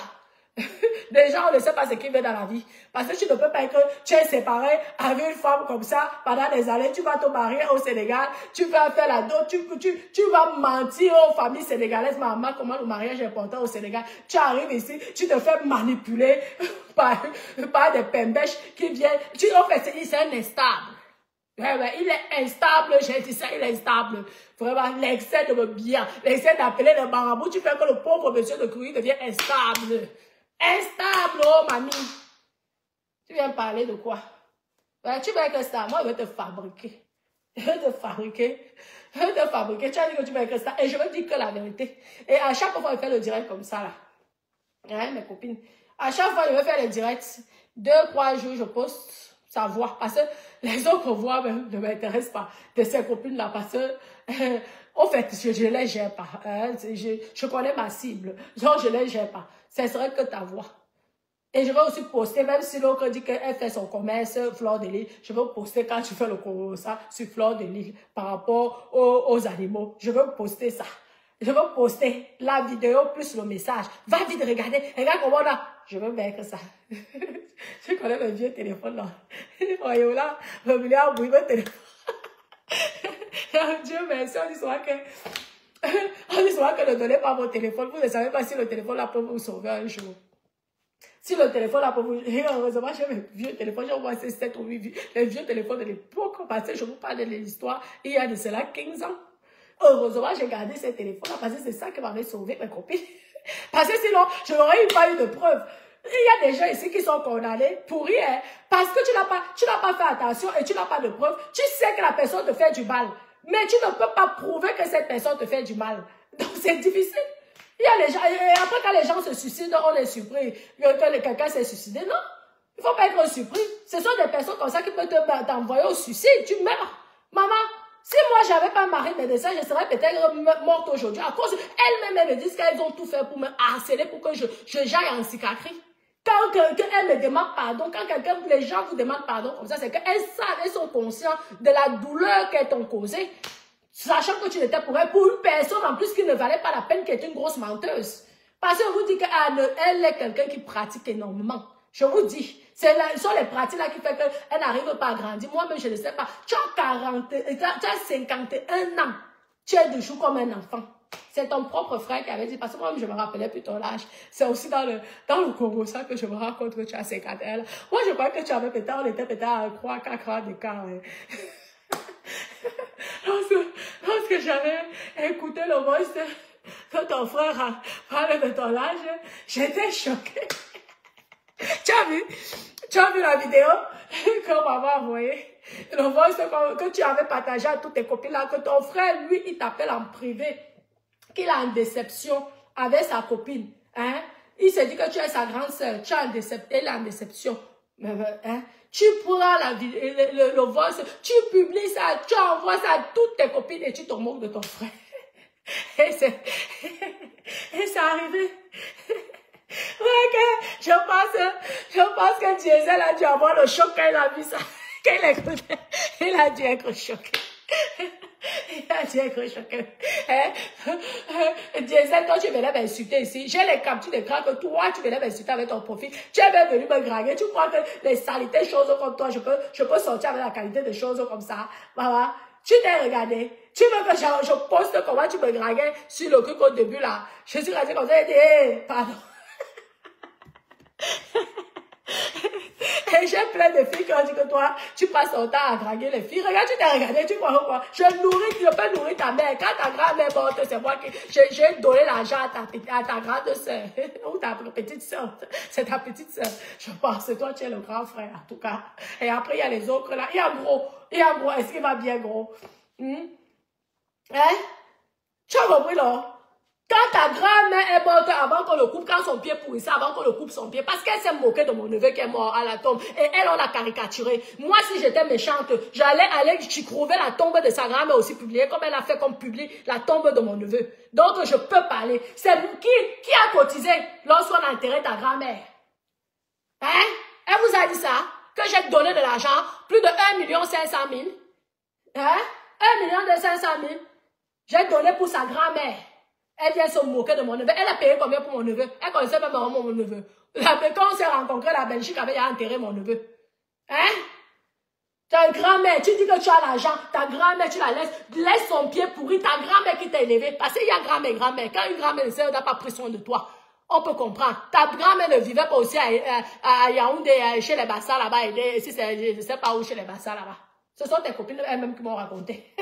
Déjà, on ne sait pas ce qu'il veut dans la vie. Parce que tu ne peux pas être, tu es séparé avec une femme comme ça pendant des années. Tu vas te marier au Sénégal. Tu vas faire la dot. Tu vas mentir aux familles sénégalaises. Maman, comment le mariage est important au Sénégal. Tu arrives ici, tu te fais manipuler par des pembèches qui viennent. En fait, c'est un instable. Ouais, il est instable, j'ai dit ça, il est instable. Vraiment, l'excès de me bien, l'excès d'appeler le marabout, tu fais que le pauvre monsieur de Kouy devient instable. Instable, oh mamie. Tu viens parler de quoi? Ouais, tu veux que ça, moi je vais te fabriquer. Je vais te fabriquer. Je vais te fabriquer. Tu as dit que tu veux que ça. Et je veux dire que la vérité. Et à chaque fois, je fais le direct comme ça, là. Hein, mes copines. À chaque fois, je vais faire le direct. 2-3 jours, je poste sa voix. Parce que les autres voix ne m'intéressent pas. De ces copines-là. Parce que, en fait, je ne les gère pas. Hein, je connais ma cible. Donc, je ne les gère pas. Ce serait que ta voix. Et je vais aussi poster, même si l'autre dit qu'elle fait son commerce, Fleur de Lille, je vais poster quand tu fais le commerce sur Fleur de Lille par rapport aux animaux. Je vais poster ça. Je vais poster la vidéo plus le message. Va vite regarder. Regarde comment là. Je vais mettre ça. Je connais le vieux téléphone là. Voyez là, le milliard bruit le téléphone. Dieu merci, on dit souvent que ne donnez pas votre téléphone. Vous ne savez pas si le téléphone là peut vous sauver un jour. Si le téléphone là peut vous... Heureusement, j'ai mes vieux téléphones. J'ai envoyé 7 ou 8 les vieux téléphones de l'époque. Parce que je vous parle de l'histoire. Il y a de cela 15 ans. Heureusement, j'ai gardé ces téléphones-là parce que c'est ça qui m'avait sauvé, mes copines. Parce que sinon, je n'aurais pas eu de preuves. Il y a des gens ici qui sont condamnés pour rien. Parce que tu n'as pas fait attention et tu n'as pas de preuves. Tu sais que la personne te fait du mal. Mais tu ne peux pas prouver que cette personne te fait du mal. Donc, c'est difficile. Il y a les gens, et après, quand les gens se suicident, on est surpris que quelqu'un s'est suicidé. Non, il ne faut pas être surpris. Ce sont des personnes comme ça qui peuvent t'envoyer au suicide. Tu meurs. Maman, si moi, je n'avais pas un mari médecin, je serais peut-être morte aujourd'hui. À cause, elles-mêmes me disent qu'elles ont tout fait pour me harceler, pour que je j'aille en psychiatrie. Quand elles me demandent pardon, quand les gens vous demandent pardon comme ça, c'est qu'elles savent, elles sont conscientes de la douleur qu'elles t'ont causée. Sachant que tu l'étais pour elle, pour une personne en plus qui ne valait pas la peine, qui était une grosse menteuse. Parce que je vous dis qu'elle est quelqu'un qui pratique énormément. Je vous dis, ce sont les pratiques là qui font qu'elle n'arrive pas à grandir. Moi-même, je ne sais pas. Tu as 51 ans. Tu es toujours comme un enfant. C'est ton propre frère qui avait dit, parce que moi-même, je me rappelais plus ton âge. C'est aussi dans le Congo, ça que je me rends compte que tu as 51 ans. Moi, je crois que tu avais peut-être, on était peut-être à 3-4 ans d'écart. Hein. Lorsque j'avais écouté le voice de ton frère parler de ton âge, j'étais choquée. Tu as vu la vidéo que maman a envoyée? Le voice que tu avais partagé à toutes tes copines là, que ton frère, lui, il t'appelle en privé, qu'il a une déception avec sa copine. Hein? Il se dit que tu es sa grande sœur, elle est en déception. Hein? Tu prends le voice, tu publies ça, tu envoies ça à toutes tes copines et tu te moques de ton frère. Et c'est arrivé. Ouais, je pense que Diesel a dû avoir le choc quand il a vu ça. Quand il a écouté, il a dû être choqué. Il a dû être choqué. Diesel, toi, tu venais m'insulter ici. J'ai les captures d'écran que toi, tu venais m'insulter avec ton profil. Tu es même venu me draguer. Tu crois que les saletés, choses comme toi, je peux sortir avec la qualité de choses comme ça. Maman, tu t'es regardé. Tu veux que je poste comment tu me draguais sur le truc au début là. Je suis restée comme ça et dit, hey, pardon. Et j'ai plein de filles qui ont dit que toi, tu passes ton temps à draguer les filles. Regarde, tu t'es regardé, tu crois quoi? Je peux nourrir ta mère. Quand ta grand-mère est morte, c'est moi qui, j'ai donné l'argent à ta grande soeur. Ou ta petite soeur. C'est ta petite soeur. Je pense, toi, tu es le grand frère, en tout cas. Et après, il y a les autres là. Il y a gros. Est-ce qu'il va bien gros? Hein? Tu as compris, là? Quand ta grand-mère est morte avant qu'on le coupe, quand son pied pourrissait, avant qu'on le coupe son pied, parce qu'elle s'est moquée de mon neveu qui est mort à la tombe, et elle, on l'a caricaturé. Moi, si j'étais méchante, j'allais aller trouver la tombe de sa grand-mère aussi publiée, comme elle a fait comme publie la tombe de mon neveu. Donc, je peux parler. C'est qui a cotisé lorsqu'on a enterré ta grand-mère? Hein? Elle vous a dit ça? Que j'ai donné de l'argent, plus de 1 500 000? Hein? 1 500 000? J'ai donné pour sa grand-mère. Elle vient se moquer de mon neveu. Elle a payé combien pour mon neveu? Elle connaissait même mon neveu. Quand on s'est rencontrés, la Belgique avait enterré mon neveu. Hein? Ta grand-mère, tu dis que tu as l'argent. Ta grand-mère, tu la laisses. Laisse son pied pourri. Ta grand-mère qui t'a élevé. Parce qu'il y a grand-mère. Quand une grand-mère n'a pas pris soin de toi, on peut comprendre. Ta grand-mère ne vivait pas aussi à Yaoundé, chez les Bassas là-bas. Je ne sais pas où chez les Bassas là-bas. Ce sont tes copines elles-mêmes qui m'ont raconté.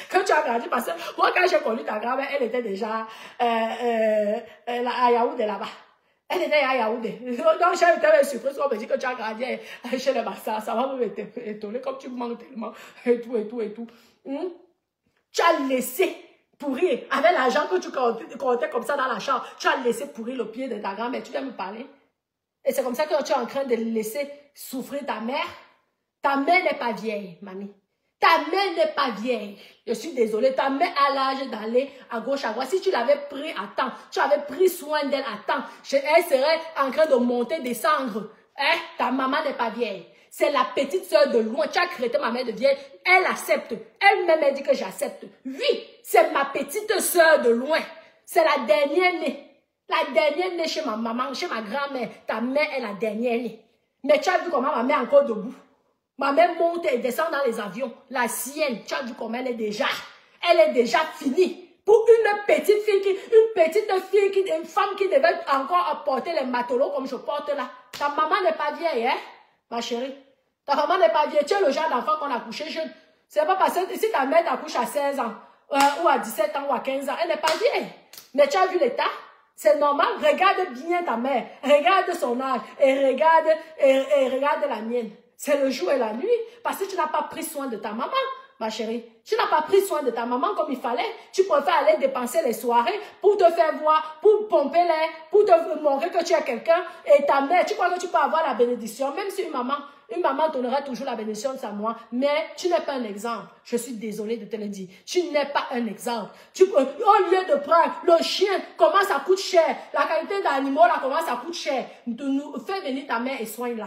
Que tu as grandi, parce que moi, quand j'ai connu ta grand-mère, elle était déjà à Yaoundé là-bas. Elle était à Yaoundé. Donc, j'ai été surprise quand on me dit que tu as grandi chez les Bassas. Ça va m'étonner comme tu me manques tellement. Et tout. Tu as laissé pourrir, avec l'argent que tu comptais comme ça dans la chambre, tu as laissé pourrir le pied de ta grand-mère. Tu viens me parler? Et c'est comme ça que tu es en train de laisser souffrir ta mère. Ta mère n'est pas vieille, mamie. Ta mère n'est pas vieille. Je suis désolée. Ta mère a l'âge d'aller à gauche, à droite. Si tu l'avais pris à temps, tu avais pris soin d'elle à temps, elle serait en train de monter, descendre. Hein? Ta maman n'est pas vieille. C'est la petite soeur de loin. Tu as traité ma mère de vieille. Elle accepte. Elle-même a dit que j'accepte. Oui, c'est ma petite soeur de loin. C'est la dernière née. La dernière née chez ma maman, chez ma grand-mère. Ta mère est la dernière née. Mais tu as vu comment ma mère est encore debout. Ma mère monte et descend dans les avions. La sienne, tu as vu comment elle est déjà finie. Pour une petite fille, une femme qui devait encore porter les matelots comme je porte là. Ta maman n'est pas vieille, hein, ma chérie. Ta maman n'est pas vieille. Tu es le genre d'enfant qu'on a couché jeune. C'est pas parce que si ta mère t'accouche à 16 ans, ou à 17 ans, ou à 15 ans, elle n'est pas vieille. Mais tu as vu l'état? C'est normal. Regarde bien ta mère. Regarde son âge. Et regarde la mienne. C'est le jour et la nuit. Parce que tu n'as pas pris soin de ta maman, ma chérie. Tu n'as pas pris soin de ta maman comme il fallait. Tu préfères aller dépenser les soirées pour te faire voir, pour pomper l'air, pour te montrer que tu es quelqu'un. Et ta mère, tu crois que tu peux avoir la bénédiction. Même si une maman donnera toujours la bénédiction de sa moi. Mais tu n'es pas un exemple. Je suis désolée de te le dire. Tu n'es pas un exemple. Au lieu de prendre le chien, comment ça coûte cher. La qualité d'animaux, là, comment ça coûte cher. Fais venir ta mère et soigne-la.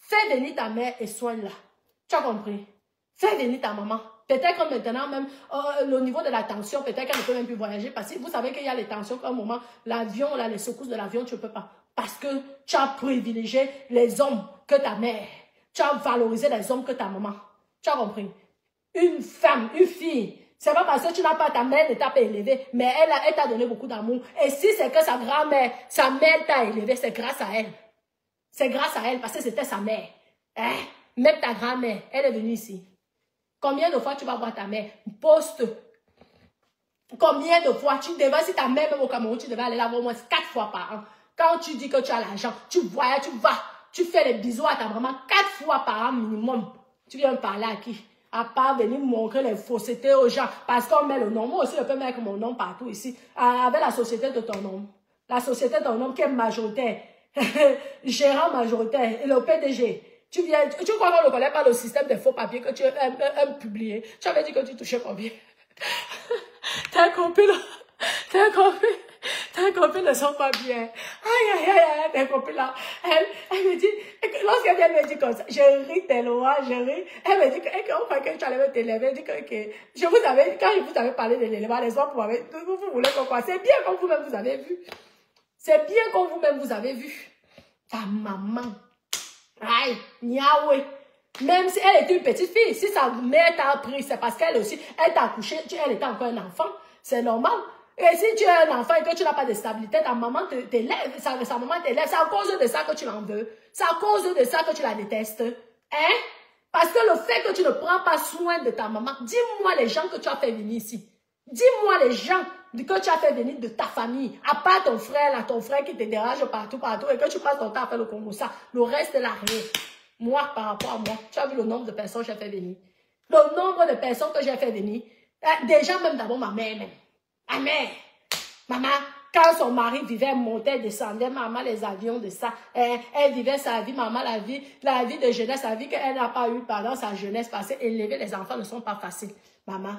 Fais venir ta mère et soigne-la. Tu as compris? Fais venir ta maman. Peut-être que maintenant, même, au niveau de la tension, peut-être qu'elle ne peut même plus voyager. Parce que vous savez qu'il y a les tensions qu'à un moment, l'avion, là, les secousses de l'avion, tu ne peux pas. Parce que tu as privilégié les hommes que ta mère. Tu as valorisé les hommes que ta maman. Tu as compris? Une femme, une fille, c'est pas parce que tu n'as pas ta mère ne t'a pas élevé, mais elle t'a donné beaucoup d'amour. Et si c'est que sa grand-mère, sa mère t'a élevé, c'est grâce à elle. C'est grâce à elle, parce que c'était sa mère. Hein? Même ta grand-mère, elle est venue ici. Combien de fois tu vas voir ta mère? Poste. Combien de fois tu devais, si ta mère même au Cameroun, tu devais aller la voir au moins 4 fois par an. Quand tu dis que tu as l'argent, tu voyages, tu vas, tu fais les bisous à ta maman 4 fois par an minimum. Tu viens me parler à qui? À part venir montrer les faussetés aux gens. Parce qu'on met le nom. Moi aussi, je peux mettre mon nom partout ici. Avec la société de ton nom. La société de ton nom qui est majoritaire. Gérant majoritaire. Et le PDG. Tu crois qu'on ne connaît pas le système des faux papiers que tu aimes publier. Tu avais dit que tu touchais combien? Tes copines ne sont pas bien. Aïe, tes copines là. Elle me dit, lorsqu'elle vient me dire comme ça, je ris tellement, je ris. Elle me dit qu'on croit que tu allais me t'élever. Elle dit que quand je vous avais parlé de l'élevage, les hommes, vous voulez qu'on croit. C'est bien comme vous-même vous avez vu. C'est bien comme vous-même vous avez vu. Ta maman. Aïe, Yahweh. Même si elle était une petite fille, si sa mère t'a pris, c'est parce qu'elle aussi, elle t'a accouché, elle était encore un enfant. C'est normal. Et si tu es un enfant et que tu n'as pas de stabilité, ta maman t'élève, sa maman t'élève, c'est à cause de ça que tu l'en veux. C'est à cause de ça que tu la détestes. Hein? Parce que le fait que tu ne prends pas soin de ta maman, dis-moi les gens que tu as fait venir ici. Dis-moi les gens que tu as fait venir de ta famille. À part ton frère, là, ton frère qui te dérange partout, et que tu passes ton temps à faire le Congo, ça. Le reste là, rien. Moi, par rapport à moi, tu as vu le nombre de personnes que j'ai fait venir. Le nombre de personnes que j'ai fait venir. Déjà, même d'abord ma mère, même. Ma mère. Maman, quand son mari vivait, elle montait, descendait, maman, les avions de ça. Elle vivait sa vie, maman, la vie de jeunesse, la vie qu'elle n'a pas eue pendant sa jeunesse passée. Élever les enfants ne sont pas faciles. Maman,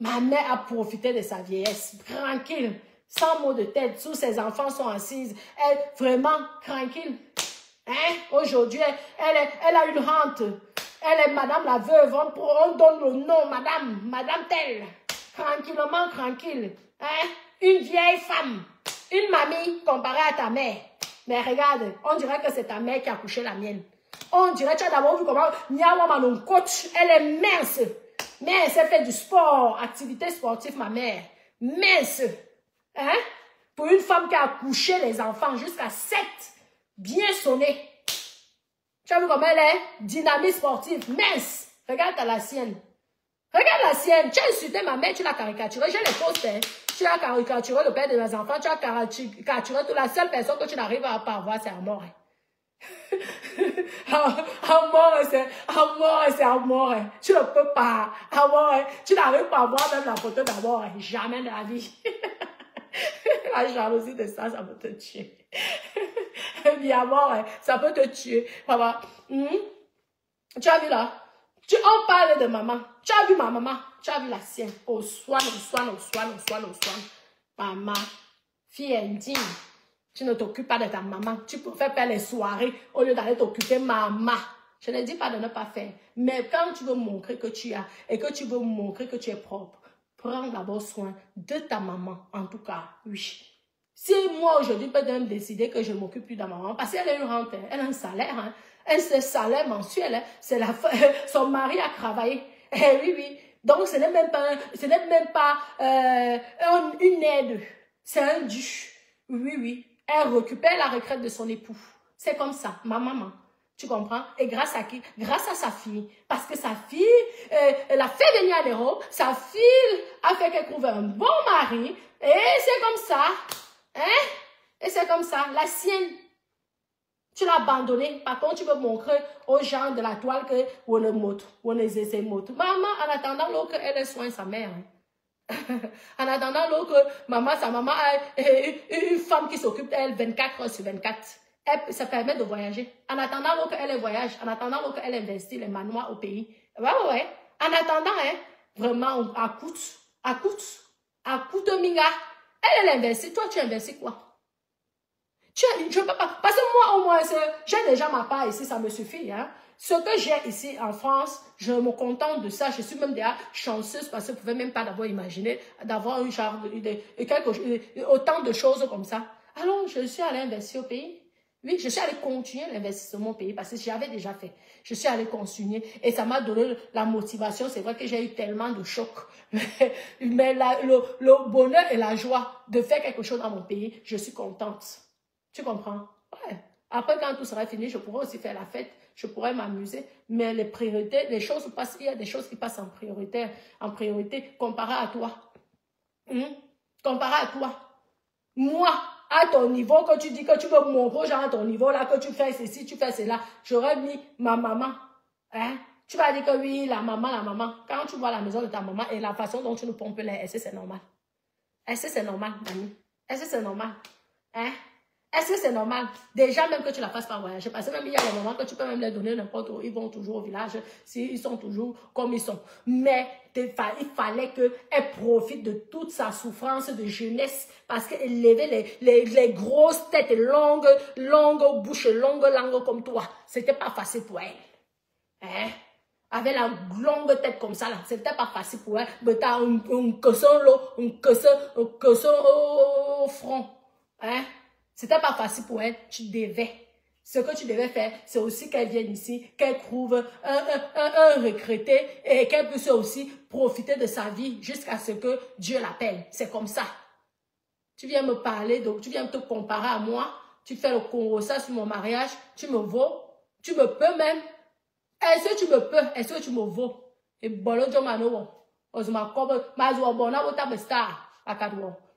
ma mère a profité de sa vieillesse, tranquille, sans mot de tête. Tous ses enfants sont assises. Elle, vraiment, tranquille. Hein? Aujourd'hui, elle a une rente. Elle est madame la veuve. On donne le nom, madame telle. Tranquillement, tranquille. Hein? Une vieille femme. Une mamie comparée à ta mère. Mais regarde, on dirait que c'est ta mère qui a couché la mienne. On dirait, tu as d'abord vu comment Niawa Manon coach, elle est mince. Mince, elle fait du sport, activité sportive, ma mère. Mince. Hein? Pour une femme qui a couché les enfants jusqu'à 7, bien sonné. Tu as vu comment elle est? Dynamique sportive, mince. Regarde la sienne. Regarde la sienne. Tu as insulté ma mère, tu l'as caricaturé. J'ai les postes. Hein. Tu as caricaturé le père de mes enfants. Tu as caricaturé toute la seule personne que tu n'arrives à pas voir, c'est Amore. Amore, c'est Amore. Tu ne peux pas. Amore, tu n'arrives pas à voir même la photo d'Amore. Jamais de la vie. La jalousie de ça, ça peut te tuer. Bien, Amore, ça peut te tuer. Papa. Tu as vu là? On parle de maman. Tu as vu ma maman? Tu as vu la sienne? Au soin. Maman, fille indigne. Tu ne t'occupes pas de ta maman. Tu préfères faire les soirées au lieu d'aller t'occuper maman. Je ne dis pas de ne pas faire. Mais quand tu veux montrer que tu as et que tu veux montrer que tu es propre, prends d'abord soin de ta maman. En tout cas, oui. Si moi aujourd'hui je peux même décider que je ne m'occupe plus de ma maman, parce qu'elle a une rente, elle a un salaire, hein. Elle a un salaire mensuel, hein. C'est son mari a travaillé. Oui. Donc ce n'est même pas une aide, c'est un dû. Oui. Elle récupère la retraite de son époux. C'est comme ça, ma maman. Tu comprends? Et grâce à qui? Grâce à sa fille. Parce que sa fille, elle a fait venir à l'Europe. Sa fille a fait qu'elle trouve un bon mari. Et c'est comme ça. Hein? Et c'est comme ça. La sienne, tu l'as abandonnée. Par contre, tu veux montrer aux gens de la toile que on le moto, on les essaie moto. Maman, en attendant l'autre, elle soigne sa mère. Hein? En attendant l'autre, sa maman a une femme qui s'occupe d'elle 24 heures sur 24. Ça permet de voyager. En attendant l'autre, elle voyage. En attendant l'autre, elle investit les manoirs au pays. Ouais. En attendant, hein, vraiment, à coûte minga. Elle investit. Toi, tu investis quoi? Je peux pas. Parce que moi, au moins, j'ai déjà ma part ici, ça me suffit. Hein. Ce que j'ai ici en France, je me contente de ça. Je suis même déjà chanceuse parce que je ne pouvais même pas d'avoir imaginé d'avoir une genre autant de choses comme ça. Alors, je suis allée investir au pays. Oui, je suis allée continuer l'investissement au pays parce que j'avais déjà fait. Je suis allée continuer et ça m'a donné la motivation. C'est vrai que j'ai eu tellement de chocs. Mais le bonheur et la joie de faire quelque chose dans mon pays, je suis contente. Tu comprends? Ouais. Après, quand tout sera fini, je pourrai aussi faire la fête. Je pourrais m'amuser. Mais les priorités, les choses passent. Il y a des choses qui passent en priorité comparé à toi. Comparé à toi. Moi, à ton niveau, que tu dis que tu veux montrer genre à ton niveau, là, que tu fais ceci, tu fais cela, j'aurais mis ma maman. Hein? Tu vas dire que oui, la maman. Quand tu vois la maison de ta maman et la façon dont tu nous pompes l'air, est-ce que c'est normal? Est-ce que c'est normal, mamie? Est-ce que c'est normal? Hein? Est-ce que c'est normal? Déjà, même que tu la fasses pas voyager. Parce que même il y a des moments que tu peux même les donner n'importe où. Ils vont toujours au village. Ils sont toujours comme ils sont. Mais il fallait qu'elle profite de toute sa souffrance de jeunesse. Parce qu'elle levait les grosses têtes longues bouches, longues langues comme toi. C'était pas facile pour elle. Hein? Avec la longue tête comme ça, là, c'était pas facile pour elle. Mais t'as un caisson au front. Hein? C'était pas facile pour elle, tu devais. Ce que tu devais faire, c'est aussi qu'elle vienne ici, qu'elle trouve un retraité et qu'elle puisse aussi profiter de sa vie jusqu'à ce que Dieu l'appelle. C'est comme ça. Tu viens me parler, donc tu viens te comparer à moi, tu fais le conrossage sur mon mariage, tu me vaux, tu me peux même. Est-ce que tu me peux? Est-ce que tu me vaux? Et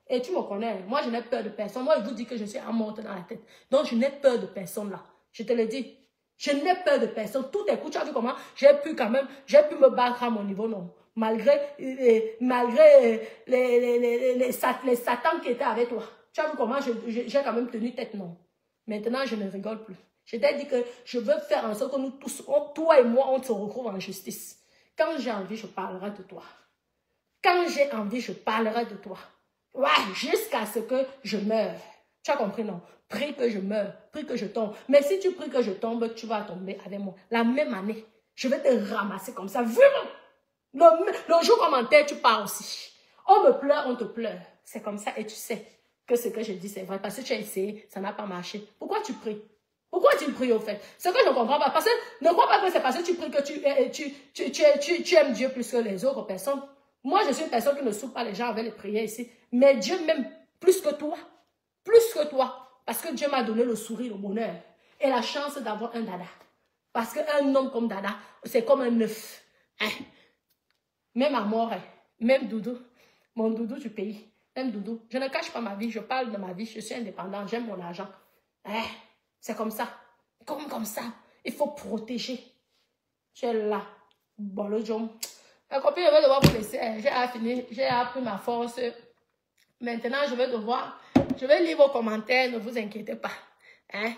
et tu me connais, moi je n'ai peur de personne. Moi je vous dis que je suis morte dans la tête. Donc je n'ai peur de personne là. Je te le dis. Je n'ai peur de personne. Tout est coup, tu as vu comment j'ai pu me battre à mon niveau, non. Malgré les satans qui étaient avec toi. Tu as vu comment j'ai quand même tenu tête, non. Maintenant je ne rigole plus. Je t'ai dit que je veux faire en sorte que nous tous, toi et moi, on se retrouve en justice. Quand j'ai envie, je parlerai de toi. Quand j'ai envie, je parlerai de toi. Ouais, jusqu'à ce que je meure. Tu as compris, non? Prie que je meure, prie que je tombe. Mais si tu pries que je tombe, tu vas tomber avec moi. La même année, je vais te ramasser comme ça. Vraiment. Le jour comme en terre, tu pars aussi. On me pleure, on te pleure. C'est comme ça et tu sais que ce que je dis, c'est vrai. Parce que tu as essayé, ça n'a pas marché. Pourquoi tu pries? Pourquoi tu pries au fait? Ce que je ne comprends pas. Parce que ne crois pas que c'est parce que tu pries que tu aimes Dieu plus que les autres personnes. Moi, je suis une personne qui ne souffre pas les gens avec les prières ici. Mais Dieu m'aime plus que toi. Plus que toi. Parce que Dieu m'a donné le sourire, le bonheur. Et la chance d'avoir un dada. Parce qu'un homme comme dada, c'est comme un œuf. Hein? Même à mort, même doudou. Mon doudou du pays. Même doudou. Je ne cache pas ma vie. Je parle de ma vie. Je suis indépendante. J'aime mon argent. Hein? C'est comme ça. Comme ça. Il faut protéger. Tu es là. Bon, le jom. La copine, je vais devoir vous laisser. J'ai appris ma force. Maintenant, je vais lire vos commentaires. Ne vous inquiétez pas. Hein?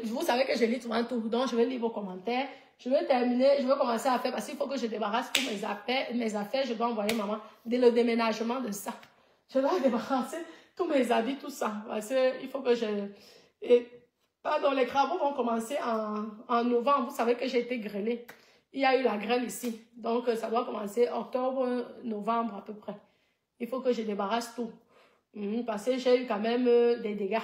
Vous savez que je lis souvent tout. Donc, je vais lire vos commentaires. Je vais terminer. Je vais commencer à faire parce qu'il faut que je débarrasse tous mes affaires. Je dois envoyer maman dès le déménagement de ça. Je dois débarrasser tous mes habits, tout ça. Parce qu'il faut que pardon, les travaux vont commencer en novembre. Vous savez que j'ai été grêlée. Il y a eu la grêle ici. Donc, ça doit commencer octobre, novembre à peu près. Il faut que je débarrasse tout. Parce que j'ai eu quand même des dégâts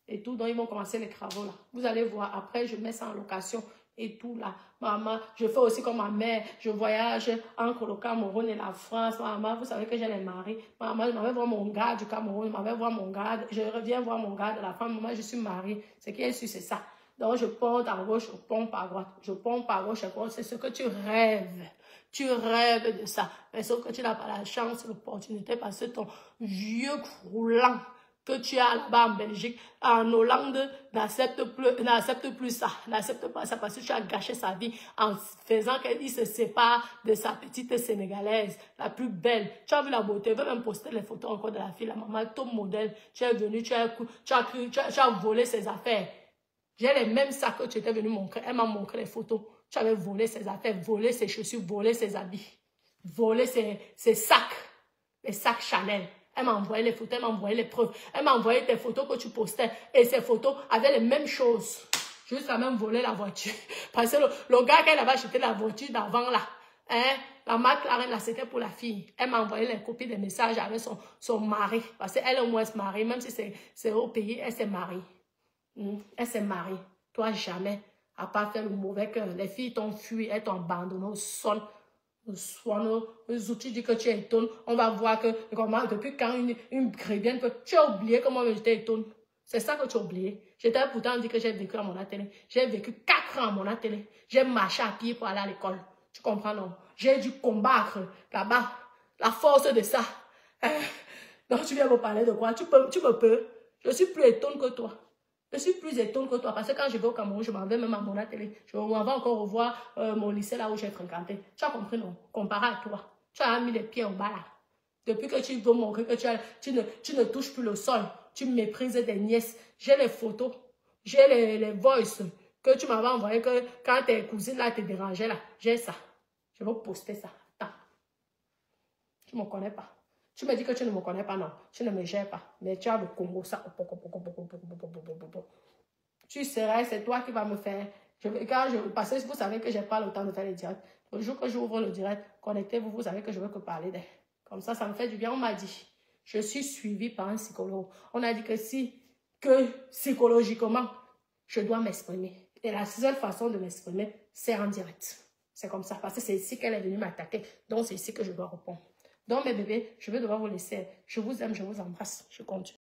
et tout. Donc, ils vont commencer les travaux là. Vous allez voir. Après, je mets ça en location et tout là. Maman, je fais aussi comme ma mère. Je voyage entre le Cameroun et la France. Maman, vous savez que j'ai les maris. Maman, je m'en vais voir mon gars du Cameroun. Je m'en vais voir mon gars. Je reviens voir mon gars de la France. Maman, je suis mariée. Ce qui est sûr, c'est ça. Donc, je pompe à gauche, je pompe à droite. Je pompe à gauche, à droite. C'est ce que tu rêves. Tu rêves de ça. Mais sauf que tu n'as pas la chance, l'opportunité, parce que ton vieux croulant que tu as là-bas en Belgique, en Hollande, n'accepte plus ça. N'accepte pas ça parce que tu as gâché sa vie en faisant qu'il se sépare de sa petite Sénégalaise, la plus belle. Tu as vu la beauté, tu veux même poster les photos encore de la fille, la maman, top modèle. Tu es venu, tu as volé ses affaires. J'ai les mêmes sacs que tu étais venu montrer. Elle m'a montré les photos. Tu avais volé ses affaires, volé ses chaussures, volé ses habits, volé ses sacs, les sacs Chanel. Elle m'a envoyé les photos, elle m'a envoyé les preuves. Elle m'a envoyé tes photos que tu postais. Et ces photos avaient les mêmes choses. Jusqu'à même voler la voiture. Parce que le gars qu'elle avait acheté la voiture d'avant là, hein, la McLaren là, c'était pour la fille. Elle m'a envoyé les copies des messages avec son mari. Parce qu'elle est au moins mariée, même si c'est au pays, elle s'est mariée. Elle s'est mariée. Toi, jamais. À part faire le mauvais cœur. Les filles t'ont fui, elles t'ont abandonné au sol. Les outils disent que tu es étonne. On va voir que, comment, depuis quand une chrétienne peut. Tu as oublié comment j'étais étonne. C'est ça que tu as oublié. J'étais pourtant dit que j'ai vécu à mon atelier. J'ai vécu 4 ans à mon atelier. J'ai marché à pied pour aller à l'école. Tu comprends, non? J'ai dû combattre là-bas. La force de ça. Donc, tu viens me parler de quoi? Tu me peux. Je suis plus étonne que toi. Je suis plus étonne que toi parce que quand je vais au Cameroun, je m'en vais même à mon atelier. Je m'en vais encore revoir mon lycée là où j'ai fréquenté. Tu as compris, non? Comparé à toi. Tu as mis les pieds au bas là. Depuis que tu veux montrer que tu ne touches plus le sol, tu méprises des nièces. J'ai les photos, j'ai les voices que tu m'avais envoyé que quand tes cousines là te dérangeaient là. J'ai ça. Je vais poster ça. Attends. Tu ne me connais pas. Tu me dis que tu ne me connais pas, non. Tu ne me gères pas. Mais tu as le Congo, ça. Tu serais, c'est toi qui vas me faire. Parce que vous savez que je n'ai pas le temps de faire les directs. Le jour que j'ouvre le direct, connectez-vous, vous savez que je veux que parler d'elle. Comme ça me fait du bien. On m'a dit, je suis suivie par un psychologue. On a dit que psychologiquement, je dois m'exprimer. Et la seule façon de m'exprimer, c'est en direct. C'est comme ça, parce que c'est ici qu'elle est venue m'attaquer. Donc, c'est ici que je dois répondre. Donc, mes bébés, je vais devoir vous laisser. Je vous aime, je vous embrasse. Je continue.